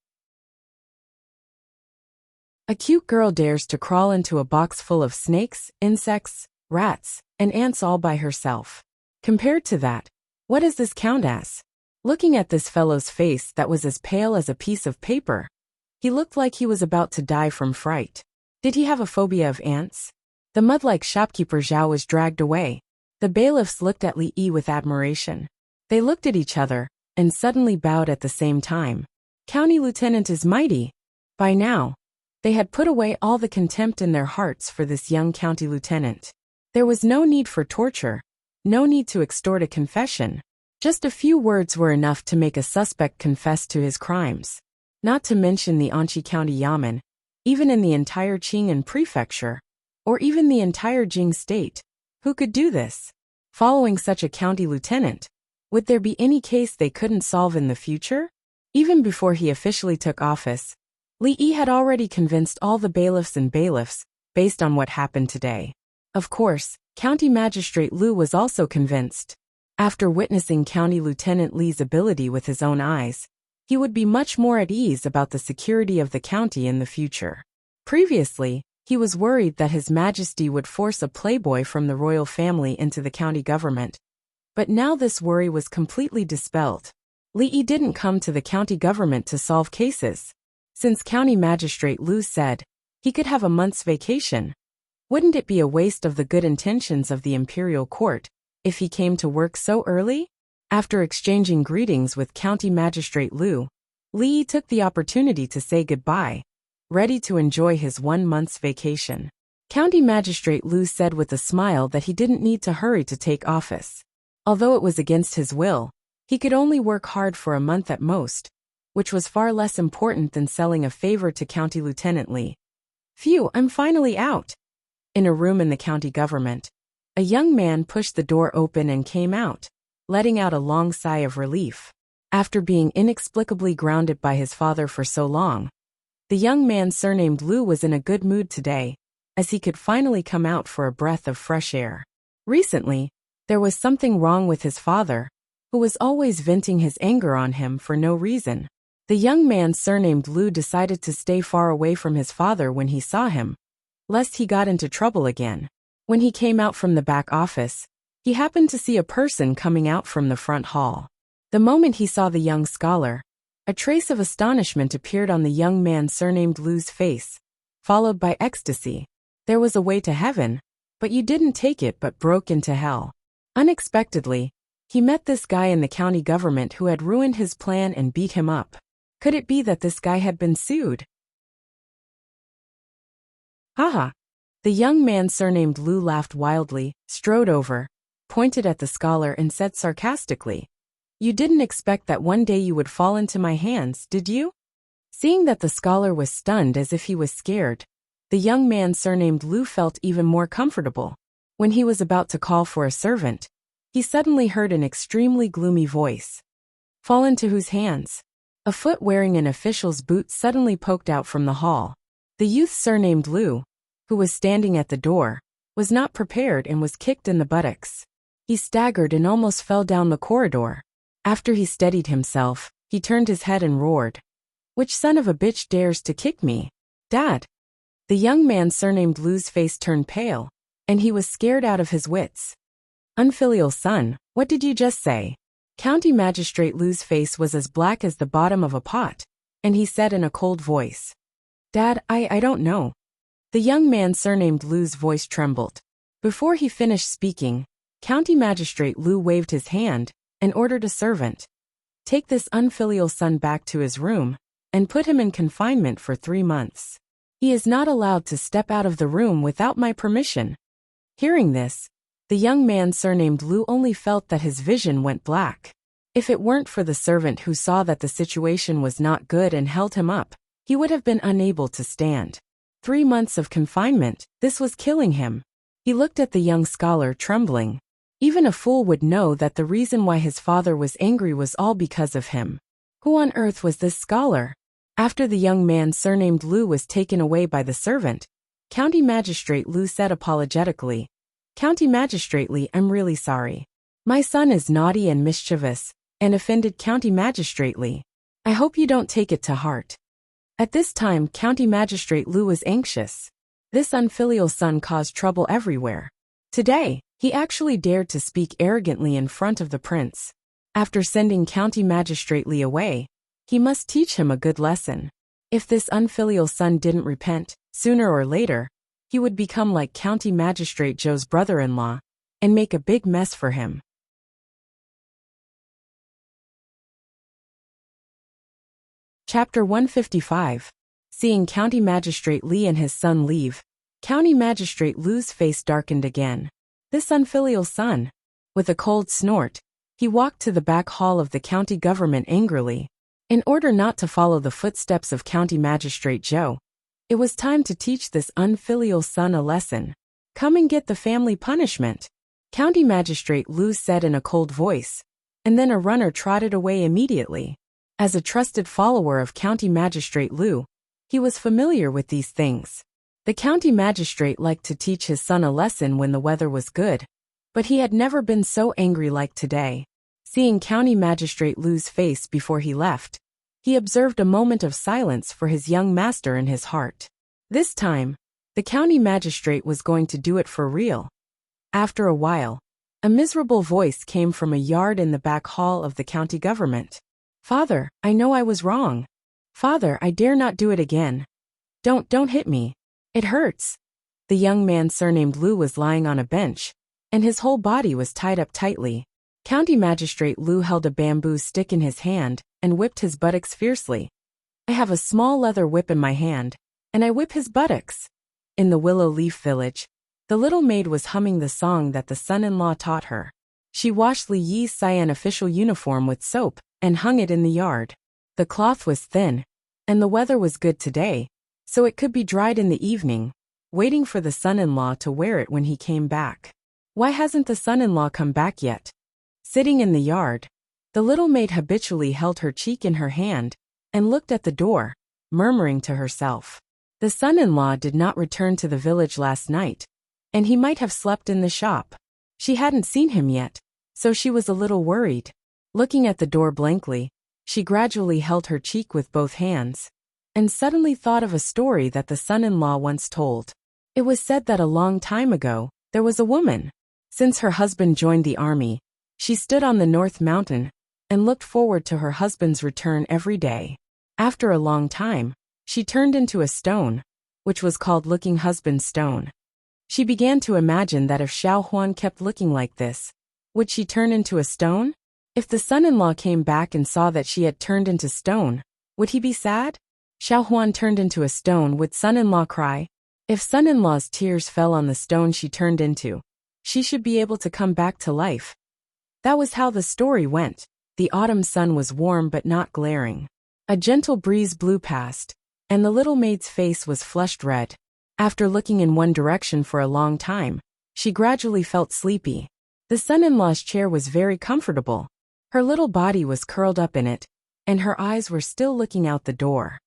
A cute girl dares to crawl into a box full of snakes, insects, rats, and ants all by herself. Compared to that, what does this count as? Looking at this fellow's face that was as pale as a piece of paper, he looked like he was about to die from fright. Did he have a phobia of ants? The mud-like shopkeeper Zhao was dragged away. The bailiffs looked at Li Yi with admiration. They looked at each other, and suddenly bowed at the same time. County Lieutenant is mighty. By now, they had put away all the contempt in their hearts for this young county lieutenant. There was no need for torture, no need to extort a confession. Just a few words were enough to make a suspect confess to his crimes. Not to mention the Anqi County Yamen, even in the entire Qing'an Prefecture, or even the entire Jing State. Who could do this? Following such a county lieutenant, would there be any case they couldn't solve in the future? Even before he officially took office, Li Yi had already convinced all the bailiffs based on what happened today. Of course, County Magistrate Lu was also convinced. After witnessing County Lieutenant Li's ability with his own eyes, he would be much more at ease about the security of the county in the future. Previously, he was worried that His Majesty would force a playboy from the royal family into the county government. But now this worry was completely dispelled. Li Yi didn't come to the county government to solve cases. Since County Magistrate Lu said he could have a month's vacation, wouldn't it be a waste of the good intentions of the imperial court if he came to work so early? After exchanging greetings with County Magistrate Lu, Li Yi took the opportunity to say goodbye, ready to enjoy his 1 month's vacation. County Magistrate Lu said with a smile that he didn't need to hurry to take office. Although it was against his will, he could only work hard for a month at most, which was far less important than selling a favor to County Lieutenant Li. Phew, I'm finally out. In a room in the county government, a young man pushed the door open and came out, letting out a long sigh of relief. After being inexplicably grounded by his father for so long, the young man surnamed Lu was in a good mood today, as he could finally come out for a breath of fresh air. Recently, there was something wrong with his father, who was always venting his anger on him for no reason. The young man surnamed Lu decided to stay far away from his father when he saw him, lest he got into trouble again. When he came out from the back office, he happened to see a person coming out from the front hall. The moment he saw the young scholar, a trace of astonishment appeared on the young man surnamed Lu's face, followed by ecstasy. There was a way to heaven, but you didn't take it but broke into hell. Unexpectedly, he met this guy in the county government who had ruined his plan and beat him up. Could it be that this guy had been sued? Haha. The young man surnamed Lu laughed wildly, strode over, pointed at the scholar and said sarcastically, "You didn't expect that one day you would fall into my hands, did you?" Seeing that the scholar was stunned as if he was scared, the young man surnamed Lu felt even more comfortable. When he was about to call for a servant, he suddenly heard an extremely gloomy voice. "Fall into whose hands?" A foot wearing an official's boots suddenly poked out from the hall. The youth surnamed Lu, who was standing at the door, was not prepared and was kicked in the buttocks. He staggered and almost fell down the corridor. After he steadied himself, he turned his head and roared, "Which son of a bitch dares to kick me? Dad?" The young man surnamed Lu's face turned pale, and he was scared out of his wits. "Unfilial son, what did you just say?" County Magistrate Lu's face was as black as the bottom of a pot, and he said in a cold voice, "Dad, I don't know." The young man surnamed Lu's voice trembled. Before he finished speaking, County Magistrate Lu waved his hand and ordered a servant, "Take this unfilial son back to his room and put him in confinement for 3 months. He is not allowed to step out of the room without my permission." Hearing this, the young man surnamed Lu only felt that his vision went black. If it weren't for the servant who saw that the situation was not good and held him up, he would have been unable to stand. 3 months of confinement, this was killing him. He looked at the young scholar trembling. Even a fool would know that the reason why his father was angry was all because of him. Who on earth was this scholar? After the young man surnamed Lu was taken away by the servant, County Magistrate Lu said apologetically, "County Magistrate Lee, I'm really sorry. My son is naughty and mischievous, and offended County Magistrate Lee. I hope you don't take it to heart." At this time, County Magistrate Lu was anxious. This unfilial son caused trouble everywhere. Today, he actually dared to speak arrogantly in front of the prince. After sending County Magistrate Lee away, he must teach him a good lesson. If this unfilial son didn't repent, sooner or later, he would become like County Magistrate Joe's brother-in-law and make a big mess for him. Chapter 155. Seeing County Magistrate Lee and his son leave, County Magistrate Lu's face darkened again. This unfilial son. With a cold snort, he walked to the back hall of the county government angrily. In order not to follow the footsteps of County Magistrate Joe, it was time to teach this unfilial son a lesson. "Come and get the family punishment," County Magistrate Lu said in a cold voice, and then a runner trotted away immediately. As a trusted follower of County Magistrate Lu, he was familiar with these things. The county magistrate liked to teach his son a lesson when the weather was good, but he had never been so angry like today. Seeing County Magistrate Lu's face before he left, he observed a moment of silence for his young master in his heart. This time, the county magistrate was going to do it for real. After a while, a miserable voice came from a yard in the back hall of the county government. "Father, I know I was wrong. Father, I dare not do it again. Don't hit me. It hurts." The young man surnamed Lu was lying on a bench, and his whole body was tied up tightly. County Magistrate Lu held a bamboo stick in his hand and whipped his buttocks fiercely. "I have a small leather whip in my hand, and I whip his buttocks." In the Willow Leaf Village, the little maid was humming the song that the son-in-law taught her. She washed Li Yi's cyan official uniform with soap and hung it in the yard. The cloth was thin, and the weather was good today, so it could be dried in the evening, waiting for the son-in-law to wear it when he came back. Why hasn't the son-in-law come back yet? Sitting in the yard, the little maid habitually held her cheek in her hand and looked at the door, murmuring to herself. The son-in-law did not return to the village last night, and he might have slept in the shop. She hadn't seen him yet, so she was a little worried. Looking at the door blankly, she gradually held her cheek with both hands, and suddenly thought of a story that the son-in-law once told. It was said that a long time ago, There was a woman. Since her husband joined the army, she stood on the North Mountain and looked forward to her husband's return every day. After a long time, she turned into a stone, which was called Looking Husband Stone. She began to imagine that if Xiao Huan kept looking like this, would she turn into a stone? If the son-in-law came back and saw that she had turned into stone, would he be sad? Xiao Huan turned into a stone, would son-in-law cry? If son-in-law's tears fell on the stone she turned into, she should be able to come back to life. That was how the story went. The autumn sun was warm but not glaring. A gentle breeze blew past, and the little maid's face was flushed red. After looking in one direction for a long time, she gradually felt sleepy. The son-in-law's chair was very comfortable. Her little body was curled up in it, and her eyes were still looking out the door.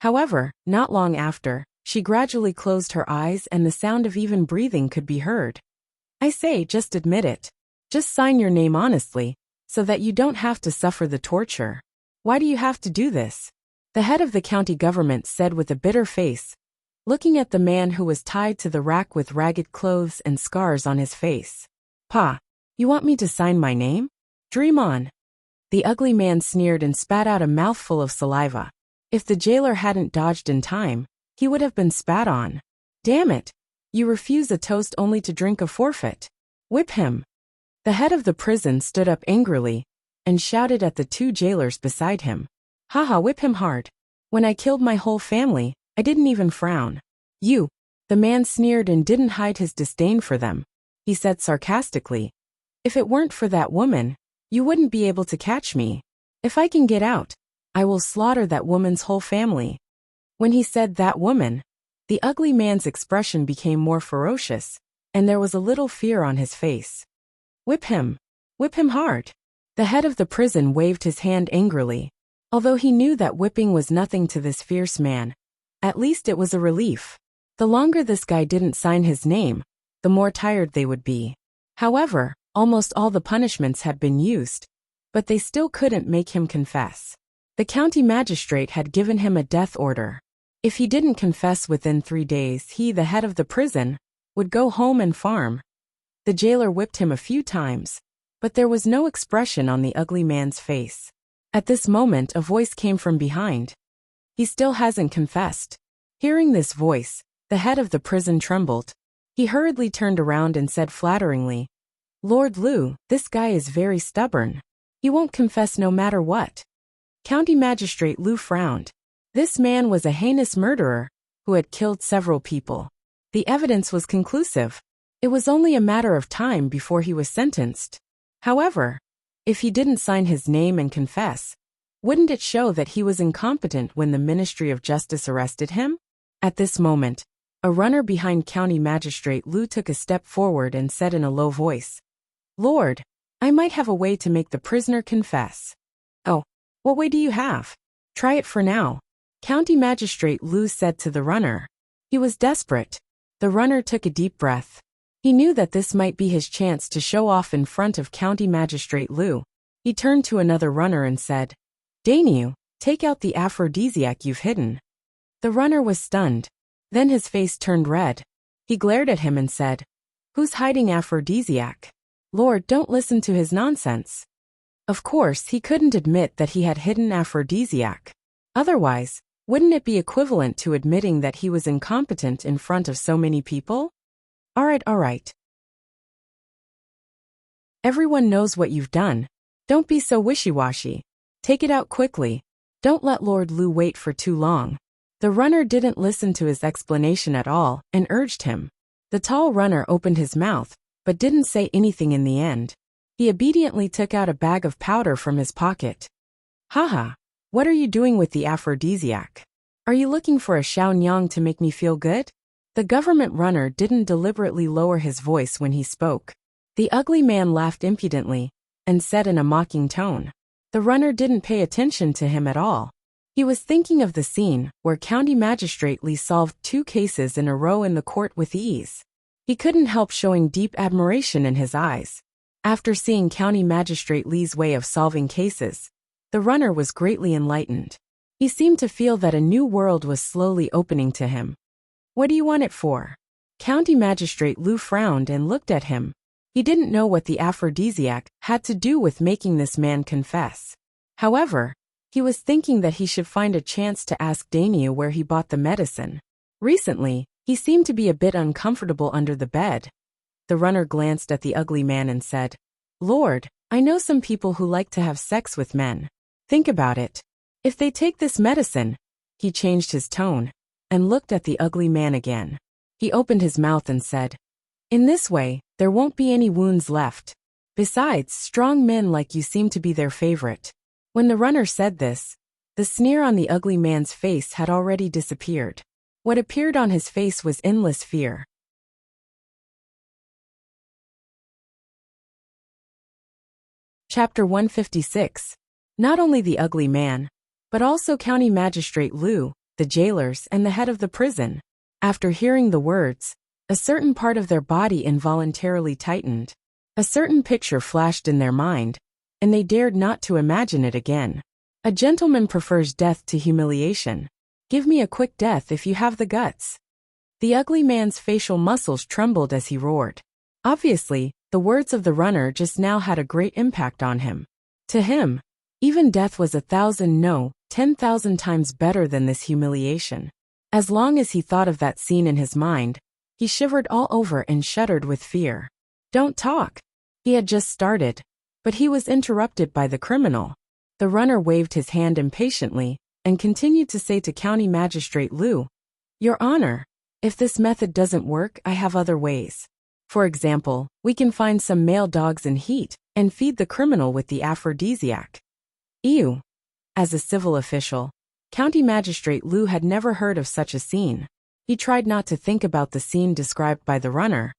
However, not long after, she gradually closed her eyes and the sound of even breathing could be heard. I say, just admit it. Just sign your name honestly, so that you don't have to suffer the torture. Why do you have to do this? The head of the county government said with a bitter face, looking at the man who was tied to the rack with ragged clothes and scars on his face. Pa, you want me to sign my name? Dream on. The ugly man sneered and spat out a mouthful of saliva. If the jailer hadn't dodged in time, he would have been spat on. Damn it! You refuse a toast only to drink a forfeit. Whip him. The head of the prison stood up angrily and shouted at the two jailers beside him. Haha, whip him hard. When I killed my whole family, I didn't even frown. You. The man sneered and didn't hide his disdain for them. He said sarcastically, if it weren't for that woman, you wouldn't be able to catch me. If I can get out, I will slaughter that woman's whole family. When he said that woman, the ugly man's expression became more ferocious, and there was a little fear on his face. Whip him. Whip him hard. The head of the prison waved his hand angrily. Although he knew that whipping was nothing to this fierce man, at least it was a relief. The longer this guy didn't sign his name, the more tired they would be. However, almost all the punishments had been used, but they still couldn't make him confess. The county magistrate had given him a death order. If he didn't confess within 3 days, he, the head of the prison, would go home and farm. The jailer whipped him a few times, but there was no expression on the ugly man's face. At this moment, a voice came from behind. He still hasn't confessed. Hearing this voice, the head of the prison trembled. He hurriedly turned around and said flatteringly, Lord Liu, this guy is very stubborn. He won't confess no matter what. County Magistrate Liu frowned. This man was a heinous murderer who had killed several people. The evidence was conclusive. It was only a matter of time before he was sentenced. However, if he didn't sign his name and confess, wouldn't it show that he was incompetent when the Ministry of Justice arrested him? At this moment, a runner behind County Magistrate Liu took a step forward and said in a low voice, Lord, I might have a way to make the prisoner confess. Oh, what way do you have? Try it for now. County Magistrate Liu said to the runner. He was desperate. The runner took a deep breath. He knew that this might be his chance to show off in front of County Magistrate Liu. He turned to another runner and said, Dainu, take out the aphrodisiac you've hidden. The runner was stunned. Then his face turned red. He glared at him and said, Who's hiding aphrodisiac? Lord, don't listen to his nonsense. Of course, he couldn't admit that he had hidden aphrodisiac. Otherwise, wouldn't it be equivalent to admitting that he was incompetent in front of so many people? All right. Everyone knows what you've done. Don't be so wishy-washy. Take it out quickly. Don't let Lord Liu wait for too long. The runner didn't listen to his explanation at all and urged him. The tall runner opened his mouth, but didn't say anything in the end. He obediently took out a bag of powder from his pocket. Haha, what are you doing with the aphrodisiac? Are you looking for a Xiaonyang to make me feel good? The government runner didn't deliberately lower his voice when he spoke. The ugly man laughed impudently and said in a mocking tone. The runner didn't pay attention to him at all. He was thinking of the scene where County Magistrate Li solved 2 cases in a row in the court with ease. He couldn't help showing deep admiration in his eyes. After seeing County Magistrate Li's way of solving cases, the runner was greatly enlightened. He seemed to feel that a new world was slowly opening to him. What do you want it for? County Magistrate Lou frowned and looked at him. He didn't know what the aphrodisiac had to do with making this man confess. However, he was thinking that he should find a chance to ask Dania where he bought the medicine. Recently, he seemed to be a bit uncomfortable under the bed. The runner glanced at the ugly man and said, "Lord, I know some people who like to have sex with men. Think about it. If they take this medicine," he changed his tone and looked at the ugly man again. He opened his mouth and said, "In this way, there won't be any wounds left. Besides, strong men like you seem to be their favorite." When the runner said this, the sneer on the ugly man's face had already disappeared. What appeared on his face was endless fear. Chapter 156. Not only the ugly man, but also County Magistrate Lou, the jailers, and the head of the prison. After hearing the words, a certain part of their body involuntarily tightened. A certain picture flashed in their mind, and they dared not to imagine it again. A gentleman prefers death to humiliation. Give me a quick death if you have the guts. The ugly man's facial muscles trembled as he roared. Obviously, the words of the runner just now had a great impact on him. To him, even death was 1,000, no, 10,000 times better than this humiliation. As long as he thought of that scene in his mind, he shivered all over and shuddered with fear. "Don't talk." He had just started, but he was interrupted by the criminal. The runner waved his hand impatiently and continued to say to County Magistrate Lou, "Your Honor, if this method doesn't work, I have other ways. For example, we can find some male dogs in heat and feed the criminal with the aphrodisiac." Ew. As a civil official, County Magistrate Lou had never heard of such a scene. He tried not to think about the scene described by the runner,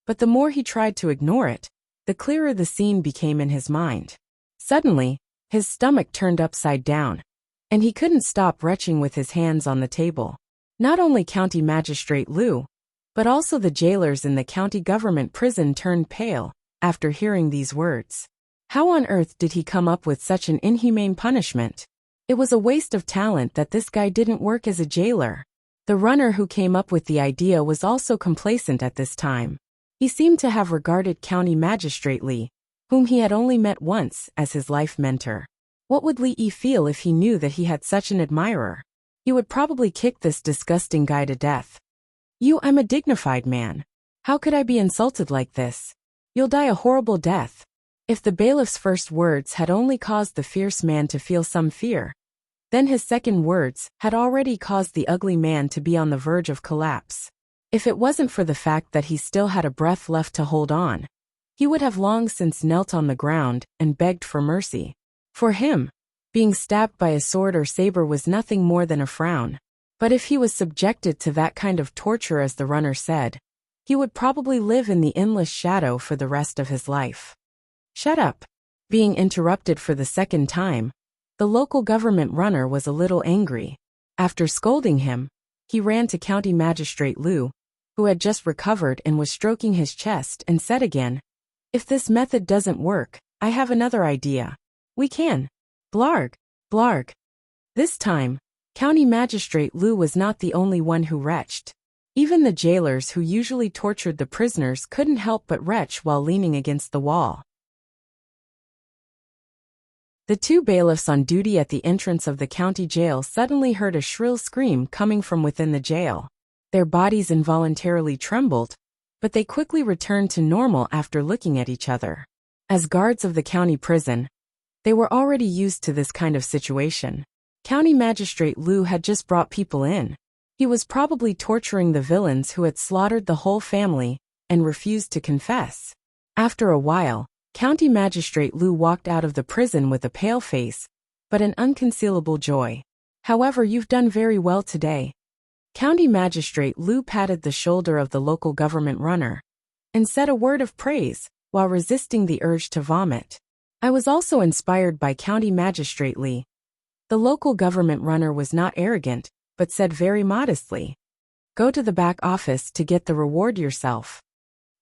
but the more he tried to ignore it, the clearer the scene became in his mind. Suddenly, his stomach turned upside down, and he couldn't stop retching with his hands on the table. Not only County Magistrate Lou, but also the jailers in the county government prison turned pale after hearing these words. How on earth did he come up with such an inhumane punishment? It was a waste of talent that this guy didn't work as a jailer. The runner who came up with the idea was also complacent at this time. He seemed to have regarded County Magistrate Lee, whom he had only met once, as his life mentor. What would Lee feel if he knew that he had such an admirer? He would probably kick this disgusting guy to death. I'm a dignified man. How could I be insulted like this? You'll die a horrible death." If the bailiff's first words had only caused the fierce man to feel some fear, then his second words had already caused the ugly man to be on the verge of collapse. If it wasn't for the fact that he still had a breath left to hold on, he would have long since knelt on the ground and begged for mercy. For him, being stabbed by a sword or saber was nothing more than a frown. But if he was subjected to that kind of torture, as the runner said, he would probably live in the endless shadow for the rest of his life. "Shut up." Being interrupted for the second time, the local government runner was a little angry. After scolding him, he ran to County Magistrate Lou, who had just recovered and was stroking his chest, and said again, "If this method doesn't work, I have another idea. We can. Blarg, blarg." This time, County Magistrate Lou was not the only one who retched. Even the jailers who usually tortured the prisoners couldn't help but retch while leaning against the wall. The two bailiffs on duty at the entrance of the county jail suddenly heard a shrill scream coming from within the jail. Their bodies involuntarily trembled, but they quickly returned to normal after looking at each other. As guards of the county prison, they were already used to this kind of situation. County Magistrate Lou had just brought people in. He was probably torturing the villains who had slaughtered the whole family and refused to confess. After a while, County Magistrate Lou walked out of the prison with a pale face, but an unconcealable joy. "However, you've done very well today." County Magistrate Lou patted the shoulder of the local government runner and said a word of praise while resisting the urge to vomit. "I was also inspired by County Magistrate Lee." The local government runner was not arrogant, but said very modestly, "Go to the back office to get the reward yourself."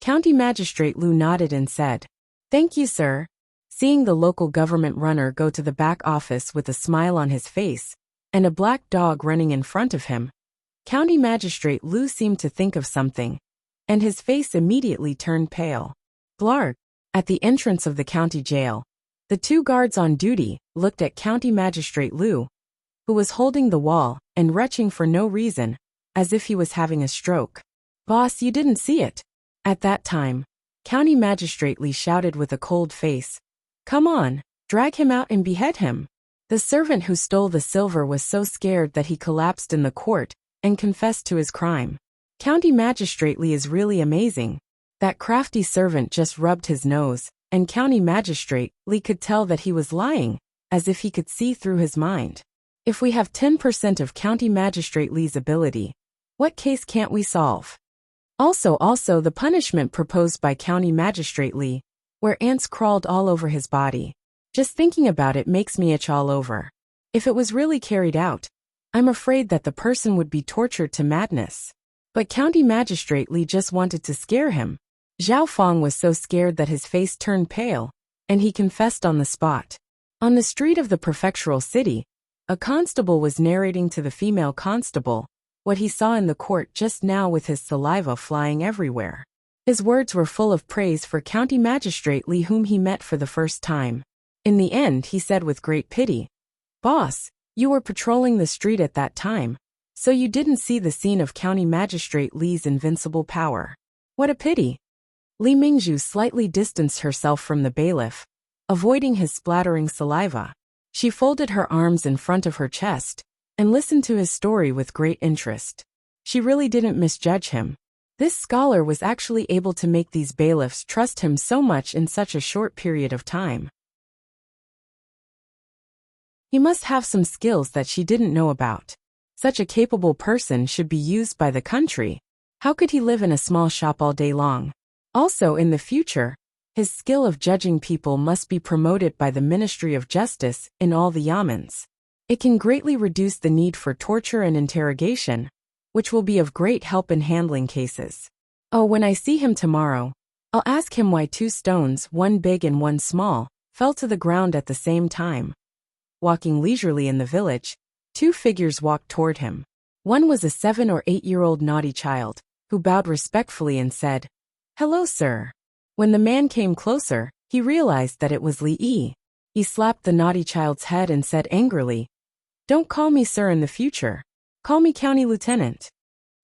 County Magistrate Lou nodded and said, "Thank you, sir." Seeing the local government runner go to the back office with a smile on his face and a black dog running in front of him, County Magistrate Lu seemed to think of something, and his face immediately turned pale. Blarg. At the entrance of the county jail, the two guards on duty looked at County Magistrate Lu, who was holding the wall and retching for no reason, as if he was having a stroke. "Boss, you didn't see it." At that time, County Magistrate Li shouted with a cold face, "Come on, drag him out and behead him." The servant who stole the silver was so scared that he collapsed in the court and confessed to his crime. County Magistrate Li is really amazing. That crafty servant just rubbed his nose, and County Magistrate Li could tell that he was lying, as if he could see through his mind. If we have 10% of County Magistrate Li's ability, what case can't we solve? Also the punishment proposed by County Magistrate Li, where ants crawled all over his body. Just thinking about it makes me itch all over. If it was really carried out, I'm afraid that the person would be tortured to madness. But County Magistrate Li just wanted to scare him. Zhao Feng was so scared that his face turned pale, and he confessed on the spot. On the street of the prefectural city, a constable was narrating to the female constable what he saw in the court just now with his saliva flying everywhere. His words were full of praise for County Magistrate Li, whom he met for the first time. In the end, he said with great pity, "Boss, you were patrolling the street at that time, so you didn't see the scene of County Magistrate Li's invincible power. What a pity." Li Mingzhu slightly distanced herself from the bailiff, avoiding his splattering saliva. She folded her arms in front of her chest and listened to his story with great interest. She really didn't misjudge him. This scholar was actually able to make these bailiffs trust him so much in such a short period of time. He must have some skills that she didn't know about. Such a capable person should be used by the country. How could he live in a small shop all day long? Also, in the future, his skill of judging people must be promoted by the Ministry of Justice in all the yamens. It can greatly reduce the need for torture and interrogation, which will be of great help in handling cases. Oh, when I see him tomorrow, I'll ask him why 2 stones, one big and one small, fell to the ground at the same time. Walking leisurely in the village, 2 figures walked toward him. One was a 7 or 8-year-old naughty child, who bowed respectfully and said, "Hello, sir." When the man came closer, he realized that it was Li Yi. He slapped the naughty child's head and said angrily, "Don't call me sir in the future. Call me County Lieutenant."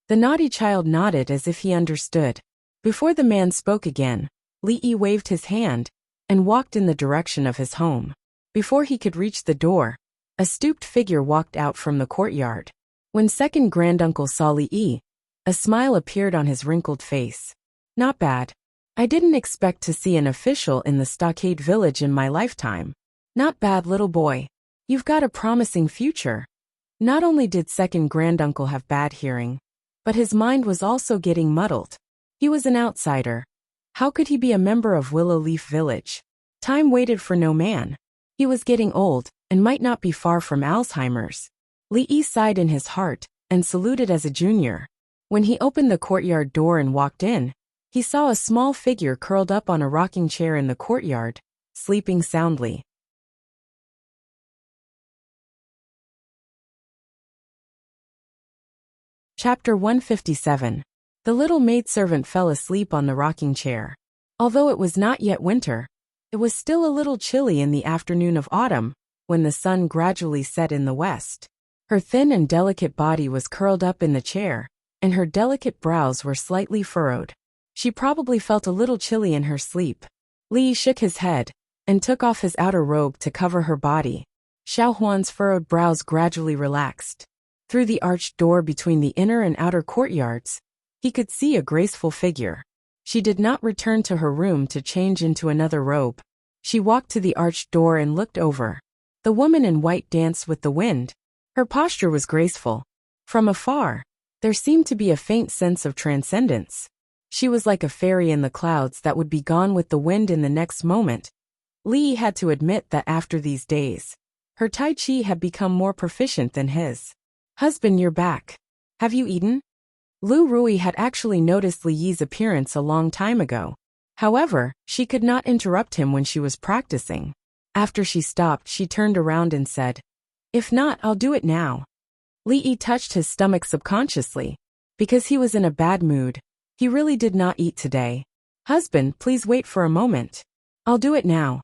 The naughty child nodded as if he understood. Before the man spoke again, Li Yi waved his hand and walked in the direction of his home. Before he could reach the door, a stooped figure walked out from the courtyard. When second granduncle saw Li Yi, a smile appeared on his wrinkled face. "Not bad. I didn't expect to see an official in the stockade village in my lifetime. Not bad, little boy. You've got a promising future." Not only did second granduncle have bad hearing, but his mind was also getting muddled. He was an outsider. How could he be a member of Willow Leaf Village? Time waited for no man. He was getting old and might not be far from Alzheimer's. Li Yi sighed in his heart and saluted as a junior. When he opened the courtyard door and walked in, he saw a small figure curled up on a rocking chair in the courtyard, sleeping soundly. Chapter 157. The little maidservant fell asleep on the rocking chair. Although it was not yet winter, it was still a little chilly in the afternoon of autumn, when the sun gradually set in the west. Her thin and delicate body was curled up in the chair, and her delicate brows were slightly furrowed. She probably felt a little chilly in her sleep. Li shook his head and took off his outer robe to cover her body. Xiao Huan's furrowed brows gradually relaxed. Through the arched door between the inner and outer courtyards, he could see a graceful figure. She did not return to her room to change into another robe. She walked to the arched door and looked over. The woman in white danced with the wind. Her posture was graceful. From afar, there seemed to be a faint sense of transcendence. She was like a fairy in the clouds that would be gone with the wind in the next moment. Li had to admit that after these days, her Tai Chi had become more proficient than his. "Husband, you're back. Have you eaten?" Lu Rui had actually noticed Li Yi's appearance a long time ago. However, she could not interrupt him when she was practicing. After she stopped, she turned around and said, "If not, I'll do it now." Li touched his stomach subconsciously. Because he was in a bad mood. He really did not eat today. Husband, please wait for a moment. I'll do it now.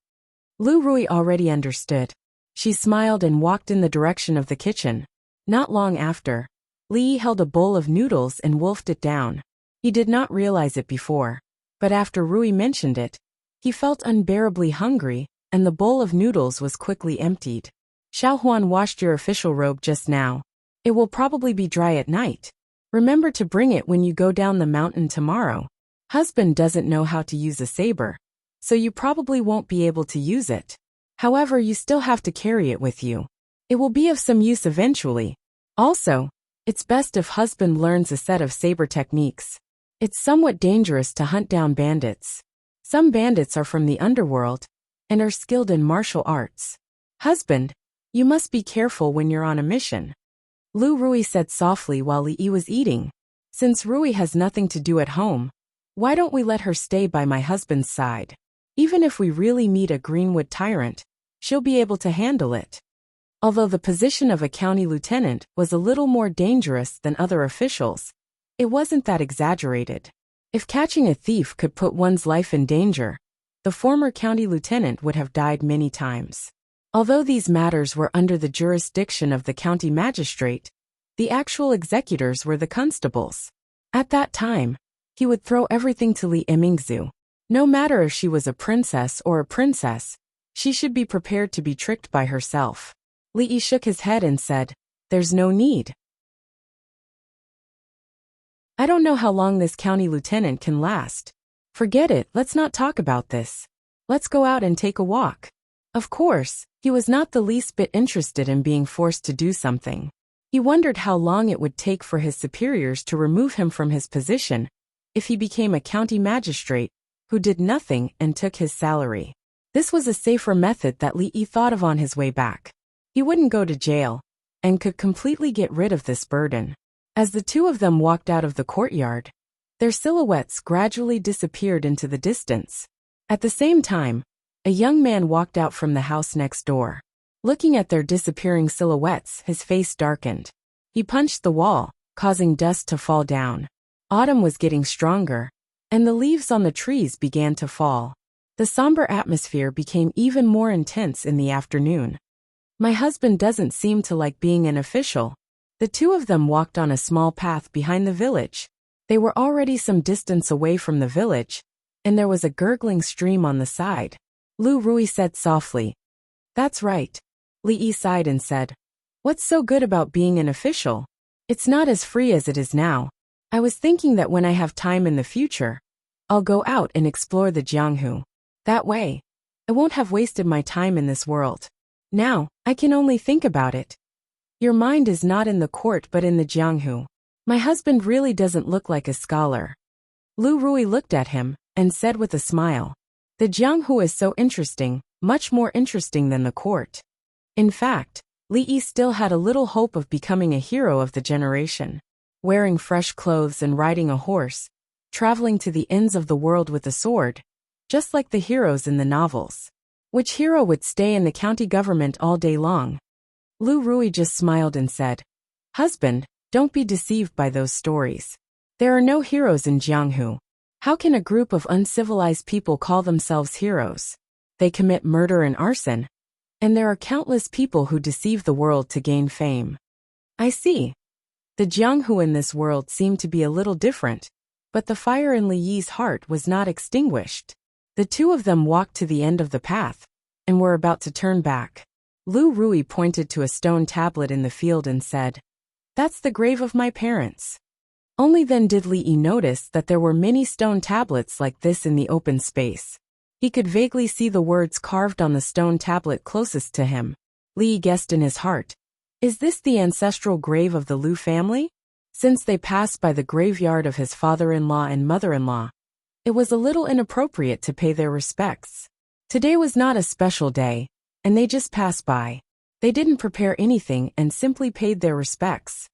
Lu Rui already understood. She smiled and walked in the direction of the kitchen. Not long after, Li held a bowl of noodles and wolfed it down. He did not realize it before, but after Rui mentioned it, he felt unbearably hungry, and the bowl of noodles was quickly emptied. Xiaohuan washed your official robe just now. It will probably be dry at night. Remember to bring it when you go down the mountain tomorrow. Husband doesn't know how to use a saber, so you probably won't be able to use it. However, you still have to carry it with you. It will be of some use eventually. Also, it's best if husband learns a set of saber techniques. It's somewhat dangerous to hunt down bandits. Some bandits are from the underworld and are skilled in martial arts. Husband, you must be careful when you're on a mission. Lu Rui said softly while Li was eating. Since Rui has nothing to do at home, why don't we let her stay by my husband's side? Even if we really meet a Greenwood tyrant, she'll be able to handle it. Although the position of a county lieutenant was a little more dangerous than other officials, it wasn't that exaggerated. If catching a thief could put one's life in danger, the former county lieutenant would have died many times. Although these matters were under the jurisdiction of the county magistrate, the actual executors were the constables. At that time, he would throw everything to Li Emingzu. No matter if she was a princess or a princess, she should be prepared to be tricked by herself. Li shook his head and said, "There's no need. I don't know how long this county lieutenant can last. Forget it, let's not talk about this. Let's go out and take a walk." Of course, he was not the least bit interested in being forced to do something. He wondered how long it would take for his superiors to remove him from his position if he became a county magistrate who did nothing and took his salary. This was a safer method that Li thought of on his way back. He wouldn't go to jail and could completely get rid of this burden. As the two of them walked out of the courtyard, their silhouettes gradually disappeared into the distance. At the same time, a young man walked out from the house next door. Looking at their disappearing silhouettes, his face darkened. He punched the wall, causing dust to fall down. Autumn was getting stronger, and the leaves on the trees began to fall. The somber atmosphere became even more intense in the afternoon. My husband doesn't seem to like being an official. The two of them walked on a small path behind the village. They were already some distance away from the village, and there was a gurgling stream on the side. Lu Rui said softly, "That's right." Li sighed and said, "What's so good about being an official? It's not as free as it is now. I was thinking that when I have time in the future, I'll go out and explore the Jianghu. That way, I won't have wasted my time in this world. Now, I can only think about it. Your mind is not in the court but in the Jianghu. My husband really doesn't look like a scholar." Lu Rui looked at him and said with a smile, "The Jianghu is so interesting, much more interesting than the court." In fact, Li still had a little hope of becoming a hero of the generation. Wearing fresh clothes and riding a horse, traveling to the ends of the world with a sword, just like the heroes in the novels. Which hero would stay in the county government all day long? Lu Rui just smiled and said, "Husband, don't be deceived by those stories. There are no heroes in Jianghu. How can a group of uncivilized people call themselves heroes? They commit murder and arson, and there are countless people who deceive the world to gain fame." I see. The Jianghu in this world seemed to be a little different, but the fire in Li Yi's heart was not extinguished. The two of them walked to the end of the path, and were about to turn back. Lu Rui pointed to a stone tablet in the field and said, "That's the grave of my parents." Only then did Li notice that there were many stone tablets like this in the open space. He could vaguely see the words carved on the stone tablet closest to him. Li guessed in his heart, "Is this the ancestral grave of the Lu family?" Since they passed by the graveyard of his father-in-law and mother-in-law, it was a little inappropriate to pay their respects. Today was not a special day, and they just passed by. They didn't prepare anything and simply paid their respects.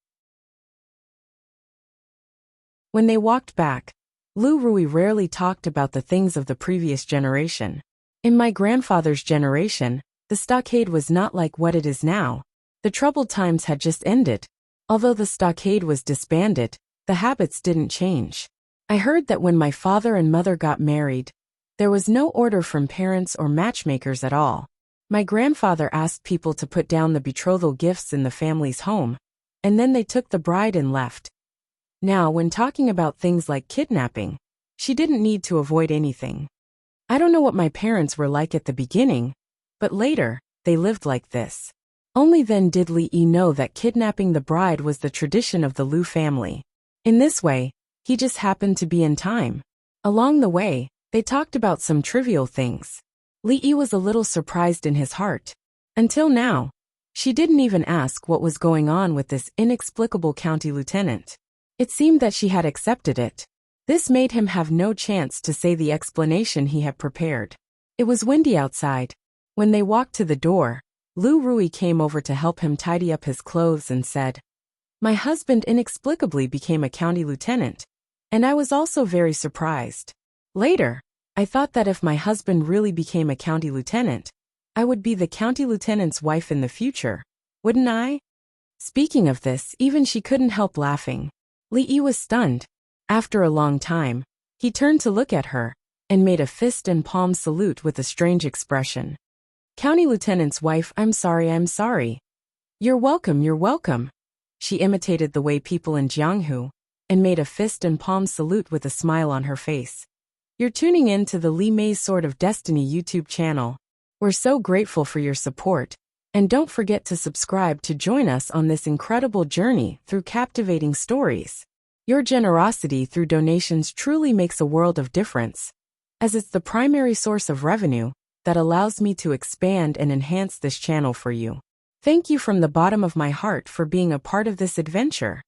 When they walked back, Lu Rui rarely talked about the things of the previous generation. "In my grandfather's generation, the stockade was not like what it is now. The troubled times had just ended. Although the stockade was disbanded, the habits didn't change. I heard that when my father and mother got married, there was no order from parents or matchmakers at all. My grandfather asked people to put down the betrothal gifts in the family's home, and then they took the bride and left. Now, when talking about things like kidnapping, she didn't need to avoid anything. I don't know what my parents were like at the beginning, but later, they lived like this. Only then did Li Yi know that kidnapping the bride was the tradition of the Liu family. In this way, he just happened to be in time. Along the way, they talked about some trivial things. Li Yi was a little surprised in his heart. Until now, she didn't even ask what was going on with this inexplicable county lieutenant. It seemed that she had accepted it. This made him have no chance to say the explanation he had prepared. It was windy outside. When they walked to the door, Lu Rui came over to help him tidy up his clothes and said, "My husband inexplicably became a county lieutenant, and I was also very surprised. Later, I thought that if my husband really became a county lieutenant, I would be the county lieutenant's wife in the future, wouldn't I?" Speaking of this, even she couldn't help laughing. Li Yi was stunned. After a long time, he turned to look at her, and made a fist and palm salute with a strange expression. "County lieutenant's wife, I'm sorry. You're welcome. She imitated the way people in Jianghu, and made a fist and palm salute with a smile on her face. You're tuning in to the Li Mei's Sword of Destiny YouTube channel. We're so grateful for your support, and don't forget to subscribe to join us on this incredible journey through captivating stories. Your generosity through donations truly makes a world of difference, as it's the primary source of revenue that allows me to expand and enhance this channel for you. Thank you from the bottom of my heart for being a part of this adventure.